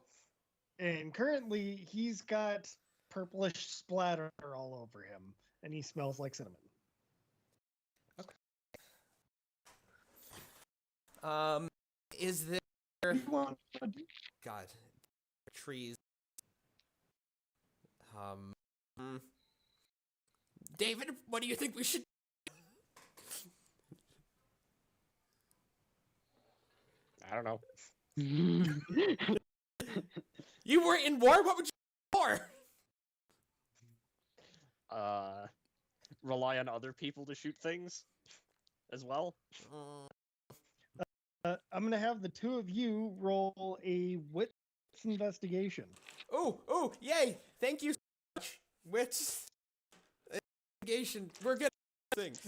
And currently, he's got purplish splatter all over him, and he smells like cinnamon. Is there... You want to God. Trees. David, what do you think we should... I don't know. You were in war? What would you do for? Rely on other people to shoot things as well. I'm going to have the two of you roll a wits investigation. Oh, yay! Thank you so much. Wits investigation. We're good at things.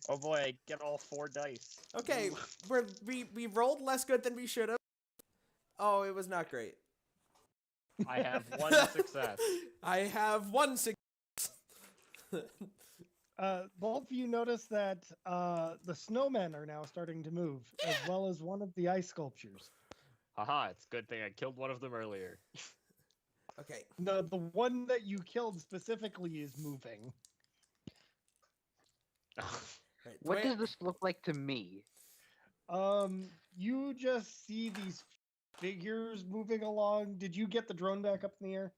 Oh boy, I get all 4 dice. Okay, we rolled less good than we should have. Oh, it was not great. I have 1 success. I have 1 success. Both of you notice that the snowmen are now starting to move, as well as one of the ice sculptures. Haha, it's a good thing I killed one of them earlier. Okay. No, the one that you killed specifically is moving. Right, What does this look like to me? You just see these figures moving along. Did you get the drone back up in the air?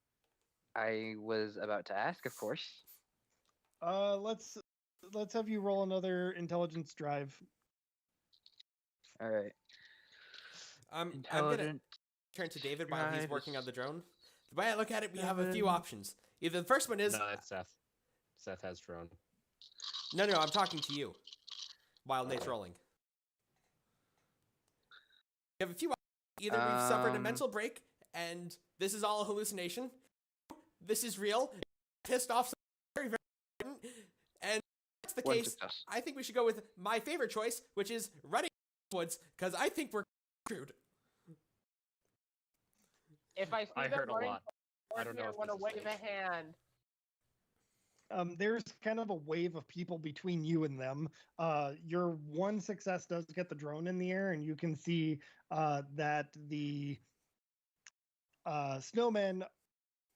I was about to ask, of course. Let's have you roll another intelligence drive. All right. I'm gonna Intelligent. turn to David while he's drive working on is the drone. The way I look at it, we have a few 7. options. Either the first one is No, it's Seth. Seth has drone. no, I'm talking to you while Nate's rolling. We have a few options. Either we've suffered a mental break and this is all a hallucination. This is real. Pissed off very, very important. And if that's the One case, success. I think we should go with my favorite choice, which is running woods, because I think we're screwed. If I see I them heard a running lot. I don't know I if want to this is wave safe. a hand. There's kind of a wave of people between you and them. Your one success does get the drone in the air, and you can see that the snowmen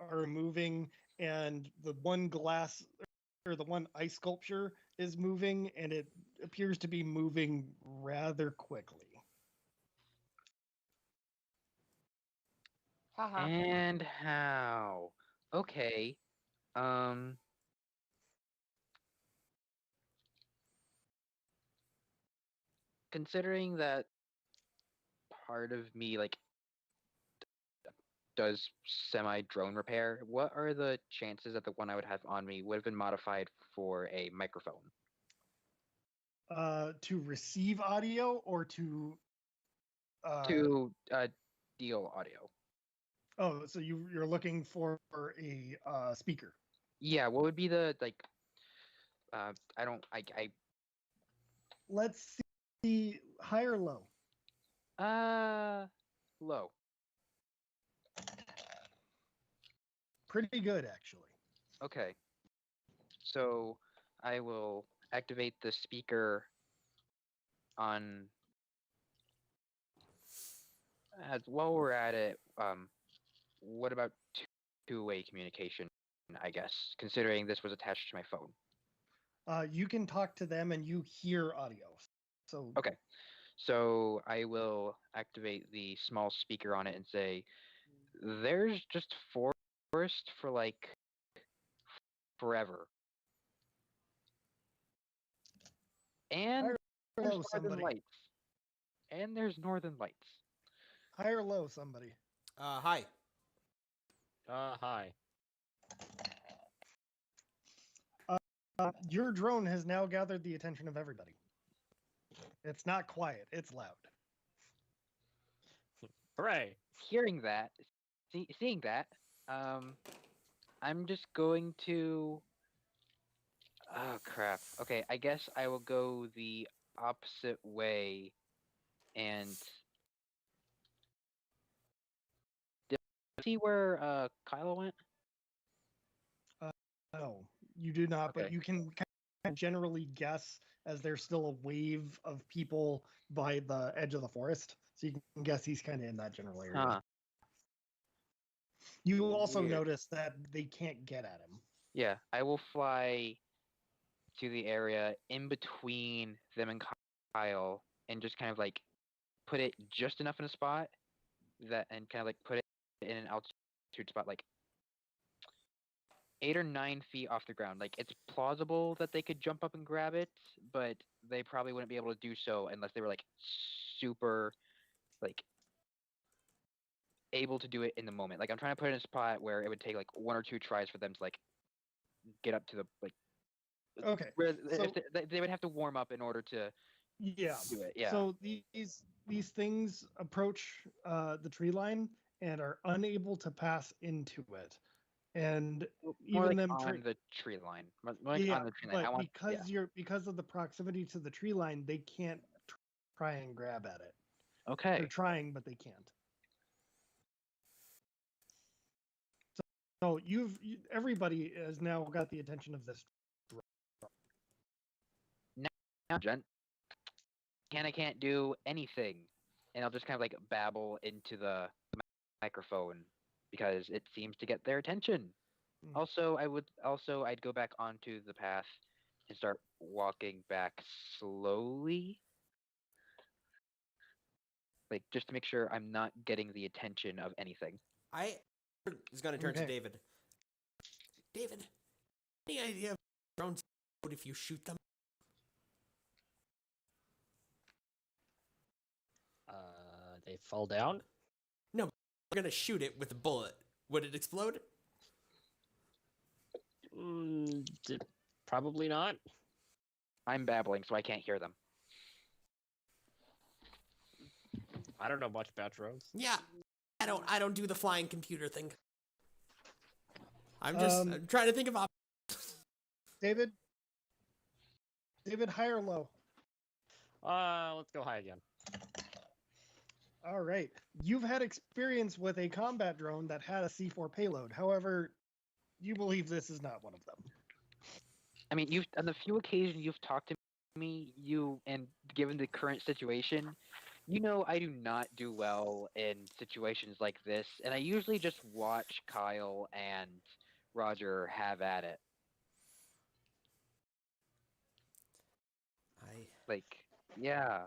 are moving, and the one glass or the one ice sculpture is moving, and it appears to be moving rather quickly. And how? Okay. Um. Considering that part of me like does semi drone repair, what are the chances that the one I would have on me would have been modified for a microphone? To receive audio or to To deal audio. oh, so you're looking for a speaker. Yeah, what would be the like? I don't. I. Let's see, high or low. Low. Pretty good, actually. Okay. So I will activate the speaker on. While we're at it, what about two-way communication? I guess considering this was attached to my phone. You can talk to them and you hear audio. So Okay. So I will activate the small speaker on it and say, "There's just forest for like forever, and high or there's low, northern somebody. lights, and there's northern lights." High or low, somebody. Hi. Hi. Your drone has now gathered the attention of everybody. It's not quiet, it's loud. Hooray! Hearing that, seeing that, I'm just going to. Oh crap. Okay, I guess I will go the opposite way and see where Kylo went. No, you do not, but Okay. you can kind of generally guess as there's still a wave of people by the edge of the forest. So you can guess he's kind of in that general area. Huh. You will also Weird. notice that they can't get at him. Yeah, I will fly to the area in between them and Kyle and just kind of like put it just enough in a spot that and kind of like put it in an altitude spot like 8 or 9 feet off the ground. Like it's plausible that they could jump up and grab it, but they probably wouldn't be able to do so unless they were like super like able to do it in the moment. Like I'm trying to put it in a spot where it would take like 1 or 2 tries for them to like get up to the like Okay. where So, if they would have to warm up in order to yeah. do it. Yeah. So these things approach the tree line and are unable to pass into it. And More even like them on the tree line. More like yeah, on the tree line. I but want because of the proximity to the tree line, they can't try and grab at it. Okay. They're trying, but they can't. So everybody has now got the attention of this. Now, Jen, I can't do anything, and I'll just kind of like babble into the microphone because it seems to get their attention. Hmm. Also, I'd go back onto the path and start walking back slowly, like just to make sure I'm not getting the attention of anything. I is going to turn to Okay. David. David, any idea of drones if you shoot them? They fall down? No, we're going to shoot it with a bullet. Would it explode? Probably not. I'm babbling, so I can't hear them. I don't know much about drones. Yeah, I don't do the flying computer thing. I'm just I'm trying to think of options. David, high or low? Let's go high again. All right. You've had experience with a combat drone that had a C4 payload. However, you believe this is not one of them. I mean, on the few occasions you've talked to me, and given the current situation, You know, I do not do well in situations like this, and I usually just watch Kyle and Roger have at it. Like, yeah.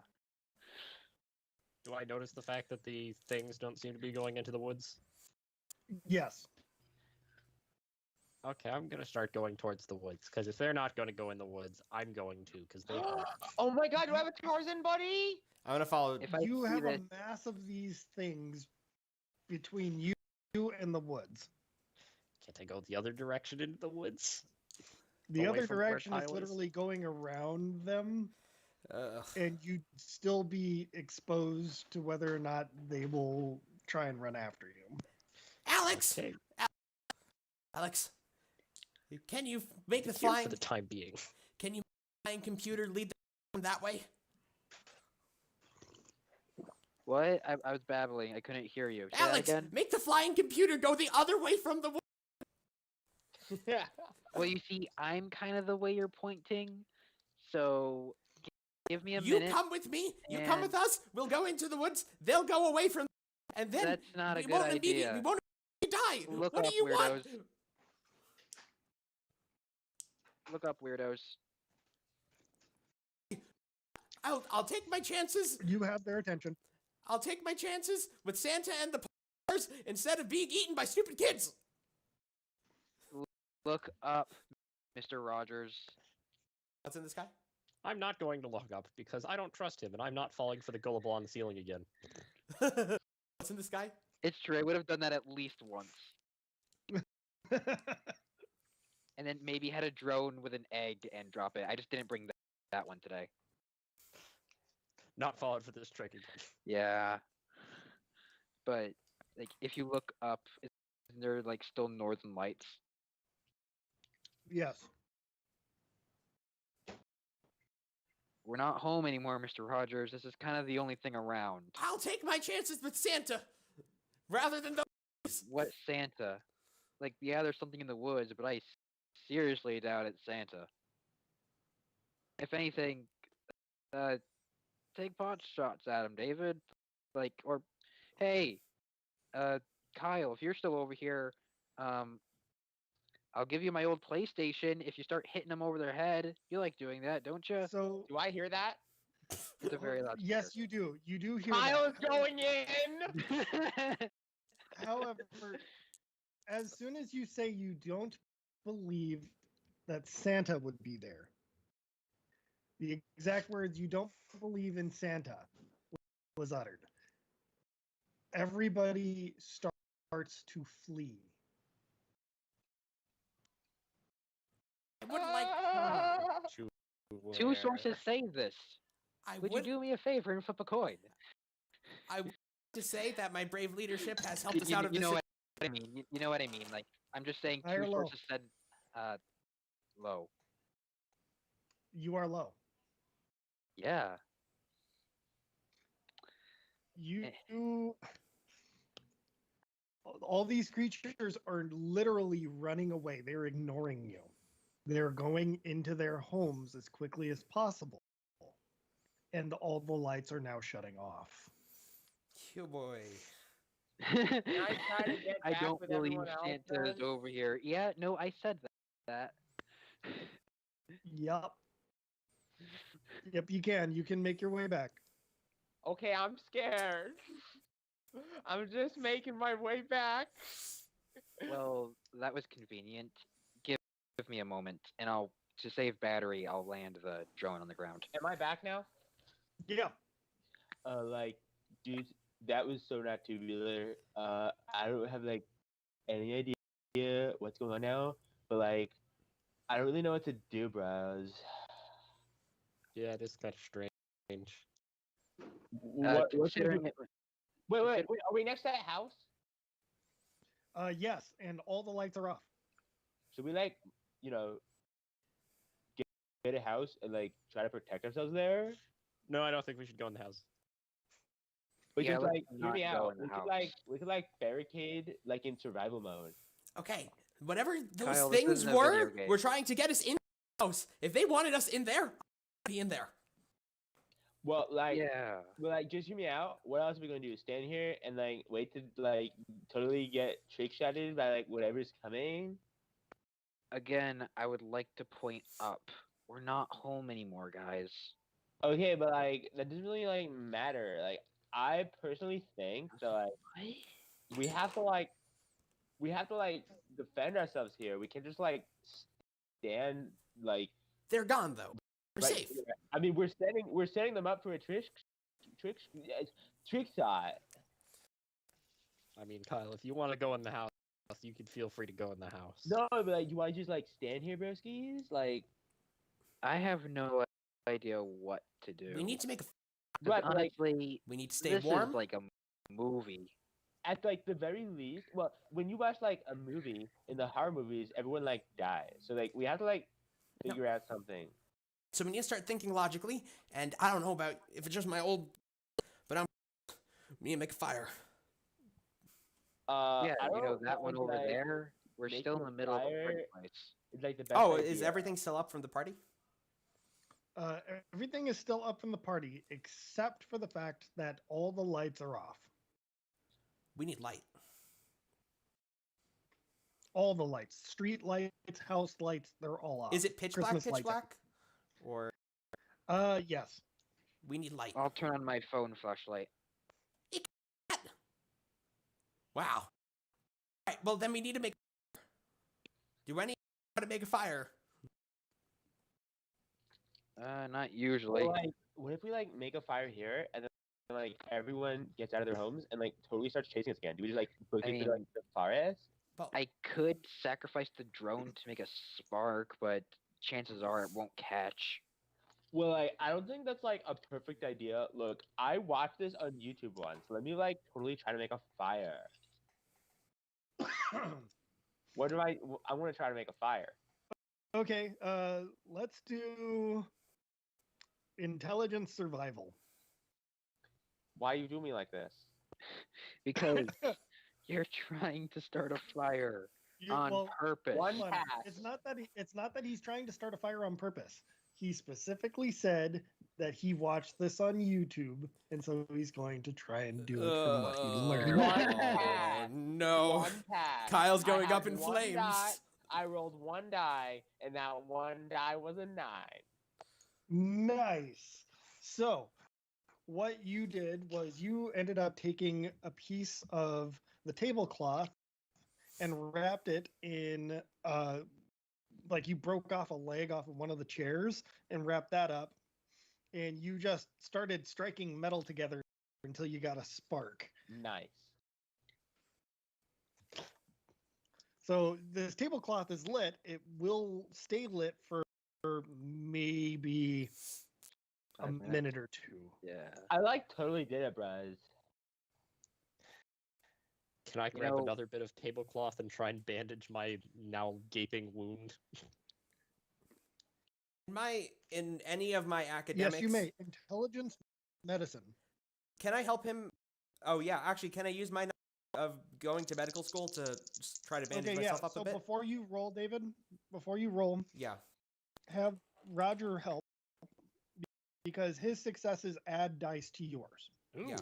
Do I notice the fact that the things don't seem to be going into the woods? Yes. Okay, I'm gonna start going towards the woods, because if they're not gonna go in the woods, I'm going to, because they are. Oh my god, do I have a Tarzan buddy? I'm gonna follow. If I You see have a this- mass of these things between you and the woods. Can't I go the other direction into the woods? The Away other from where direction is Kyle is? literally going around them, Ugh. and you'd still be exposed to whether or not they will try and run after you. Alex, Okay, Alex, can you make the here flying? for the time being. Can you make the flying computer lead them that way? What? I was babbling. I couldn't hear you. Say that Alex, again. make the flying computer go the other way from the wood. Yeah. Well, you see, I'm kind of the way you're pointing, so give me a You minute. come with me. You come with and- us. We'll go into the woods. They'll go away from, and then That's not a we good won't immediately idea. we won't immediately die. Look what up, do you want? weirdos. Look up, weirdos. I'll take my chances. You have their attention. I'll take my chances with Santa and the Pars instead of being eaten by stupid kids. Look up, Mr. Rogers. What's in the sky? I'm not going to look up, because I don't trust him, and I'm not falling for the gullible on the ceiling again. What's in the sky? It's true. I would have done that at least once, and then maybe had a drone with an egg and drop it. I just didn't bring that one today. Not falling for this trick again. Yeah, but like if you look up, isn't there like still northern lights? Yes. We're not home anymore, Mr. Rogers. This is kind of the only thing around. I'll take my chances with Santa rather than those. What Santa? Like, yeah, there's something in the woods, but I seriously doubt it's Santa. If anything, take pot shots at him, David. Like, or, hey, Kyle, if you're still over here, I'll give you my old PlayStation if you start hitting them over their head. You like doing that, don't you? So Do I hear that? It's a very loud yes, speaker. you do. You do hear Kyle's that. going in! However, as soon as you say you don't believe that Santa would be there, the exact words "you don't believe in Santa" was uttered. Everybody starts to flee. I would like. Two Where- sources say this. I Would would you do me a favor and flip a coin? I would to say that my brave leadership has helped us You, out of you this. know what I mean. You know what I mean. Like, I'm just saying High or two low? sources said low. You are low. Yeah. You Eh. all these creatures are literally running away. They're ignoring you. They're going into their homes as quickly as possible. And all the lights are now shutting off. Oh boy. I try to get I back don't with believe everyone else Santa is then? over here. Yeah, no, I said that. Yup. Yep, you can. You can make your way back. Okay, I'm scared. I'm just making my way back. Well, that was convenient. Give me a moment, and to save battery, I'll land the drone on the ground. Am I back now? Yeah. Like, dude, that was so not tubular. I don't have like any idea what's going on now, but like, I don't really know what to do, bros. Yeah, it is kind of strange. What's Considering it, wait, are we next to that house? Yes, and all the lights are off. Should we like, you know, get a house and like try to protect ourselves there? No, I don't think we should go in the house. Yeah, Because let's like, hear not me go out. in the We could like barricade like in survival mode. Okay. Whatever those Kyle, this things isn't a video were, game. were trying to get us in the house. If they wanted us in there, I'd be in there. Well, Yeah. just hear me out. What else are we gonna do? Stand here and like wait to like totally get trick shotted by like whatever's coming? Again, I would like to point up. We're not home anymore, guys. Okay, but like that doesn't really like matter. Like I personally think that like What? we have to defend ourselves here. We can't just like stand like They're gone though. We're right safe. here. I mean, we're setting them up for a trick shot. I mean, Kyle, if you want to go in the house, you can feel free to go in the house. No, but like, you want to just like stand here, broskies? Like, I have no idea what to do. We need to make a. 'Cause right, but, like, honestly, We need to stay this warm. is like a movie. at like the very least, well, when you watch like a movie in the horror movies, everyone like dies. So like, we have to like figure out something. So we need to start thinking logically. And I don't know about if it's just my old, but we need to make a fire. Yeah, I you know don't that one if, over like, there. We're still in making the a middle of a fire party place. is like the best. Oh, idea. is everything still up from the party? Everything is still up from the party except for the fact that all the lights are off. We need light. All the lights, street lights, house lights, they're all off. Is it pitch Christmas black? Pitch lights. black? Or Yes. we need light. I'll turn on my phone flashlight. Wow. All right. Well, then we need to make. Do any how to make a fire? Not usually. Well, like, what if we like make a fire here and then like everyone gets out of their homes and like totally starts chasing us again? Do we just like book it to like mean- the forest? Well, I could sacrifice the drone to make a spark, but chances are it won't catch. Well, like, I don't think that's like a perfect idea. Look, I watched this on YouTube once. Let me like totally try to make a fire. What do I want to try to make a fire. Okay, let's do intelligence survival. Why you do me like this? Because you're trying to start a fire on Well, purpose. one hold on. pass. It's not that he's trying to start a fire on purpose. He specifically said that he watched this on YouTube, and so he's going to try and do it from what he learned. One Oh, pass. no. One pass. Kyle's I going had up in one flames. die, I rolled one die, and that one die was a 9. Nice. So, what you did was you ended up taking a piece of the tablecloth and wrapped it in, like you broke off a leg off of one of the chairs and wrapped that up, and you just started striking metal together until you got a spark. Nice. So this tablecloth is lit. It will stay lit for maybe a 5 minutes. minute or two. Yeah. I like totally did it, bros. Can I You grab know- another bit of tablecloth and try and bandage my now gaping wound? In any of my academics. Yes, you may. Intelligence medicine. Can I help him? Oh yeah, actually, can I use my knowledge of going to medical school to just try to bandage Okay, yeah. myself up So a bit? before you roll, David, before you roll, Yeah. have Roger help because his successes add dice to yours. Ooh. Yeah.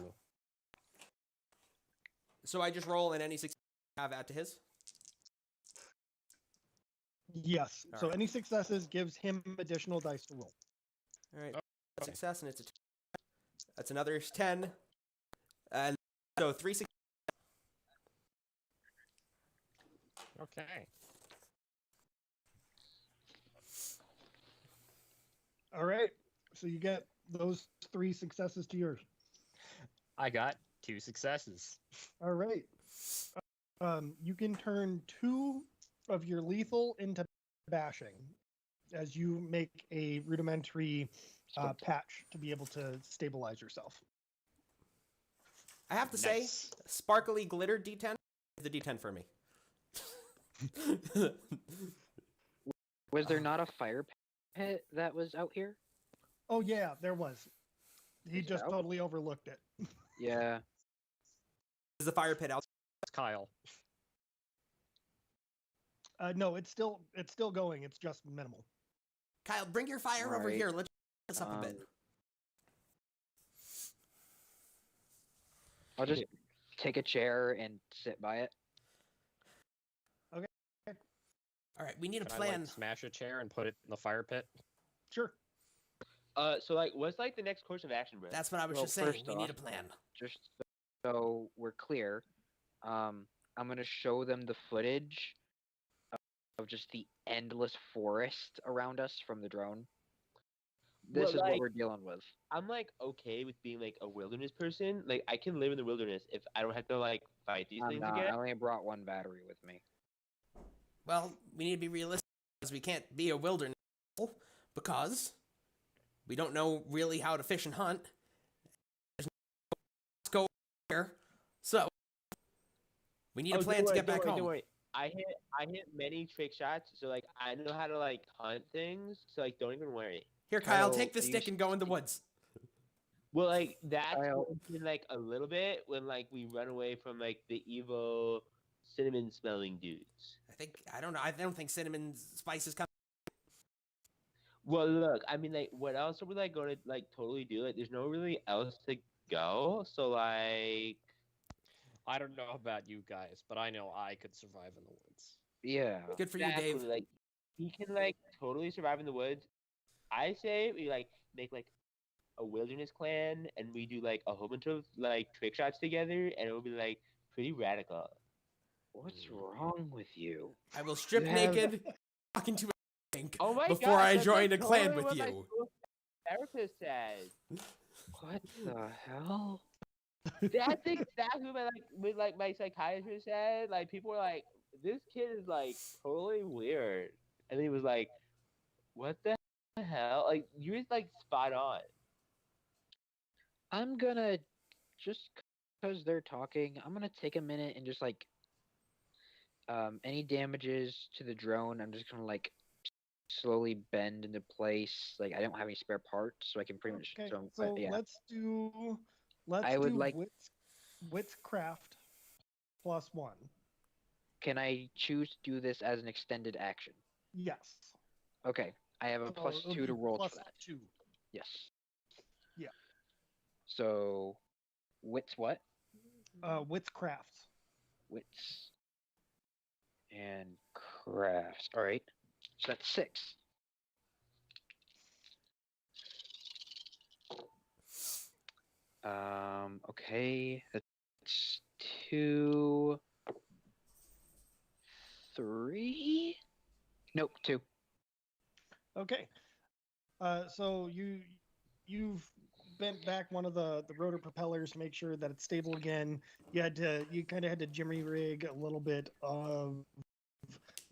So I just roll and any success I have add to his. Yes. All So right. any successes gives him additional dice to roll. All right. Okay. Success and it's a. That's another 10. And so 3 success. Okay. All right. So you get those 3 successes to yours. I got 2 successes. All right. You can turn 2 of your lethal into bashing as you make a rudimentary patch to be able to stabilize yourself. I have to say, Nice. sparkly glitter D10 is the D10 for me. Was there not a fire pit that was out here? Oh yeah, there was. He Is it just out? totally overlooked it. Yeah. Is the fire pit out? That's Kyle. No, it's still going. It's just minimal. Kyle, bring your fire over Alright. here. Let's this up a bit. I'll just take a chair and sit by it. All right, we need a Can I, plan. like, smash a chair and put it in the fire pit? Sure. So like, what's like the next course of action, bro? That's what I was Well, just saying. first We need off, a plan. Just so we're clear, I'm gonna show them the footage of just the endless forest around us from the drone. This Well, is what like- we're dealing with. I'm like okay with being like a wilderness person. Like I can live in the wilderness if I don't have to like fight these I'm things not. again. I only brought one battery with me. Well, we need to be realistic because we can't be a wilderness because we don't know really how to fish and hunt. There's no go here, so we need a plan to get back home. Don't worry. I hit many trick shots, so like I know how to like hunt things. So like don't even worry. Here, Kyle, Kyle, take the are you stick and go in the woods. Well, like that's Kyle- in, like a little bit when like we run away from like the evil cinnamon smelling dudes. I don't know. I don't think cinnamon spices come. Well, look, I mean, like, what else are we like going to like totally do? Like, there's no really else to go. So like, I don't know about you guys, but I know I could survive in the woods. Yeah. Good for you, Dave. Like, he can like totally survive in the woods. I say we like make like a wilderness clan, and we do like a whole bunch of like trick shots together, and it will be like pretty radical. What's wrong with you? I will strip You have- naked, walk into a bank Oh my before God, I that's, join like, a clan totally with what my you. school therapist said. What the hell? That's exactly what like my psychiatrist said. Like people were like, "This kid is like totally weird," and he was like, "What the hell?" Like you was like spot on. I'm gonna just because they're talking. I'm gonna take a minute and just like any damages to the drone. I'm just gonna like slowly bend into place. Like I don't have any spare parts, so I can pretty much. Okay, So, so yeah. let's I would do like- witchcraft +1. Can I choose to do this as an extended action? Yes. Okay, I have a So plus it'll 2 to be roll for +2. that. Yes. Yeah. So, wits what? Witchcraft. Wits and crafts. All right. So that's 6. Okay, that's 2, 3. Nope, 2. Okay. So you've bent back one of the rotor propellers to make sure that it's stable again. You kind of had to jimmy rig a little bit of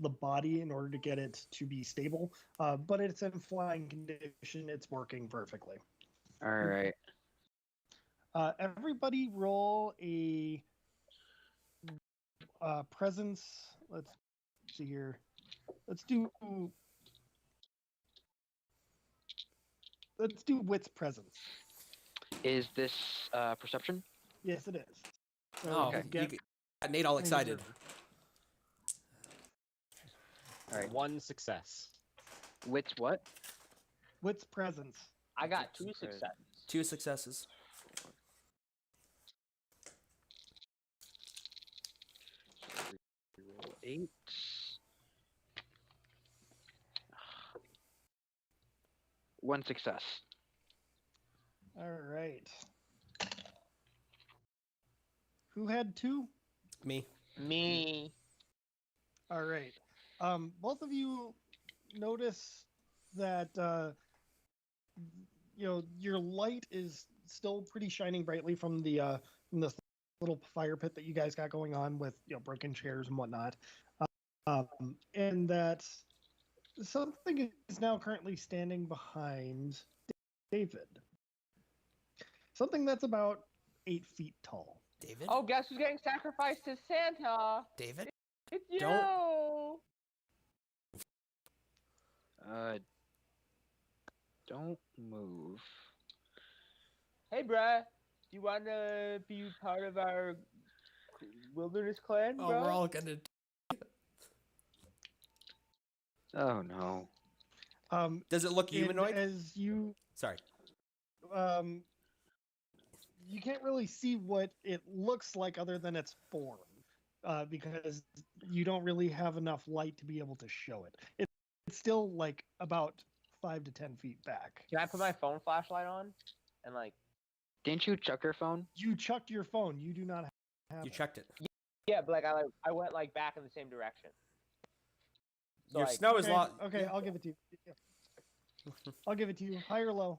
the body in order to get it to be stable. But it's in flying condition. It's working perfectly. All right. Everybody roll a presence. Let's see here. Let's do wits presence. Is this perception? Yes, it is. So Oh, you you get got Nate all excited. All right. One success. Wits what? wits presence. I got 2 Okay. successes. 2 successes. Roll 8. One success. All right. Who had 2? Me. Me. All right. Both of you notice that your light is still pretty shining brightly from this little fire pit that you guys got going on with broken chairs and whatnot, and that something is now currently standing behind David. Something that's about 8 feet tall. David? Oh, guess who's getting sacrificed to Santa? David? It's you. Don't- Don't move. Hey, bruh. Do you want to be part of our wilderness clan, Oh, bro? we're all gonna. Oh no. Um, Does it look and humanoid? as you Sorry. you can't really see what it looks like other than its form, because you don't really have enough light to be able to show it. It's still like about 5 to 10 feet back. Can I put my phone flashlight on? And like, Didn't you chuck your phone? You chucked your phone. You do not have You it. checked it. yeah, but like I went like back in the same direction. So, Your like, snow is Okay, lost. okay, I'll give it to you. Yeah. I'll give it to you. High or low?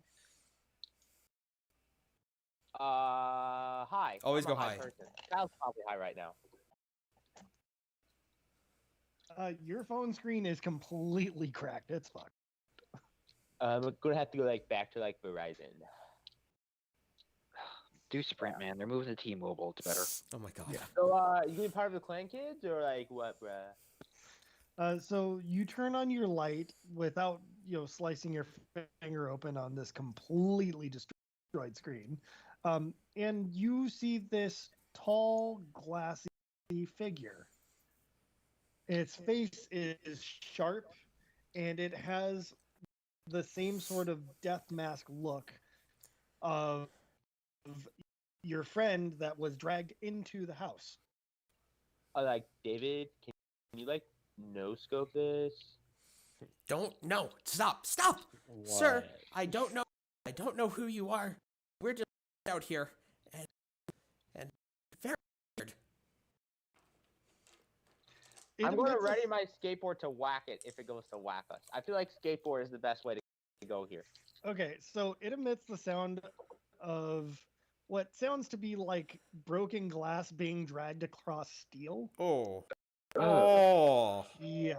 High. Always I'm a go high. Person. Kyle's probably high right now. Your phone screen is completely cracked. It's fucked. I'm gonna have to go like back to like Verizon. Do Sprint, man. They're moving to T-Mobile. It's better. Oh my god. Yeah. So, you gonna be part of the clan kids or like what, bruh? So you turn on your light without, slicing your finger open on this completely destroyed screen, and you see this tall, glassy figure. Its face is sharp, and it has the same sort of death mask look of your friend that was dragged into the house. Like David, can you like no scope this? No, stop, sir. I don't know who you are. We're just out here, and very weird. I'm going to admits a- ready my skateboard to whack it if it goes to whack us. I feel like skateboard is the best way to go here. Okay, so it emits the sound of what sounds to be like broken glass being dragged across steel. Oh. Ugh. Oh. Yeah,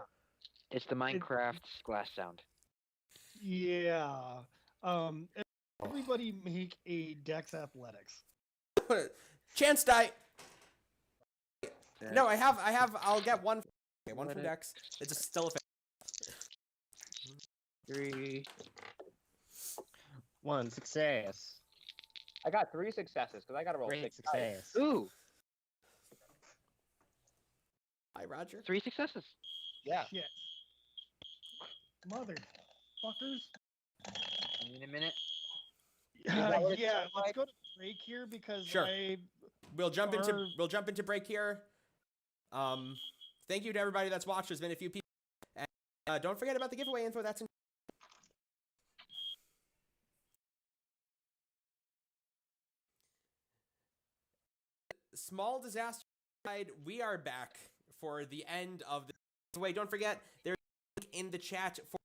It's the Minecraft glass sound. yeah. Everybody make a Dex Athletics. Chance die. No, I have. I'll get one. Okay, one from Dex. It's still a. 3. 1 success. I got 3 successes because I got to roll Great 6 dice. success. Ooh, Hi, Roger. 3 successes. Yeah. Shit. Motherfuckers. In a minute. that what it Yeah, sounds let's like? go to break here because Sure. We'll jump into break here. Thank you to everybody that's watched. There's been a few people, and don't forget about the giveaway info. That's in. Small disaster aside, we are back for the end of the giveaway. Don't forget, there's a link in the chat for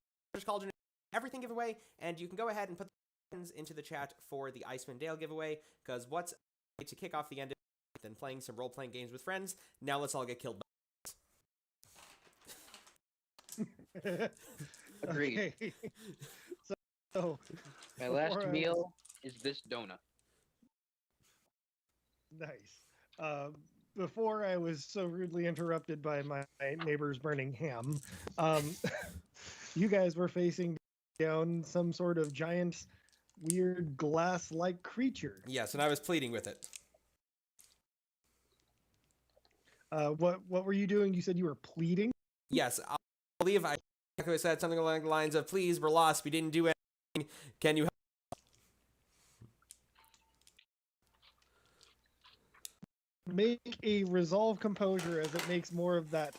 Cauldron everything giveaway, and you can go ahead and put the into the chat for the Icewind Dale giveaway, because what's to kick off the end of it than playing some role-playing games with friends? Now let's all get killed by Agreed. Okay. So My last before I- meal is this donut. Nice. Before I was so rudely interrupted by my neighbor's burning ham, you guys were facing down some sort of giant, weird glass-like creature. Yes, and I was pleading with it. What were you doing? You said you were pleading. Yes, I believe I said something along the lines of, please, we're lost, we didn't do anything, can you help? Make a resolve composure as it makes more of that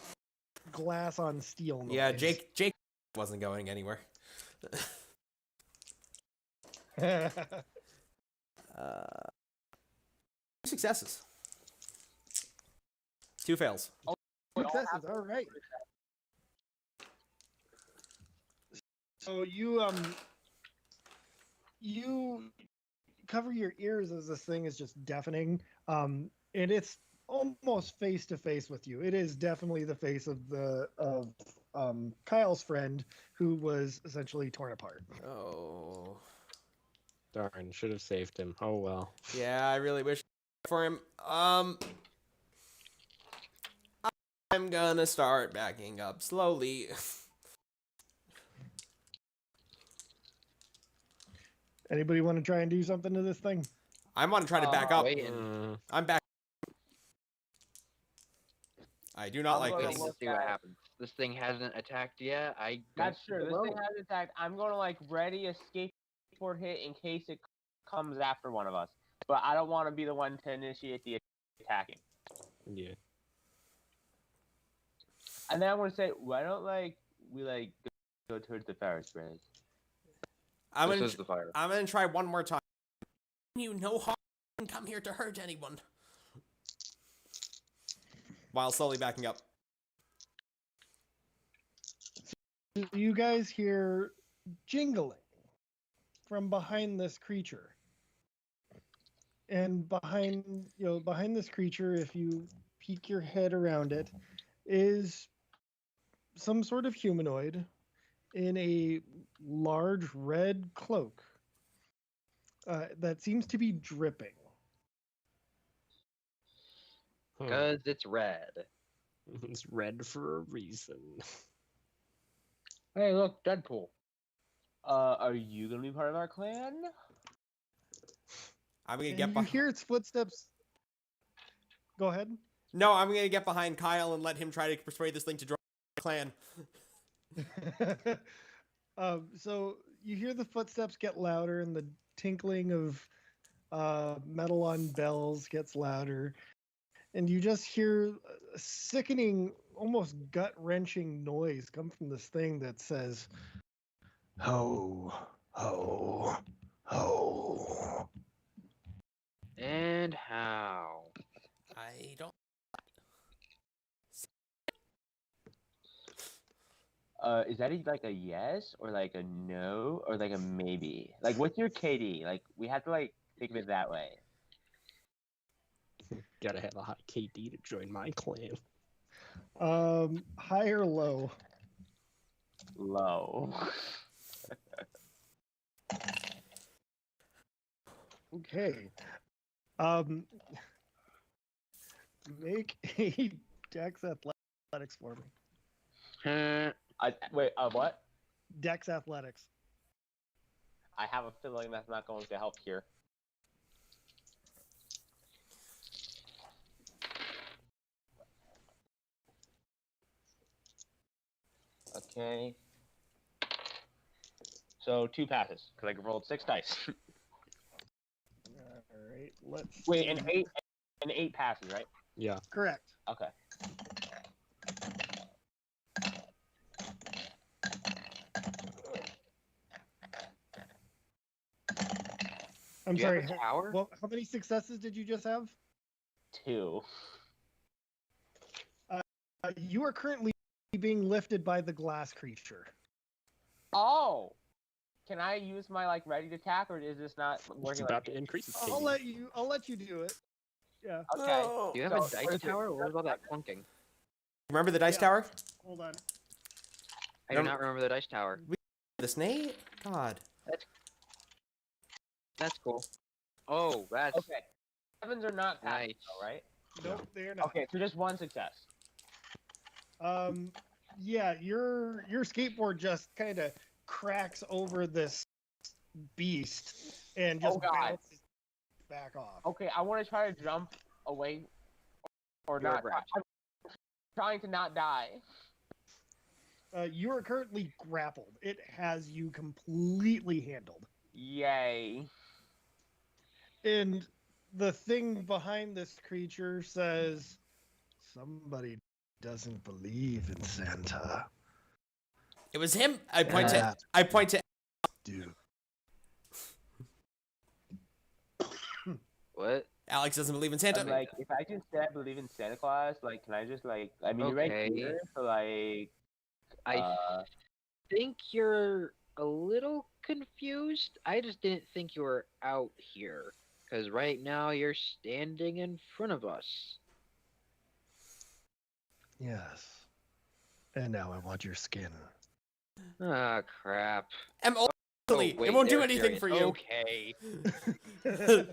glass on steel noise. Yeah, Jake wasn't going anywhere. Two successes. 2 fails. Successes. All right. So you cover your ears as this thing is just deafening. And it's almost face to face with you. It is definitely the face of Kyle's friend who was essentially torn apart. Oh. Darn, should have saved him. Oh well. Yeah, I really wish for him. I'm gonna start backing up slowly. Anybody want to try and do something to this thing? I want to try to back up. Wait. I'm back. I do not I'm like gonna this. Let's see what happens. This thing hasn't attacked yet. I That's don't true. This know. thing has attacked. I'm going to like ready a skateboard hit in case it comes after one of us. but I don't want to be the one to initiate the attacking. Yeah. And then I want to say, why don't we go towards the fire spread? I'm This gonna is the fire. I'm gonna try one more time. You no harm can come here to hurt anyone. While slowly backing up. You guys hear jingling from behind this creature. And behind this creature, if you peek your head around it, is some sort of humanoid in a large red cloak that seems to be dripping. Because it's red. It's red for a reason. Hey, look, Deadpool. Are you gonna be part of our clan? I'm gonna And get you behind. hear its footsteps. Go ahead. No, I'm gonna get behind Kyle and let him try to persuade this thing to join the clan. So you hear the footsteps get louder and the tinkling of metal on bells gets louder. And you just hear a sickening, almost gut-wrenching noise come from this thing that says, ho, ho, ho. And how? I don't. Is that like a yes or like a no or like a maybe? Like, what's your KD? Like, we have to think of it that way. Gotta have a high KD to join my clan. High or low? Low. Okay. Make a Dex Athletics for me. Wait, what? Dex Athletics. I have a feeling that's not going to help here. Okay. So 2 passes because I rolled 6 dice. All right. Let's Wait, see. and 8 passes, right? Yeah. Correct. Okay. I'm Do you sorry. have a tower? Well, how many successes did you just have? 2. You are currently being lifted by the glass creature. Oh! Can I use my ready to attack, or is this not It's working? about to increase its I'll KD. let you do it. Yeah. Okay. Do you have So, a what dice is it? tower? What was all that clunking? Remember the dice Yeah. tower? Hold on. I do not remember the dice tower. The snake? God. That's cool. Oh, that's Okay. 7s are not passes, nice. though, right? Nope, they're not. Okay, so just 1 success. Yeah, your skateboard just kind of cracks over this beast and just Oh, God. bounces back off. Okay, I want to try to jump away, or You're a not. brat. I'm trying to not die. You are currently grappled. It has you completely handled. Yay. And the thing behind this creature says, somebody doesn't believe in Santa. It was him. I point Yeah. to. Dude. What? Alex doesn't believe in Santa. I'm like, if I just say I believe in Santa Claus, can I just I mean, you're right Okay. here, so I uh, think you're a little confused. I just didn't think you were out here. Because right now you're standing in front of us. Yes. And now I want your skin. Ah, crap. It wait, won't do they're anything serious. for you. Okay.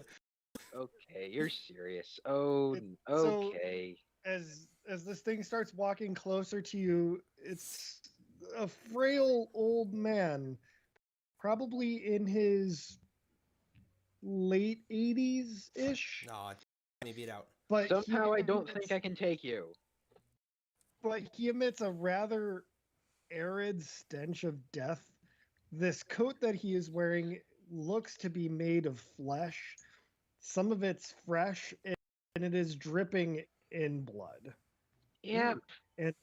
Okay, you're serious. Oh, So- okay. As this thing starts walking closer to you, it's a frail old man, probably in his late 80s ish. No, me beat out. But Somehow I don't emits- think I can take you. But he emits a rather arid stench of death. This coat that he is wearing looks to be made of flesh. some of it's fresh and it is dripping in blood. Yep. And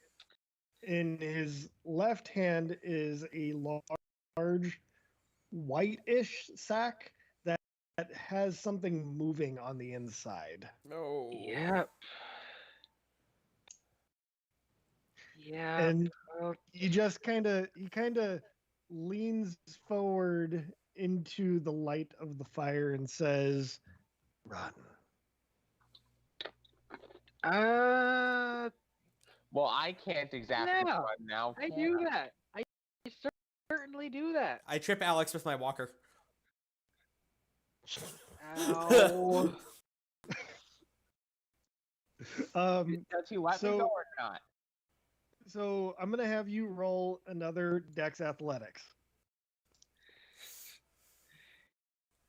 in his left hand is a large whitish sack that has something moving on the inside. No. Yep. Yeah. And he just kind of leans forward into the light of the fire and says, "Run." Well, I can't exactly Yeah, run now. I can do that. I certainly do that. I trip Alex with my walker. Ow. Does he let me so- go or not? So I'm gonna have you roll another Dex Athletics.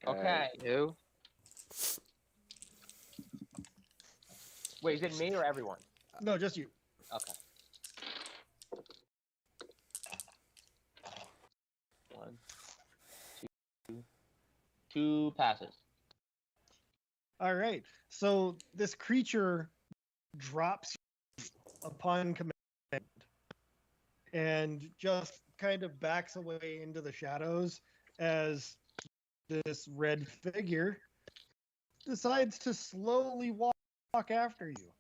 Okay. You? Wait, is it me or everyone? No, just you. Okay. 1, 2, 2 passes. All right. So this creature drops upon command and just kind of backs away into the shadows as this red figure decides to slowly walk after you.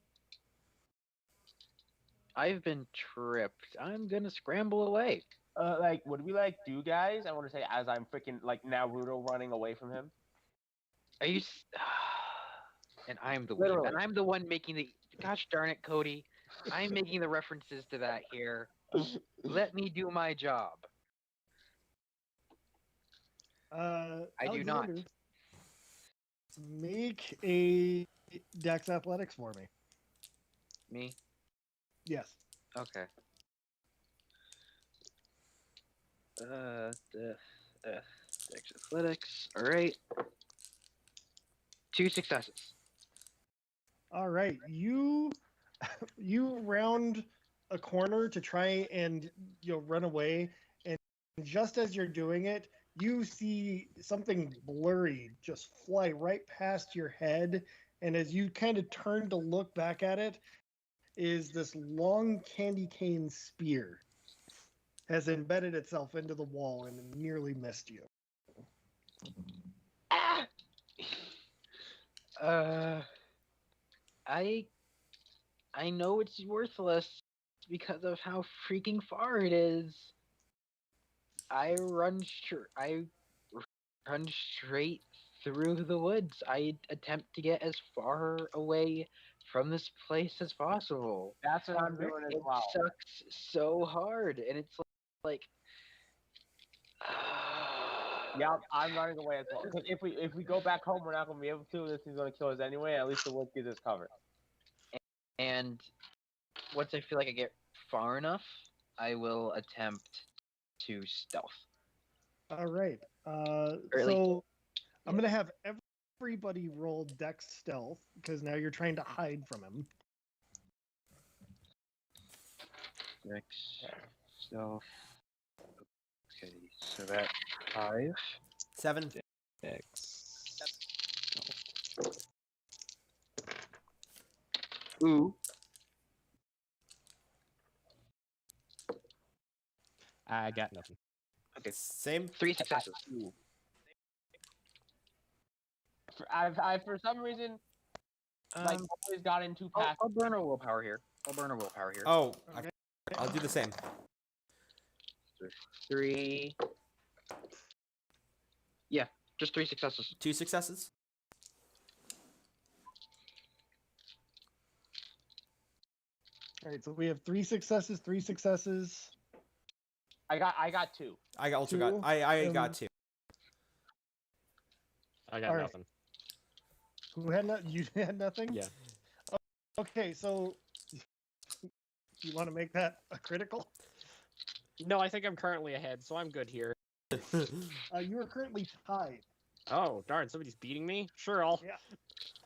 I've been tripped. I'm gonna scramble away. Like, what do we do, guys? I want to say, as I'm freaking Naruto running away from him. Are you? And I'm the Literally. and I'm the one making the. Gosh darn it, Cody! I'm making the references to that here. Let me do my job. I do not. Alexander, make a Dex Athletics for me. Me? Yes. Okay. Dex Athletics. All right. 2 successes. All right, you round a corner to try and run away, and just as you're doing it, you see something blurry just fly right past your head, and as you kind of turn to look back at it, is this long candy cane spear has embedded itself into the wall and nearly missed you. Ah! I know it's worthless because of how freaking far it is. I run straight through the woods. I attempt to get as far away from this place as possible. That's what I'm doing as It well. sucks so hard, and it's like Yeah, I'm running away as well. Because if we go back home, we're not going to be able to. This is going to kill us anyway. At least the wood gives us cover. And once I feel like I get far enough, I will attempt to stealth. All right. Early. So I'm going to have everybody roll Dex Stealth because now you're trying to hide from him. Dex stealth. Okay, so that's 5. 7. X. Ooh. I got nothing. Okay, Same. 3 successes. I for some reason always got into pack. I'll burn a willpower here. Oh, Okay. I'll do the same. 3. Yeah, just 3 successes. 2 successes. All right, so we have 3 successes, 3 successes. I got 2. I also 2, got. I got 2. I got All right. nothing. Who had you had nothing? Yeah. Okay, so you want to make that a critical? No, I think I'm currently ahead, so I'm good here. You are currently tied. Oh, darn, somebody's beating me? Sure, I'll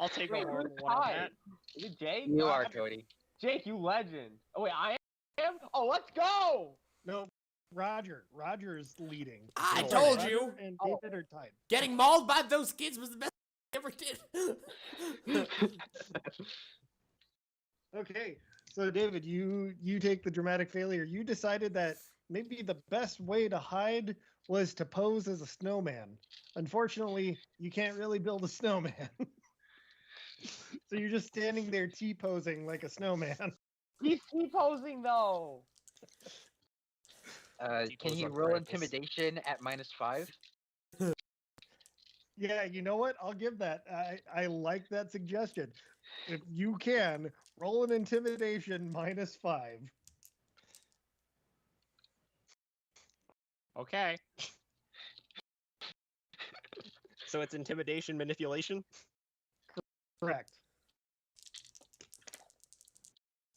take Wait, a who's horrible one on tied? that. Is it Jake? You No, are, Cody. Jake, you legend. Oh wait, I am. Oh, let's go. No, Roger. Roger's leading. I So told Roger you. And Oh. David are tied. Getting mauled by those kids was the best never did. Okay, so David, you take the dramatic failure. You decided that maybe the best way to hide was to pose as a snowman. Unfortunately, you can't really build a snowman. So you're just standing there T-posing like a snowman. He's T-posing though. Can pose he on roll Chronicles. intimidation at -5? Yeah, you know what? I'll give that. I like that suggestion. If you can, roll an intimidation -5. Okay. So it's intimidation manipulation? Correct.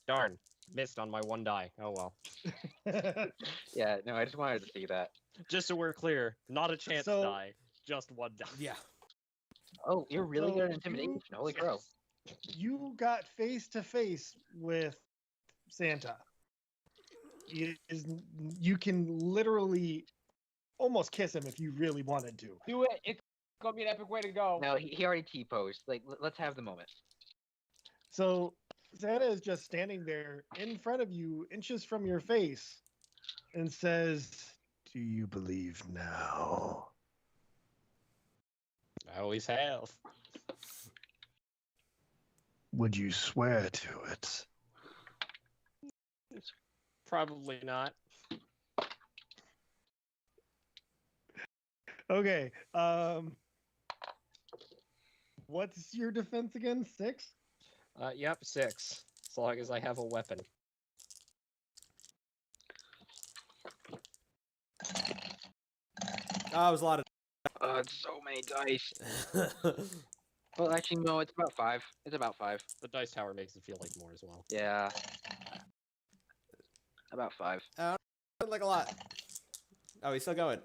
Darn. Missed on my one die. Oh well. Yeah, no, I just wanted to see that. Just so we're clear, not a chance So- die, just one die. Yeah. Oh, you're really So good at intimidation. Holy crow. You got face to face with Santa. You can literally almost kiss him if you really wanted to. Do it. It's gonna be an epic way to go. No, he already T-posed. Like, let's have the moment. So Santa is just standing there in front of you, inches from your face, and says, "Do you believe now?" I always have. Would you swear to it? Probably not. Okay. What's your defense again? 6? Yep, 6. As long as I have a weapon. Oh, it was a lot It's so many dice. of. Well, actually, no, it's about 5. It's about 5. The dice tower makes it feel like more as well. Yeah. About 5. Like a lot. Oh, he's still going.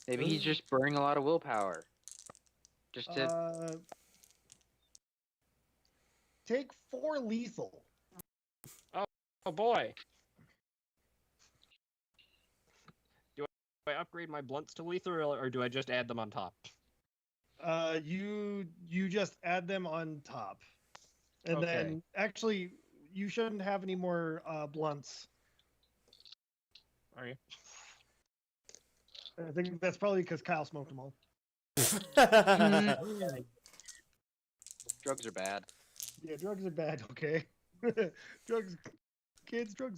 Maybe he's just burning a lot of willpower. Just to. Take 4 lethal. Oh boy! Do I upgrade my blunts to lethal, or do I just add them on top? You just add them on top, and Okay. then actually you shouldn't have any more blunts. Are you? I think that's probably because Kyle smoked them all. Drugs are bad. Yeah, drugs are bad. Okay, drugs are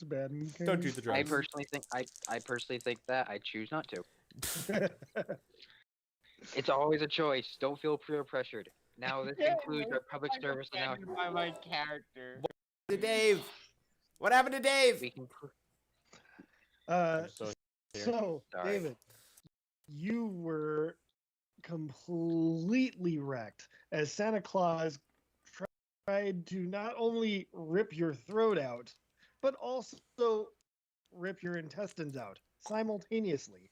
bad. Okay? Don't do the drugs. I personally think that. I choose not to. It's always a choice. Don't feel peer pressured. Now this includes our public service announcement. By my character. Dave. What happened to Dave? We can. So here. So Sorry. David, you were completely wrecked as Santa Claus tried to not only rip your throat out, but also rip your intestines out simultaneously.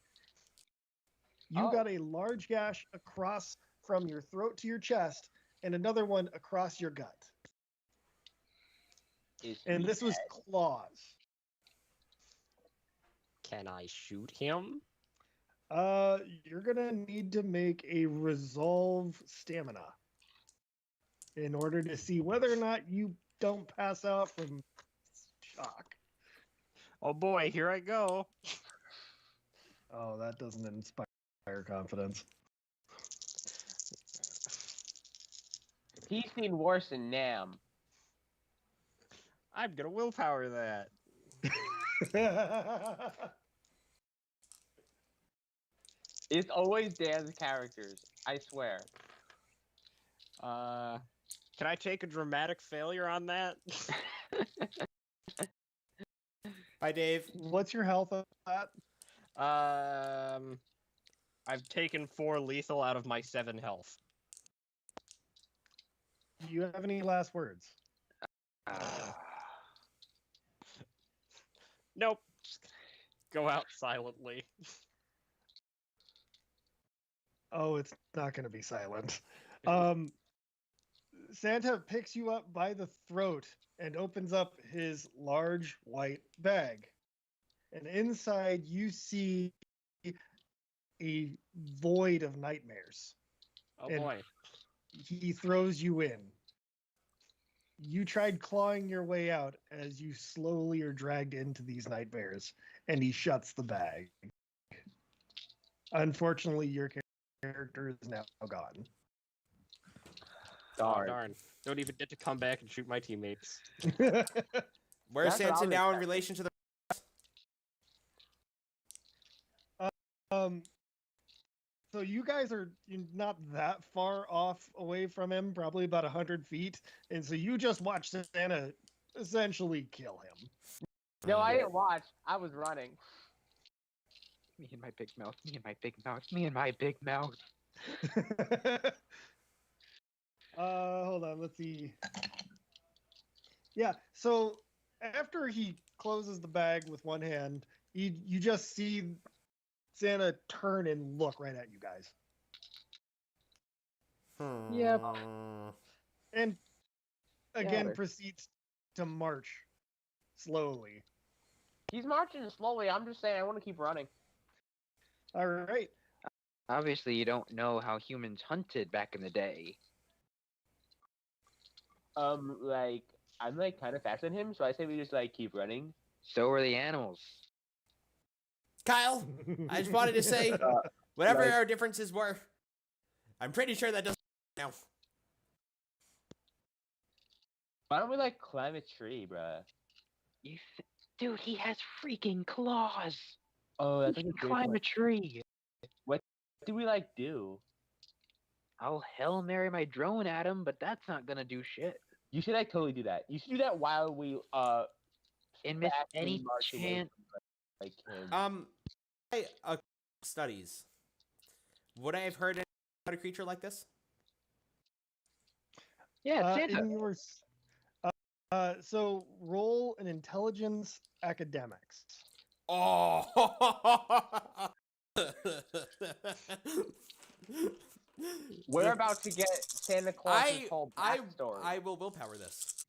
You Oh. got a large gash across from your throat to your chest and another one across your gut. And this was claws. Can I shoot him? You're gonna need to make a resolve stamina in order to see whether or not you don't pass out from shock. Oh boy, here I go. Oh, that doesn't inspire confidence. He's seen worse than Nam. I'm gonna willpower that. It's always Dan's characters. I swear. Can I take a dramatic failure on that? Bye, Dave. What's your health of that? I've taken 4 lethal out of my 7 health. Do you have any last words? Nope. Just go out silently. Oh, it's not going to be silent. Santa picks you up by the throat and opens up his large white bag. And inside you see a void of nightmares. Oh And boy. he throws you in. You tried clawing your way out as you slowly are dragged into these night bears, and he shuts the bag. Unfortunately, your character is now gone. Oh, Darn. darn. Don't even get to come back and shoot my teammates. Where's That's what I Sansa was now in expecting. relation to the? um, so you guys are not that far off away from him, probably about 100 feet, and so you just watched Santa essentially kill him. No, I didn't watch. I was running. Me and my big mouth. Me and my big mouth. Me and my big mouth. Hold on, let's see. Yeah, so after he closes the bag with one hand, you just see Santa turn and look right at you guys. Yep. And again but- proceeds to march slowly. He's marching slowly. I'm just saying I want to keep running. All right. Obviously, you don't know how humans hunted back in the day. Like I'm like kind of faster than him, so I say we just like keep running. So are the animals. Kyle, I just wanted to say, whatever like- our differences were, I'm pretty sure that doesn't now. Why don't we like climb a tree, bruh? Dude, he has freaking claws. Oh, that's He like can a good climb point. a tree. What do we like do? I'll Hail Mary my drone at him, but that's not gonna do shit. You should like totally do that. You should do that while we And miss fastly any march away chance. from, like him. Studies. Would I have heard anything about a creature like this? Yeah, it's Santa. In your so roll an intelligence academics. Oh. We're about to get Santa Claus's whole backstory. I will willpower this.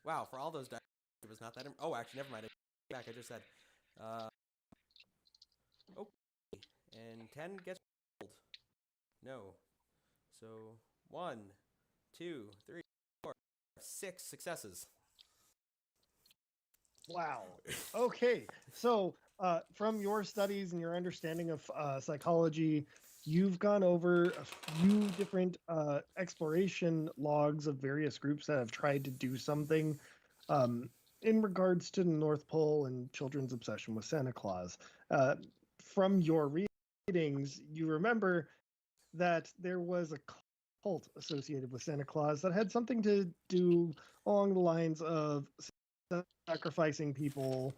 Wow, for all those dice, it was not that. Oh, actually, never mind. Back, I just said. Okay, and 10 gets rolled. No. So 1, 2, 3, 4, 6 successes. Wow. Okay. So, from your studies and your understanding of psychology, you've gone over a few different exploration logs of various groups that have tried to do something in regards to the North Pole and children's obsession with Santa Claus. From your readings, you remember that there was a cult associated with Santa Claus that had something to do along the lines of sacrificing people,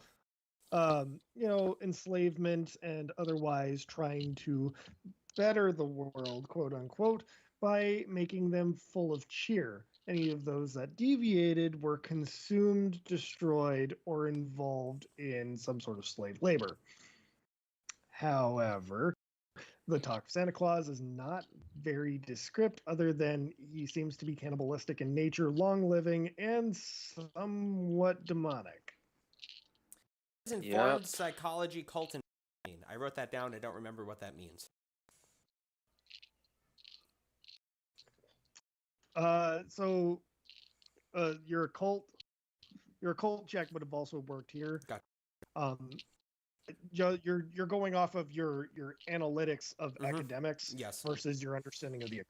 enslavement, and otherwise trying to better the world, quote unquote, by making them full of cheer. Any of those that deviated were consumed, destroyed, or involved in some sort of slave labor. However, the talk of Santa Claus is not very descript, other than he seems to be cannibalistic in nature, long-living, and somewhat demonic. It's informed Yep. psychology cult and I wrote that down. I don't remember what that means. Your occult check would have also worked here. Gotcha. You're going off of your analytics of Mhm. academics Yes. versus your understanding of the.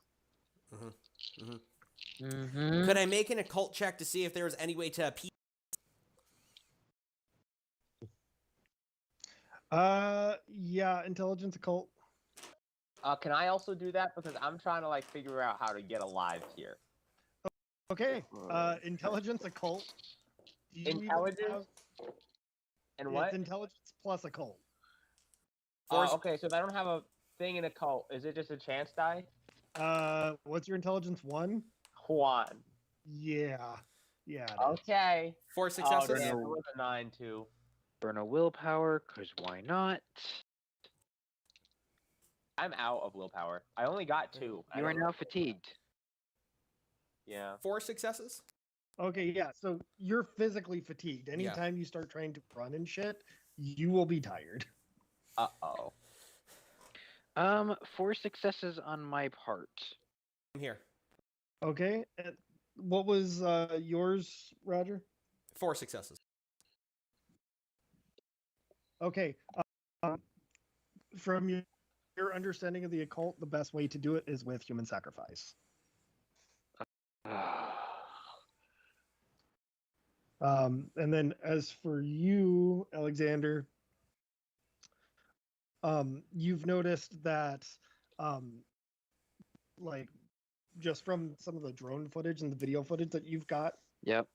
Mm-hmm. Could I make an occult check to see if there was any way to appease? Yeah, intelligence occult. Can I also do that because I'm trying to like figure out how to get alive here. Okay, intelligence occult. Do you even Intelligence? have- And It's what? intelligence plus occult. Okay, so if I don't have a thing in a cult, is it just a chance die? What's your intelligence? 1? Juan. Yeah. Yeah. it is. Okay. 4 Oh, successes. damn, it was a 9 too. Burn a willpower, cause why not? I'm out of willpower. I only got 2. I You are don't now know. fatigued. Yeah. 4 successes. Okay, yeah. So you're physically fatigued. Anytime you start trying to run and shit, you will be tired. Uh-oh. 4 successes on my part. I'm here. Okay. What was yours, Roger? 4 successes. Okay. Um, from your understanding of the occult, the best way to do it is with human sacrifice. And then as for you, Alexander, you've noticed that, like, just from some of the drone footage and the video footage that you've got, Yep.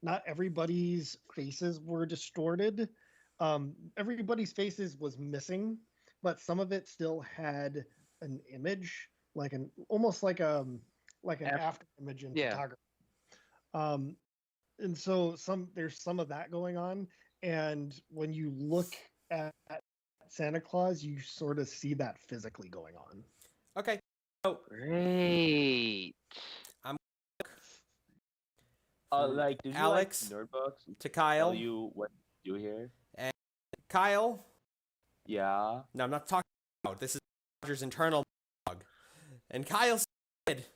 not everybody's faces were distorted. Everybody's faces was missing, but some of it still had an image, like an almost like an after image in photography. And so there's some of that going on. And when you look at Santa Claus, you sort of see that physically going on. Okay. So Great. Like, did Alex you like nerd books to Kyle. tell you what to do here? Kyle. Yeah. No, I'm not talking about. This is Roger's internal dog. And Kyle's a kid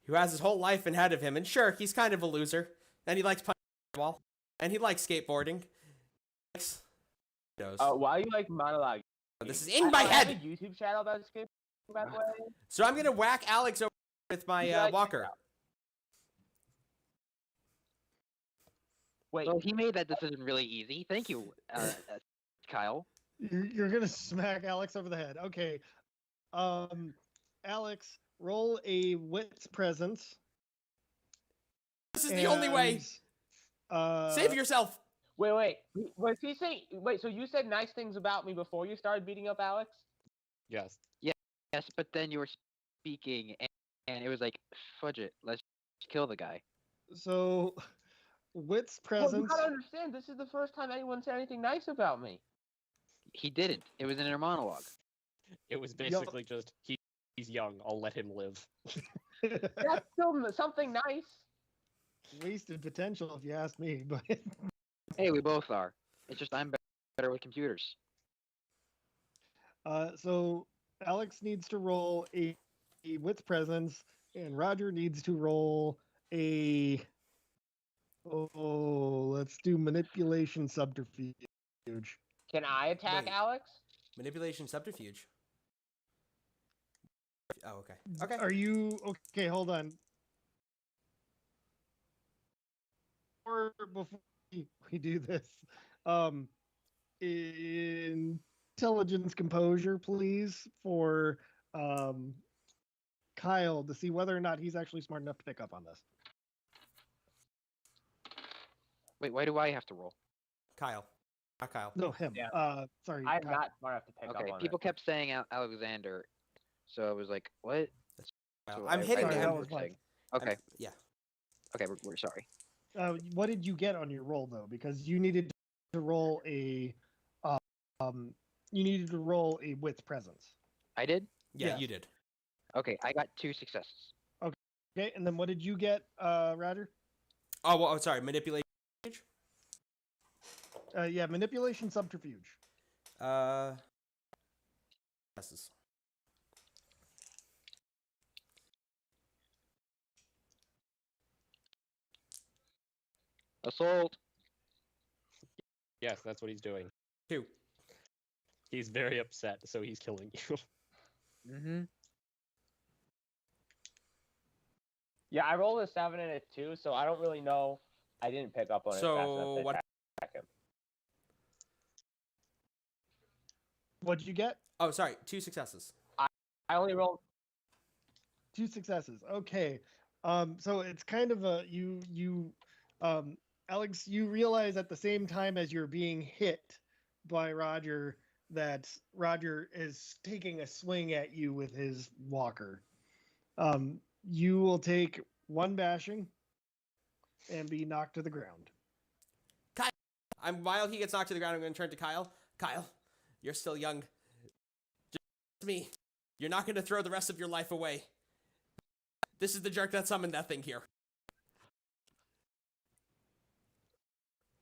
who has his whole life ahead of him. And sure, he's kind of a loser. And he likes punching the wall. And he likes skateboarding. Why you like monologue? This is in my head. I have a YouTube channel about skateboarding, by the way. So I'm gonna whack Alex over with my walker. Wait. Well, he made that decision really easy. Thank you, Kyle. You're gonna smack Alex over the head. Okay. Alex, roll a wits presence. This is the only way. Save yourself. Wait. Was he saying? Wait. So you said nice things about me before you started beating up Alex? Yes. Yes, but then you were speaking, and it was like, fudge it. Let's kill the guy. So, wits Well, you presence. gotta understand. This is the first time anyone said anything nice about me. He didn't. It was in a monologue. It was basically just he's young. I'll let him live. That's still something nice. Wasted potential, if you ask me. But Hey, we both are. It's just I'm better with computers. so Alex needs to roll a wits presence, and Roger needs to roll a. Let's do manipulation subterfuge. Can I attack Wait. Alex? Manipulation subterfuge. Oh, okay. Okay. Are you okay? Hold on. Before we do this, intelligence composure, please, for Kyle to see whether or not he's actually smart enough to pick up on this. Wait, why do I have to roll? Kyle. Not Kyle. No, him. Yeah. Sorry. I'm Kyle. not smart enough to pick Okay, up on people it. kept saying Alexander, so I was like, what? Kyle. So I'm I hitting Sorry, remember that was him. Mike. saying- Okay. Yeah. Okay, we're sorry. What did you get on your roll though? Because you needed to roll a wits presence. I did? Yeah, Yes. you did. Okay, I got 2 successes. Okay, and then what did you get, Roger? Oh, well, sorry. Manipulation. Yeah, manipulation subterfuge. Yeses. Assault. Yes, that's what he's doing. 2. He's very upset, so he's killing you. Mm-hmm. Yeah, I rolled a 7 and a 2, so I don't really know. I didn't pick up on it fast enough So to what? attack him. What'd you get? Oh, sorry. 2 successes. I only rolled. 2 successes. Okay. So it's kind of a Alex, you realize at the same time as you're being hit by Roger that Roger is taking a swing at you with his walker. You will take 1 bashing and be knocked to the ground. While he gets knocked to the ground, I'm going to turn to Kyle. Kyle, you're still young. Just me. You're not going to throw the rest of your life away. This is the jerk that summoned that thing here.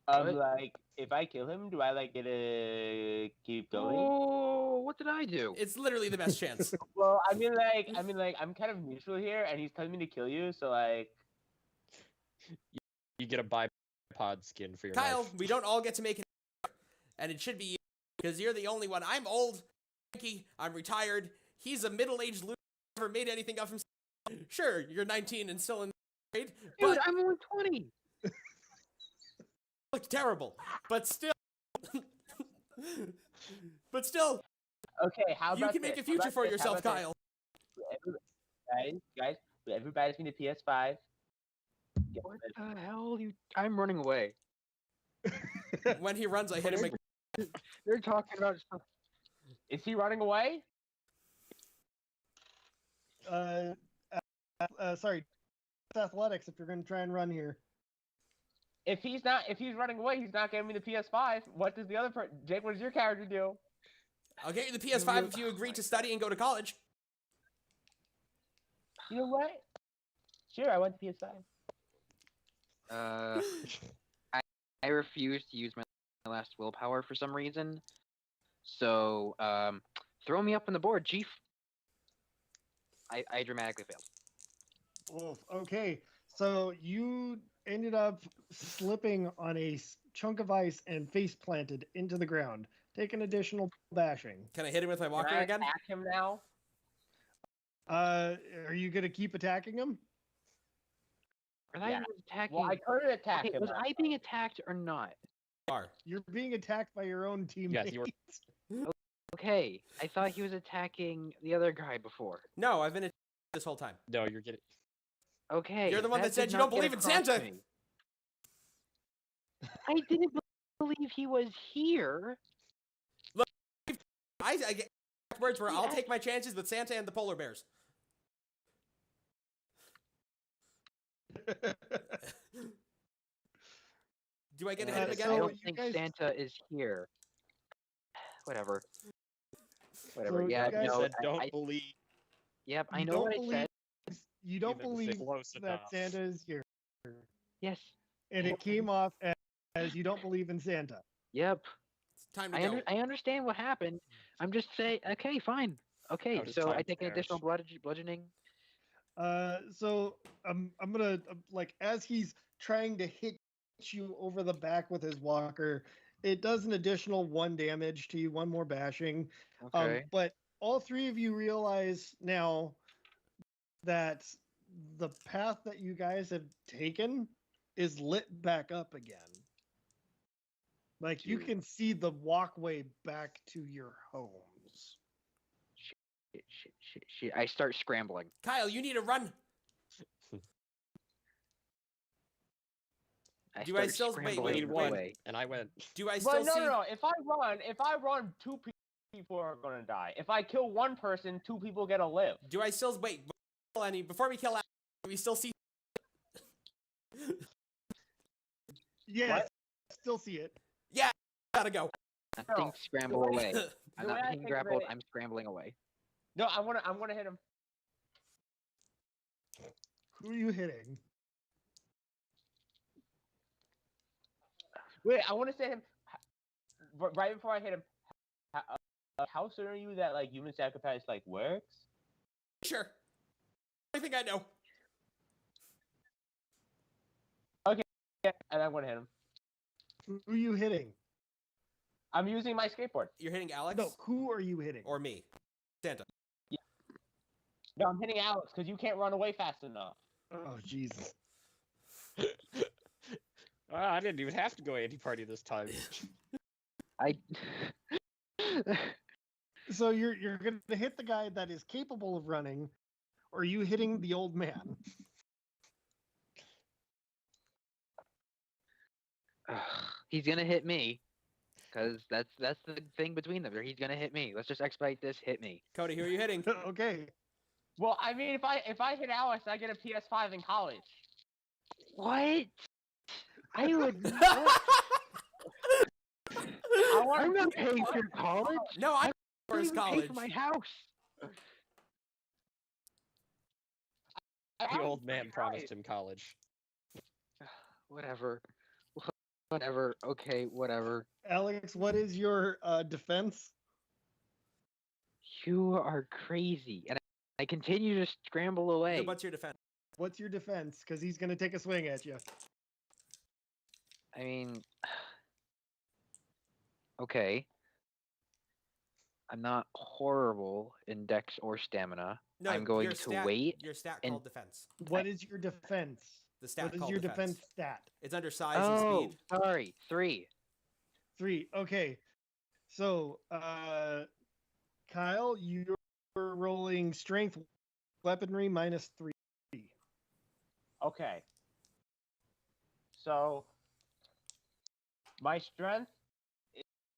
What? Like, if I kill him, do I like get to keep going? Oh, what did I do? It's literally the best chance. Well, I'm kind of neutral here, and he's telling me to kill you, so like, You get a bipod skin for your Kyle, knife. we don't all get to make it, and it should be you, because you're the only one. I'm old, I'm retired. He's a middle-aged loser who never made anything of himself. Sure, you're 19 and still in grade, Dude, but I'm only 20. look terrible. But still, but still, okay, how you about can make a this? How future about for this? How yourself, about this? Kyle. Guys, everybody's been to PS5. What the hell? I'm running away. When he runs, I hit him again. They're talking about stuff. Is he running away? Sorry, it's athletics. If you're going to try and run here, If he's running away, he's not giving me the PS5. What does the other Jake? What does your character do? I'll get you the PS5 if you agree to study and go to college. You know what? Sure, I want the PS5. I refuse to use my last willpower for some reason. So, throw me up on the board, Chief. I dramatically failed. Oof, okay. So you ended up slipping on a chunk of ice and face planted into the ground. Take an additional bashing. Can I hit him with my walker Can I again? attack him now? Are you going to keep attacking him? I thought Yeah. he was attacking. Well, I couldn't attack Okay, him. was I being attacked or not? Are. You're being attacked by your own teammates. you were. Okay, I thought he was attacking the other guy before. No, I've been this whole time. No, you're getting. Okay. You're the one that said did you not don't get believe in across Santa. to me. I didn't believe he was here. I get words where I'll take my chances with Santa and the polar bears. Do I get to hit him again? I So don't you think guys- Santa is here. Whatever. Whatever. So Yeah, you guys no. said don't I, believe. yep, I You know don't what I believe- said. You don't Even believe close that enough. Santa is here. Yes. And it came off as you don't believe in Santa. Yep. It's time to go. I understand what happened. I'm just saying. Okay, fine. Okay, How does so I time take an additional perish? bludgeoning. So I'm gonna like as he's trying to hit you over the back with his walker, it does an additional 1 damage to you, 1 more bashing. Okay. But all 3 of you realize now that the path that you guys have taken is lit back up again. Like you Dude. can see the walkway back to your homes. Shit. I start scrambling. Kyle, you need to run. Do I start still- wait, scrambling Wait, one, away. and I went. Do I Well, still see? no. If I run, 2 people are gonna die. If I kill 1 person, 2 people get to live. Do I still wait? Before we kill Alex, do we still see? Yes, What? still see it. Yeah, gotta go. Nothing scramble way- away. I'm the way not I being think of grappled. it- I'm scrambling away. No, I'm gonna hit him. Who are you hitting? Wait, I want to say him right before I hit him. How certain are you that like human sacrifice like works? Sure. I think I know. Yeah, and I'm gonna hit him. Who are you hitting? I'm using my skateboard. You're hitting Alex No, who are you hitting? or me? Santa. No, I'm hitting Alex because you can't run away fast enough. Oh Jesus. I didn't even have to go anti-party this time. I. So you're gonna hit the guy that is capable of running, or are you hitting the old man? He's gonna hit me, cause that's the thing between them. He's gonna hit me. Let's just expedite this. Hit me. Cody, who are you hitting? Okay. Well, I mean, if I hit Alex, I get a PS5 in college. What? I would. I'm not paying for college. No, I'm for I his don't even pay college. for my house. The old man promised him college. Whatever. Whatever. Okay, whatever. Alex, what is your defense? You are crazy, and I continue to scramble away. What's your defense? What's your defense? Because he's gonna take a swing at you. I mean, okay. I'm not horrible in dex or stamina. No, I'm going your to stat, wait. Your stat and- called defense. What is your defense? The stat What is called your defense. defense stat? It's under size and Oh, speed. sorry. 3. 3. Okay. So, Kyle, you're rolling strength weaponry -3. Okay. So my strength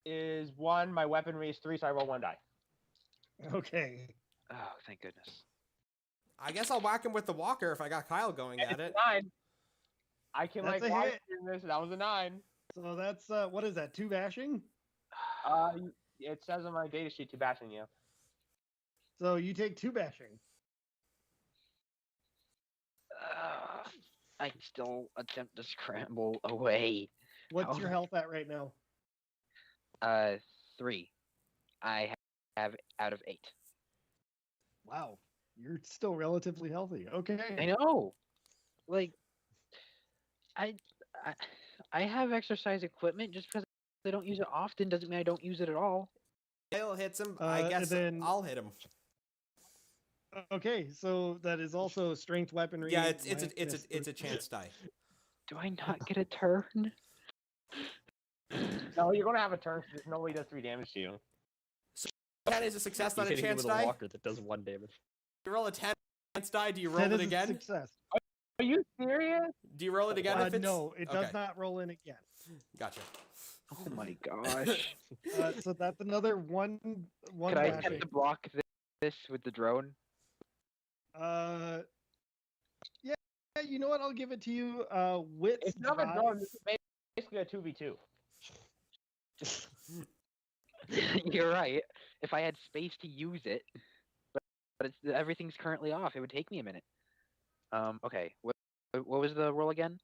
is 1, my weaponry is 3, so I roll 1 die. Okay. Oh, thank goodness. I guess I'll whack him with the walker if I got Kyle going at it. 9. I can That's like a walk hit. through this. That was a 9. So that's what is that? 2 bashing? It says on my data sheet to bashing you. So you take 2 bashing. I still attempt to scramble away. What's Oh. your health at right now? 3. I have out of 8. Wow. You're still relatively healthy. Okay. I know. Like, I have exercise equipment. Just because I don't use it often doesn't mean I don't use it at all. Kyle hits him. I and guess then- I'll hit him. Okay, so that is also strength weaponry. Yeah, it's a -3. chance die. Do I not get a turn? No, you're gonna have a turn because nobody does 3 damage to you. That is a success, You're not a hitting him chance with a die. walker that does 1 damage. You roll a 10 chance die. Do you roll That it is a again? success. Are you serious? Do you roll it again if it's No, it does okay. not roll in again. Gotcha. Oh my gosh. So that's another one Could I attempt bashing. to block this with the drone? Yeah, you know what? I'll give it to you. Wits It's not a drive. drone. This is basically a 2v2. You're right. If I had space to use it, but it's everything's currently off. It would take me a minute. Okay. What was the roll again?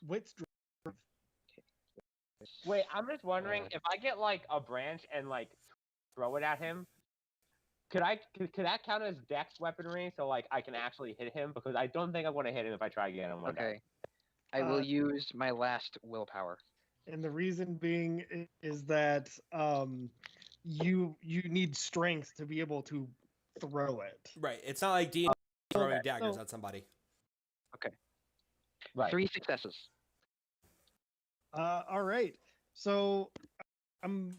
Wits drive. Wait, I'm just wondering if I get like a branch and like throw it at him. Could that count as dex weaponry so like I can actually hit him? Because I don't think I'm gonna hit him if I try again on one die. Okay. I will Uh, use my last willpower. And the reason being is that you need strength to be able to throw it. Right. It's not like D throwing okay, daggers so- at somebody. Right. 3 successes. All right. So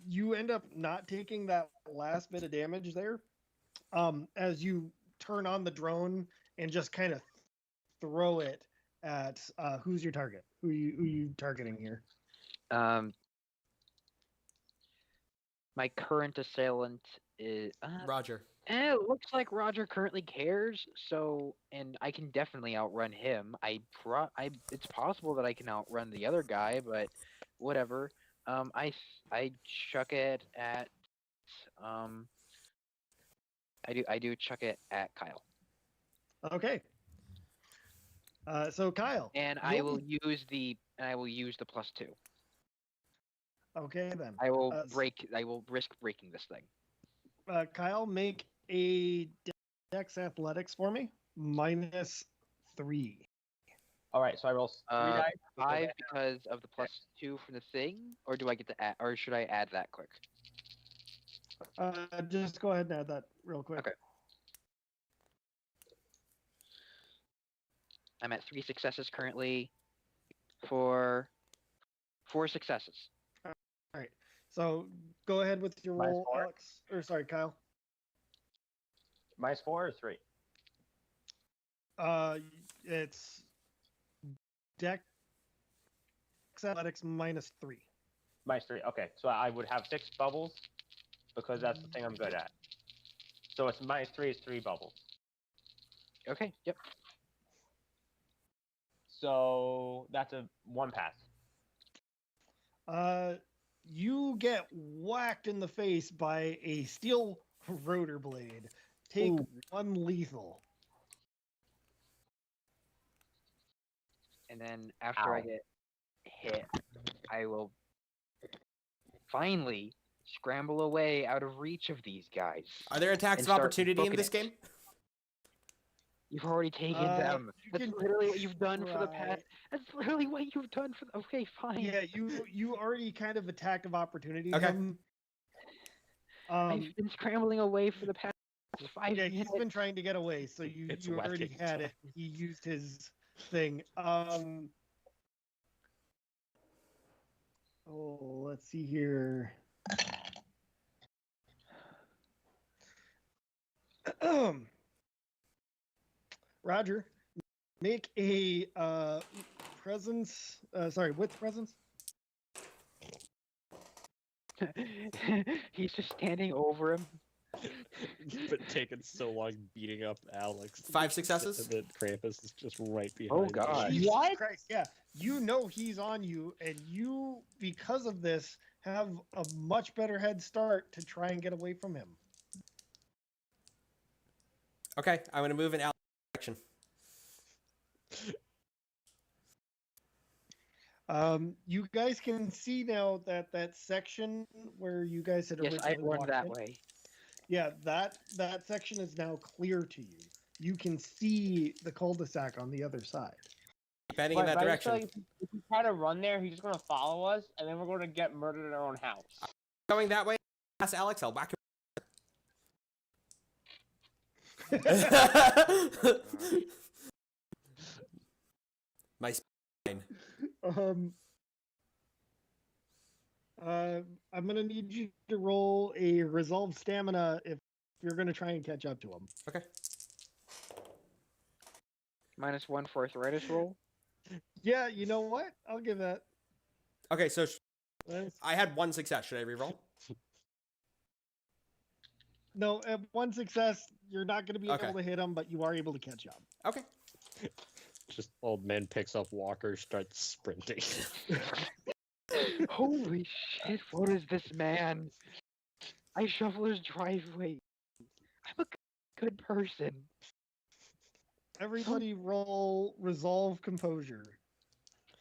you end up not taking that last bit of damage there. As you turn on the drone and just kind of throw it at who's your target? Who you targeting here? My current assailant is. Roger. It looks like Roger currently cares. So, and I can definitely outrun him. It's possible that I can outrun the other guy, but whatever. I chuck it at. I do chuck it at Kyle. Okay. So Kyle. And I roll will me- use the +2. Okay then. I will Uh, I will risk breaking this thing. Kyle, make a Dex Athletics for me. -3. All right, so I roll 3 dice. 5 because of the +2 from the thing, or do I get to add, or should I add that quick? Just go ahead and add that real quick. Okay. I'm at 3 successes currently. For 4 successes. All right. So go ahead with your Minus roll, 4? Alex. Or sorry, Kyle. -4 or 3? It's Dex Athletics -3. -3. Okay, so I would have 6 bubbles because that's the thing I'm good at. So it's -3 is 3 bubbles. Okay, yep. So that's a 1 pass. You get whacked in the face by a steel rotor blade. Take Ooh. 1 lethal. And then after I Ow. get hit, I will finally scramble away out of reach of these guys. Are there attacks And of start opportunity in booking this it. game? You've already taken Uh, them. you That's can literally what you've done for the try. past. That's literally what you've done for. Okay, fine. Yeah, you already kind of attack of opportunity Okay. him. I've been scrambling away for the past 5 Yeah, minutes. he's been trying to get away, so you It's already whacking had it. time. He used his thing. Oh, let's see here. Roger, make a presence. With presence. He's just standing over him. But taking so long beating up Alex. 5 successes? And then Krampus is just right behind. you. God. Jesus What? Christ, yeah. You know he's on you, and you, because of this, have a much better head start to try and get away from him. Okay, I'm going to move in Alex's direction. You guys can see now that section where you guys had Yes, I originally run walked that in. way. Yeah, that section is now clear to you. You can see the cul-de-sac on the other side. Heading in that I just feel direction. like if we try to run there, he's just gonna follow us, and then we're gonna get murdered in our own house. Going that way, ask Alex, I'll whack him. My spine. I'm gonna need you to roll a resolve stamina if you're gonna try and catch up to him. Okay. -1 for arthritis roll. Yeah, you know what? I'll give that. Okay, so That's- I had 1 success. Should I reroll? No, at 1 success, you're not gonna be Okay. able to hit him, but you are able to catch up. Okay. Just old man picks up Walker, starts sprinting. Holy shit, what is this man? I shovel his driveway. I'm a good person. Everybody roll resolve composure.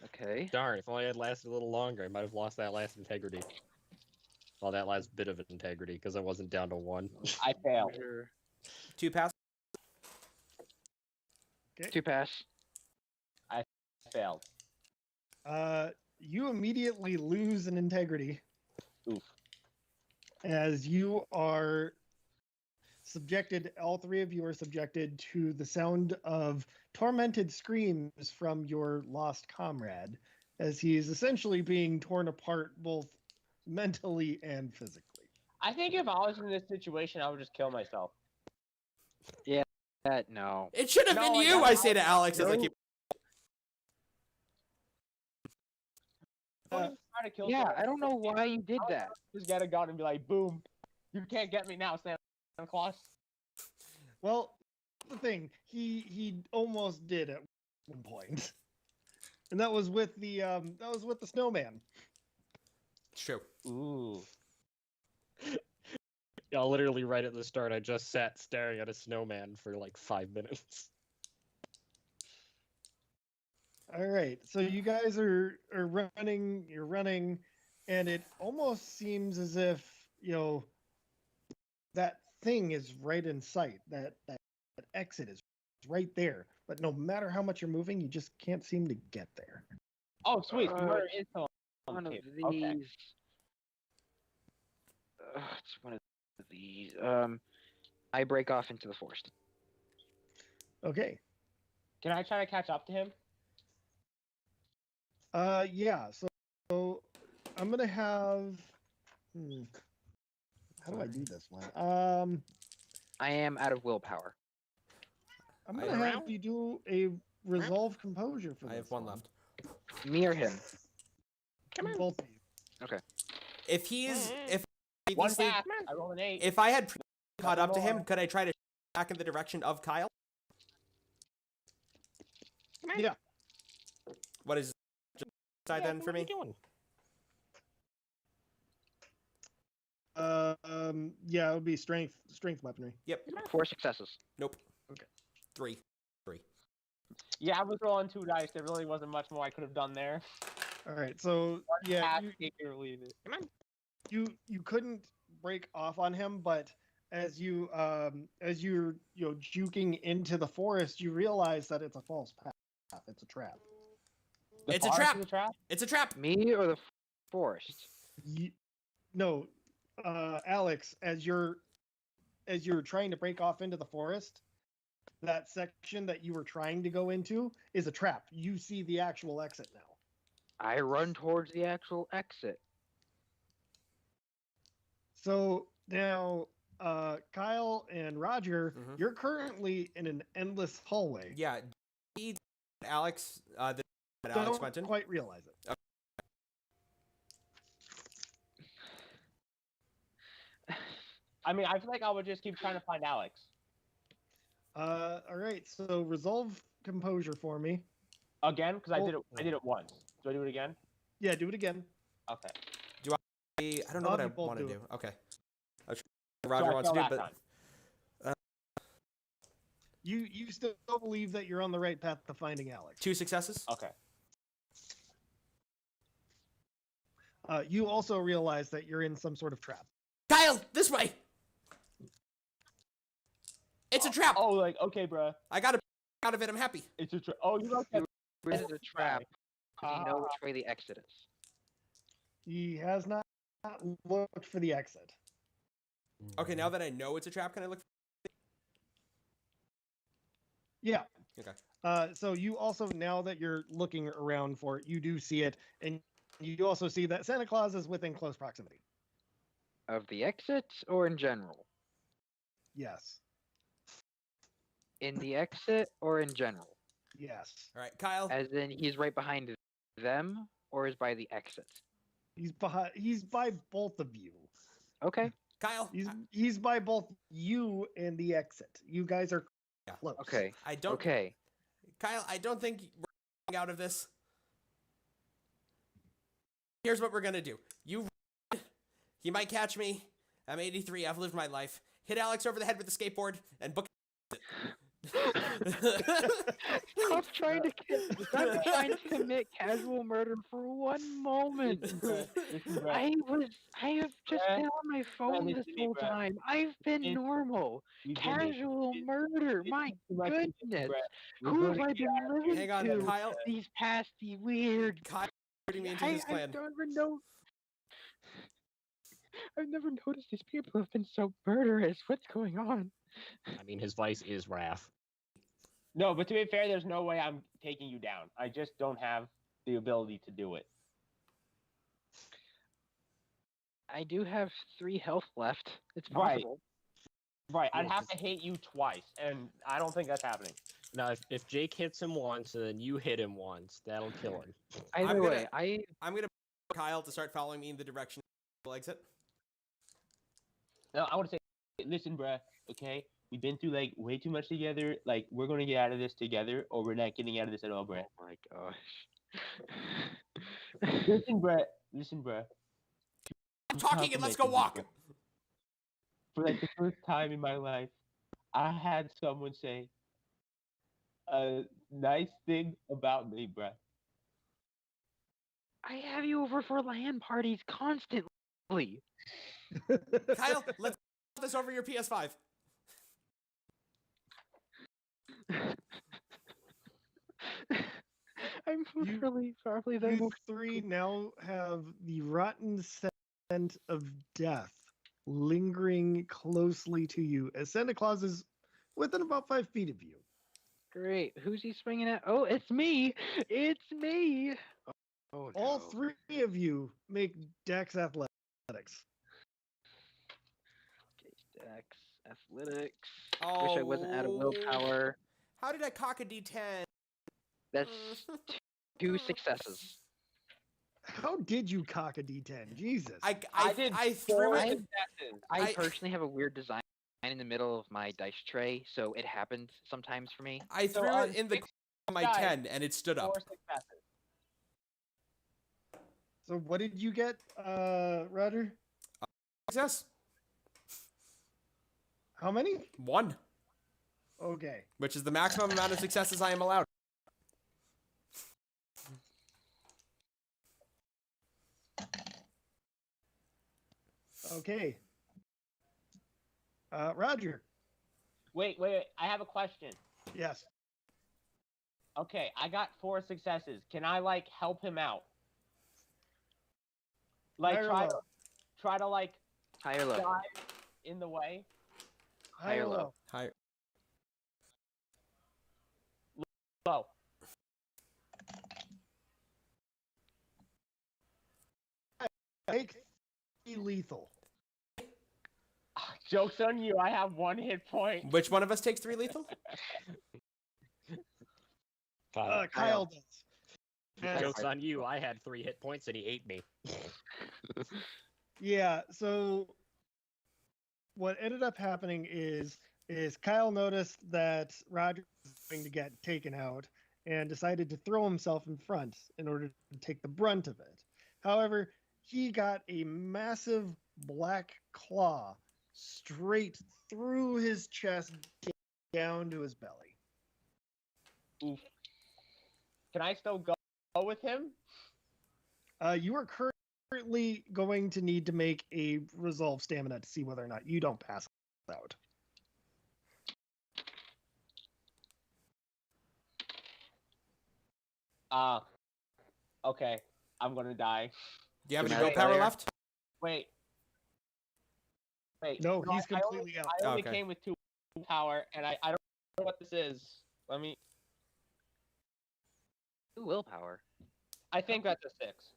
Okay. Darn, if only I had lasted a little longer, I might have lost that last integrity. Well, that last bit of integrity, because I wasn't down to 1. I failed. 2 pass. 2 pass. Failed. You immediately lose an integrity. Oof. As you are subjected, all 3 of you are subjected to the sound of tormented screams from your lost comrade, as he is essentially being torn apart both mentally and physically. I think if I was in this situation, I would just kill myself. No. It should have No, been I you, got I say to Alex as I No. keep. Uh, Try to kill Yeah, someone. I don't know why you did that. Just get a gun and be like, boom. You can't get me now, Santa Claus. Well, the thing, he almost did at one point. And that was with the snowman. It's true. Ooh. Yeah, literally right at the start, I just sat staring at a snowman for like 5 minutes. All right, so you guys are running. You're running, and it almost seems as if that thing is right in sight. That exit is right there. But no matter how much you're moving, you just can't seem to get there. Oh, sweet. Murder is on One the of table. these. Okay. It's one of these. I break off into the forest. Okay. Can I try to catch up to him? Yeah. So I'm gonna have. How do I do this one? I am out of willpower. I'm I gonna have- have you do a resolve composure for this. I have 1 left. Me or him? Come on. Both of you. If he's if One previously, pass. I rolled an 8. if I had caught up to him, more. could I try to back in the direction of Kyle? Yeah. What is side then for What are me? you doing? Yeah, it would be strength weaponry. Yep. 4 successes. Nope. Okay. 3. Yeah, I was rolling 2 dice. There really wasn't much more I could have done there. All right, so yeah, Half take it or leave it. you couldn't break off on him, but as you're juking into the forest, you realize that it's a false path. It's a trap. The It's a forest trap. is a trap. It's a trap. Me or the forest? No, Alex, as you're trying to break off into the forest, that section that you were trying to go into is a trap. You see the actual exit now. I run towards the actual exit. So now, Kyle and Roger, Mhm. you're currently in an endless hallway. Yeah. Alex, that Alex Don't mentioned. quite realize it. I mean, I feel like I would just keep trying to find Alex. All right, so resolve composure for me. Again, because I Oh. did it. I did it once. Do I do it again? Yeah, do it again. Okay. I don't know what I You both want to do do. Okay. So Roger I wants to failed do, that but time. You still believe that you're on the right path to finding Alex. 2 successes. Okay. You also realize that you're in some sort of trap. Kyle, this way. It's a trap. Oh, like okay, bruh. I got out of it. I'm happy. It's a trap. Oh, you got that. This is a trap. Does he know which way the exit is? He has not looked for the exit. Okay, now that I know it's a trap, can I look? Yeah. Okay. So you also, now that you're looking around for it, you do see it, and you also see that Santa Claus is within close proximity. Of the exit or in general? Yes. In the exit or in general? Yes. All right, Kyle. As in he's right behind them or is by the exit? He's behind. He's by both of you. Okay. Kyle. He's by both you and the exit. You guys are close. Okay. I don't. Okay. Kyle, I don't think we're getting out of this. Here's what we're gonna do. He might catch me. I'm 83. I've lived my life. Hit Alex over the head with the skateboard and book. Stop trying to commit casual murder for one moment. Listen, bruh. I have just Bruh. been on my phone listen this to me, whole bruh. time. I've been It's- normal. We've been here. Casual murder. My It's too much to do, goodness. bruh. We're Who have gonna I get been out of here. living Hang on, to Kyle. these past weird Kyle, putting me into his plan. I've never noticed these people have been so murderous. What's going on? I mean, his vice is wrath. No, but to be fair, there's no way I'm taking you down. I just don't have the ability to do it. I do have 3 health left. It's Right. possible. Right. I'd have to hit you twice, and I don't think that's happening. Now, if Jake hits him once and then you hit him once, that'll kill him. Either gonna- way, I'm gonna Kyle to start following me in the direction of the exit. No, I want to say, listen, bruh, okay? We've been through, like, way too much together. Like, we're going to get out of this together, or we're not getting out of this at all, bruh. Oh my gosh. Listen, bruh. Listen, bruh. I'm talking and let's go walk. For, like, the first time in my life, I had someone say a nice thing about me, bruh. I have you over for LAN parties constantly. Kyle, let's put this over your PS5. I'm You- really probably the You most three now have the rotten scent of death lingering closely to you as Santa Claus is within about 5 feet of you. great. Who's he swinging at? Oh, it's me. It's me. Oh, All no. 3 of you make Dex athletics. Dex, athletics. Oh, Wish I wasn't out of willpower. How did I cock a D10? That's 2 successes. How did you cock a D10? Jesus. I did threw 4 it. successes. I personally have a weird design in the middle of my dice tray, so it happens sometimes for me. I So threw on it in the 6 of my dice, 10 and it stood up. 4 successes. So what did you get, Roger? Success. How many? 1, Okay. which is the maximum amount of successes I am allowed. Okay. Roger. Wait. I have a question. Yes. Okay, I got 4 successes. Can I like help him out? Like High or try low? to like High or low? dive in the way. High or low? High. Low. Make lethal. Joke's on you. I have 1 hit point. Which one of us takes 3 lethal? Kyle does. Joke's on you. I had 3 hit points and he ate me. Yeah, so what ended up happening is Kyle noticed that Roger was going to get taken out and decided to throw himself in front in order to take the brunt of it. However, he got a massive black claw straight through his chest down to his belly. Oof. Can I still go with him? You are currently going to need to make a resolve stamina to see whether or not you don't pass out. Okay. I'm gonna die. Do you have any Can I willpower fire? left? Wait. No, he's I completely out. I only Okay. came with 2 power, and I don't know what this is. Let me. Ooh, willpower. I think that's a 6.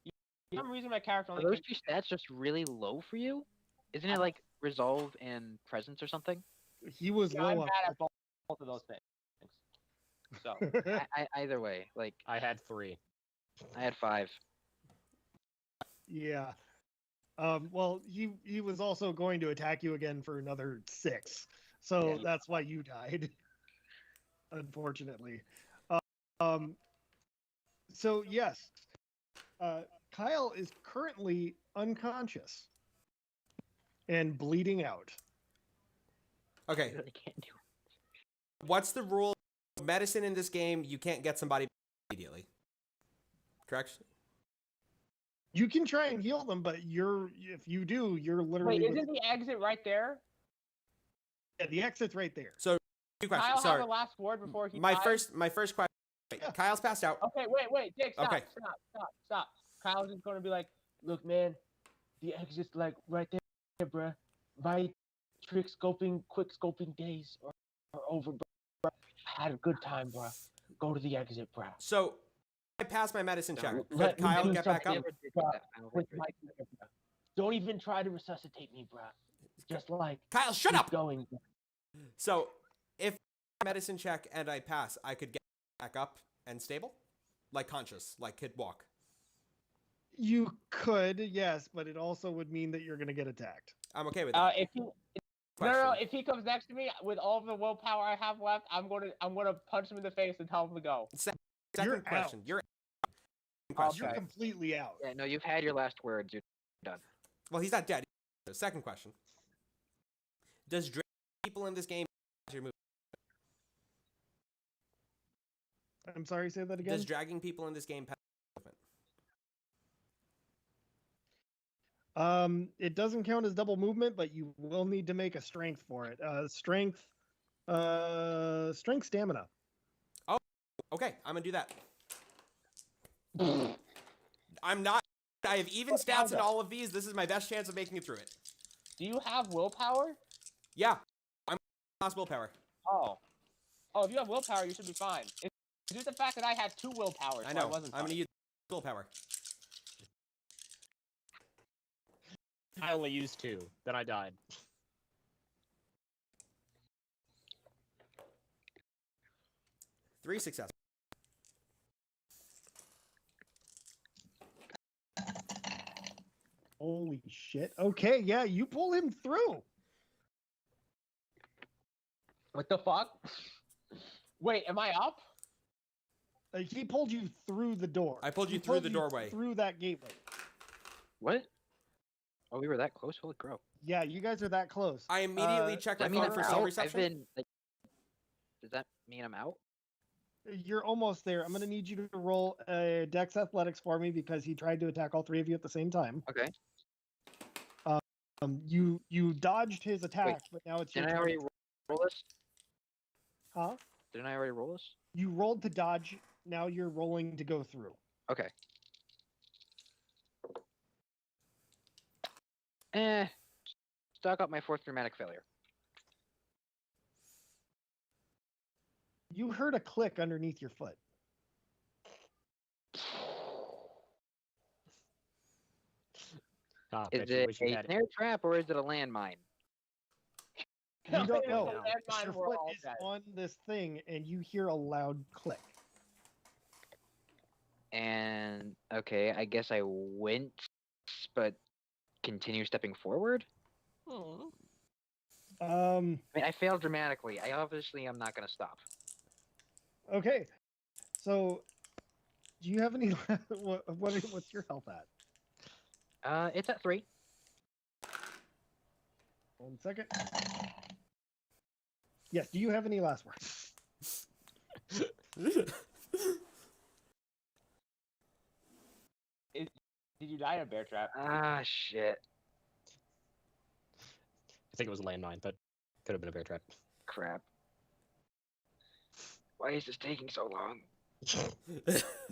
For some reason, my character Are only. those 2 stats just really low for you? Isn't it like resolve and presence or something? He was I'm low bad on at both of those things. So Either way, like I had 3. I had 5. Yeah. Well, he was also going to attack you again for another 6, so Yeah. that's why you died. Unfortunately. So yes, Kyle is currently unconscious and bleeding out. Okay. Really can't do it. What's the rule? Medicine in this game, you can't get somebody immediately. Correct? You can try and heal them, but if you do, you're literally. wait, isn't the exit right there? Yeah, the exit's right there. So, 2 questions. Kyle Sorry. have a last word before he My dies? first question. Wait, Yeah. Kyle's passed out. Okay, wait, Jake, stop, Okay. stop. Kyle's just gonna be like, look, man, the exit's like right there, bruh. My quick scoping days are over, bruh. I had a good time, bruh. Go to the exit, bruh. So, I passed my medicine check. Could Let me Kyle do get back up? something. Never did Bruh, that final with victory. my bruh. Don't even try to resuscitate me, bruh. Just like Kyle, shut keep up! going. Bruh. So, if medicine check and I pass, I could get back up and stable? Like conscious, like could walk. You could, yes, but it also would mean that you're going to get attacked. I'm okay with that. If he no, Question. if he comes next to me with all of the willpower I have left, I'm gonna punch him in the face and tell him to go. Second You're question. out. You're Okay. question. You're completely out. Yeah, no, you've had your last words. You're done. Well, he's not dead. Second question. Does dragging people in this game your move? I'm sorry, say that again. Does dragging people in this game pass movement? It doesn't count as double movement, but you will need to make a strength for it. Strength stamina. Okay, I'm gonna do that. I'm not. I have even stats in all of these. This is my best chance of making it through it. Do you have willpower? Yeah, I'm lost willpower. Oh, if you have willpower, you should be fine. It's just the fact that I had 2 willpower. I So know. I wasn't I'm fine. gonna use willpower. I only used 2. Then I died. Three success. Holy shit. Okay, yeah, you pull him through. What the fuck? Wait, am I up? He pulled you through the door. I pulled He you through the doorway. Through that gateway. What? Oh, we were that close. Holy crow! Yeah, you guys are that close. I immediately checked Does my that mean phone I'm for out? cell I've reception. been like. Does that mean I'm out? You're almost there. I'm going to need you to roll Dex Athletics for me because he tried to attack all 3 of you at the same time. Okay. You dodged his attack, but now it's your Didn't I turn. already roll this? Huh? Didn't I already roll this? You rolled to dodge. Now you're rolling to go through. Okay. Stock up my 4th dramatic failure. You heard a click underneath your foot. Ah, Is bet you it wish you a had it. snare trap or is it a landmine? You don't know. No. But your foot is on this thing, and you hear a loud click. And okay, I guess I went, but continue stepping forward. I mean, I failed dramatically. I obviously am not gonna stop. Okay. So, do you have any? What's your health at? It's at 3. 1 second. Yes. Do you have any last words? Did you die in a bear trap? Ah, shit. I think it was a landmine, but could have been a bear trap. Crap. Why is this taking so long?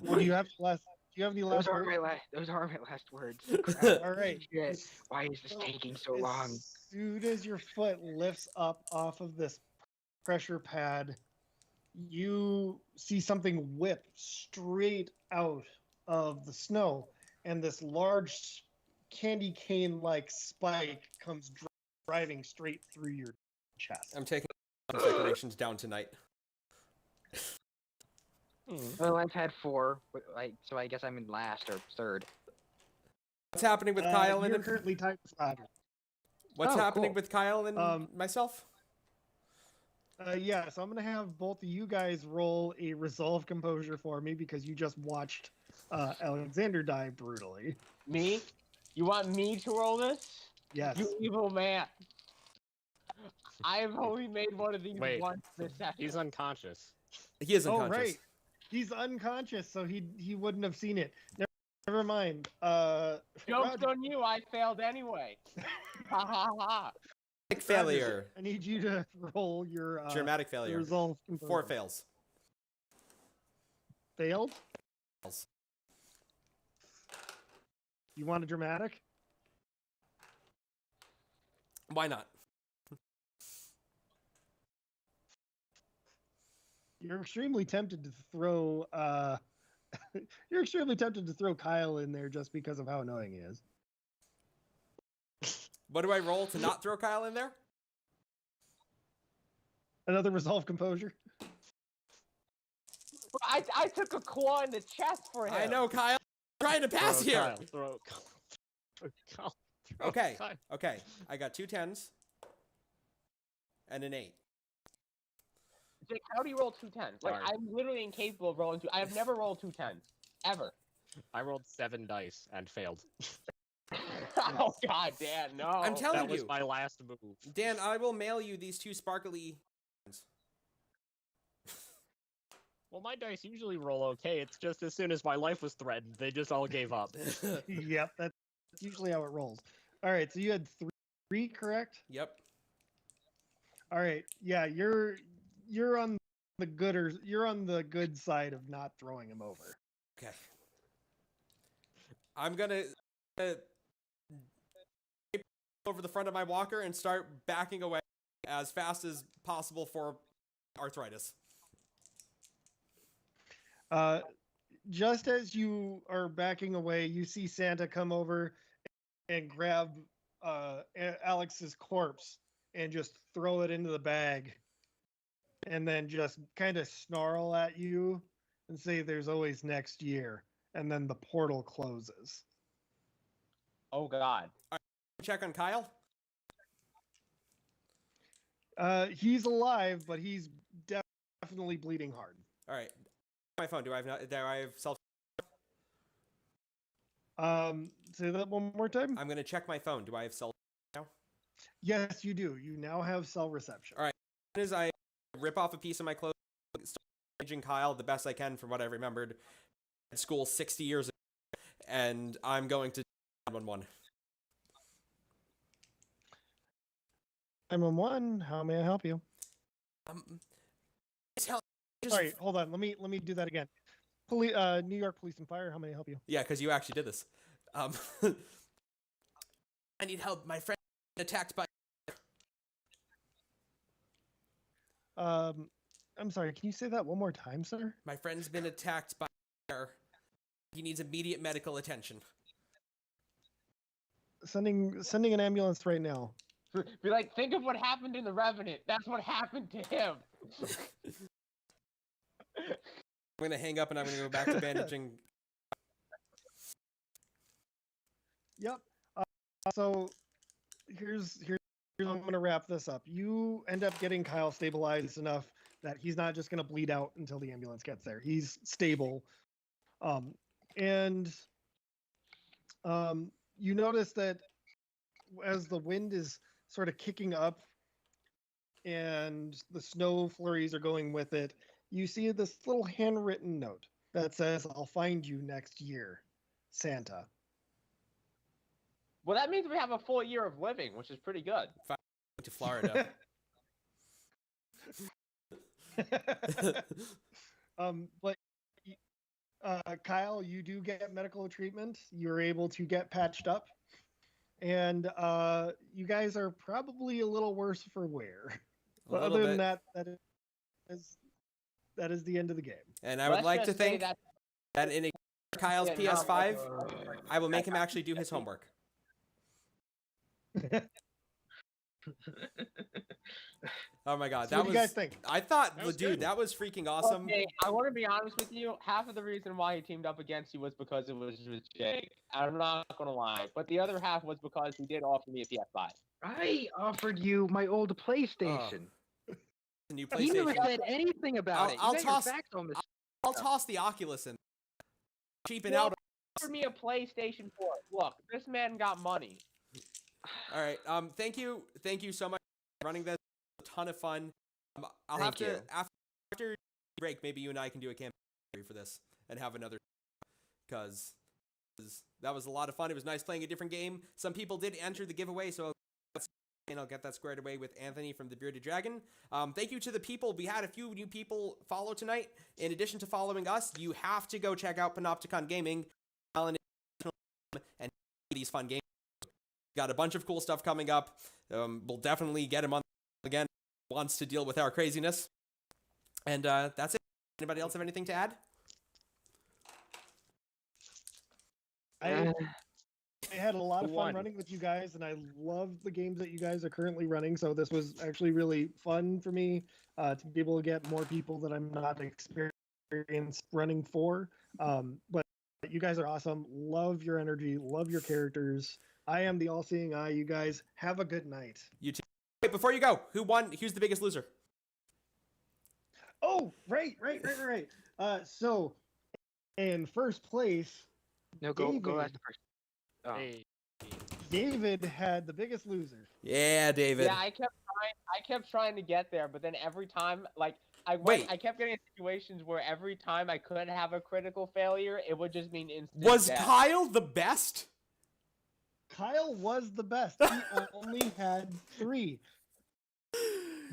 Well, do you have last? Do you have any Those last are words? those are my last words. Crap. All right. Shit. Why is this taking so long? As soon as your foot lifts up off of this pressure pad, you see something whip straight out of the snow, and this large candy cane-like spike comes driving straight through your chest. I'm taking decorations down tonight. Well, I've had 4, so I guess I'm in last or 3rd. What's happening with Kyle You're and currently type Roger. what's Oh, happening cool. with Kyle and myself? Yeah, so I'm gonna have both of you guys roll a resolve composure for me because you just watched Alexander die brutally. Me? You want me to roll this? Yes. You evil man. I've only made one of these Wait, once this session. He's unconscious. He is Oh unconscious. right, he's unconscious, so he wouldn't have seen it. Never mind. Joke's Roger, on you, I failed anyway. Ha ha ha. Dramatic failure. I need you to roll your Dramatic failure. resolve composure. 4 fails. Failed. Fails. You want a dramatic? Why not? You're extremely tempted to throw. You're extremely tempted to throw Kyle in there just because of how annoying he is. What do I roll to not throw Kyle in there? Another resolve composure. I took a claw in the chest for him. I know, Kyle. I'm trying to pass Throw here. Kyle, throw Kyle. Throw Okay. Kyle. Okay. I got 2 10s and an 8. Jake, how do you roll 2 10s? Like, Sorry. I'm literally incapable of rolling 2. I have never rolled 2 10s. Ever. I rolled 7 dice and failed. Oh, god damn, no. I'm telling That was you. my last move. Dan, I will mail you these 2 sparkly. Well, my dice usually roll okay. It's just as soon as my life was threatened, they just all gave up. Yep, that's usually how it rolls. All right, so you had 3, correct? Yep. All right, yeah, you're on the you're on the good side of not throwing him over. Okay. I'm gonna over the front of my walker and start backing away as fast as possible for arthritis. Just as you are backing away, you see Santa come over and grab Alex's corpse and just throw it into the bag, and then just kind of snarl at you and say, "There's always next year," and then the portal closes. Oh, god. Check on Kyle. He's alive, but he's definitely bleeding hard. All right. My phone. Do I have self? Say that one more time. I'm gonna check my phone. Do I have cell now? Yes, you do. You now have cell reception. All right. As soon as I rip off a piece of my clothes, start managing Kyle the best I can from what I remembered at school 60 years ago, and I'm going to 911. 911. How may I help you? Tell- just- Sorry, hold on. Let me do that again. New York Police and Fire. How may I help you? Yeah, because you actually did this. I need help. My friend attacked by. I'm sorry. Can you say that one more time, sir? My friend's been attacked by. He needs immediate medical attention. Sending an ambulance right now. Be like, think of what happened in The Revenant. That's what happened to him. I'm gonna hang up and I'm gonna go back to bandaging. Yep. So here's how I'm gonna wrap this up. You end up getting Kyle stabilized enough that he's not just gonna bleed out until the ambulance gets there. He's stable. You notice that as the wind is sort of kicking up and the snow flurries are going with it, you see this little handwritten note that says, "I'll find you next year, Santa." Well, that means we have a full year of living, which is pretty good. To Florida. But Kyle, you do get medical treatment. You're able to get patched up, and you guys are probably a little worse for wear. But other than that, that is the end of the game. And I would like to think that in Kyle's Yeah, PS5, no, I will make him actually do his homework. Oh my god, So what do you guys think? I thought, That was dude, good. that was freaking awesome. Okay, I want to be honest with you. Half of the reason why he teamed up against you was because it was with Jake. I'm not gonna lie, but the other half was because he did offer me a PS5. I offered you my old PlayStation. The new You never PlayStation. said anything about it. I'll You got your toss- facts on this. I'll toss the Oculus in. Cheaping Well, out. Offer me a PlayStation 4. Look, this man got money. All right. Thank you so much for running this. A ton of fun. I'll have Thank to you. after break. Maybe you and I can do a campaign for this and have another, because that was a lot of fun. It was nice playing a different game. Some people did enter the giveaway, so I'll get that squared away with Anthony from the Bearded Dragon. Thank you to the people. We had a few new people follow tonight. In addition to following us, you have to go check out Panopticon Gaming and these fun games. Got a bunch of cool stuff coming up. We'll definitely get him on again. Wants to deal with our craziness. And that's it. Anybody else have anything to add? I had a lot of Who fun won? running with you guys, and I love the games that you guys are currently running. So this was actually really fun for me to be able to get more people that I'm not experienced running for. But you guys are awesome. Love your energy. Love your characters. I am the all-seeing eye. You guys have a good night. You too. Wait, before you go, who won? Who's the biggest loser? Oh, right. So in first place, No, go David. last first. Oh. Hey. David had the biggest loser. Yeah, David. Yeah, I kept trying to get there, but then every time, like, I kept getting in situations where every time I could have a critical failure, it would just mean instant Was death. Kyle the best? Kyle was the best. He only had 3.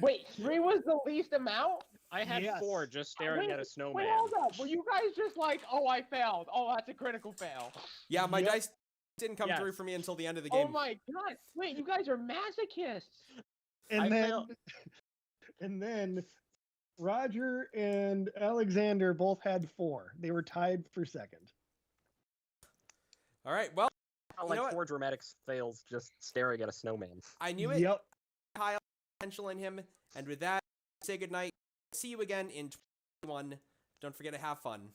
Wait, 3 was the least amount? I had Yes. 4 just staring at a snowman. Wait, hold up. Were you guys just like, oh, I failed. Oh, that's a critical fail. Yeah, my Yep. dice didn't come through Yes. for me until the end of the Oh game. my god. Wait, you guys are masochists. And I then failed. and then Roger and Alexander both had 4. They were tied for second. All right, well, Felt You know like what? 4 dramatic fails just staring at a snowman. I knew it. Yep. Kyle, potential in him. And with that, say goodnight. See you again in 21. Don't forget to have fun.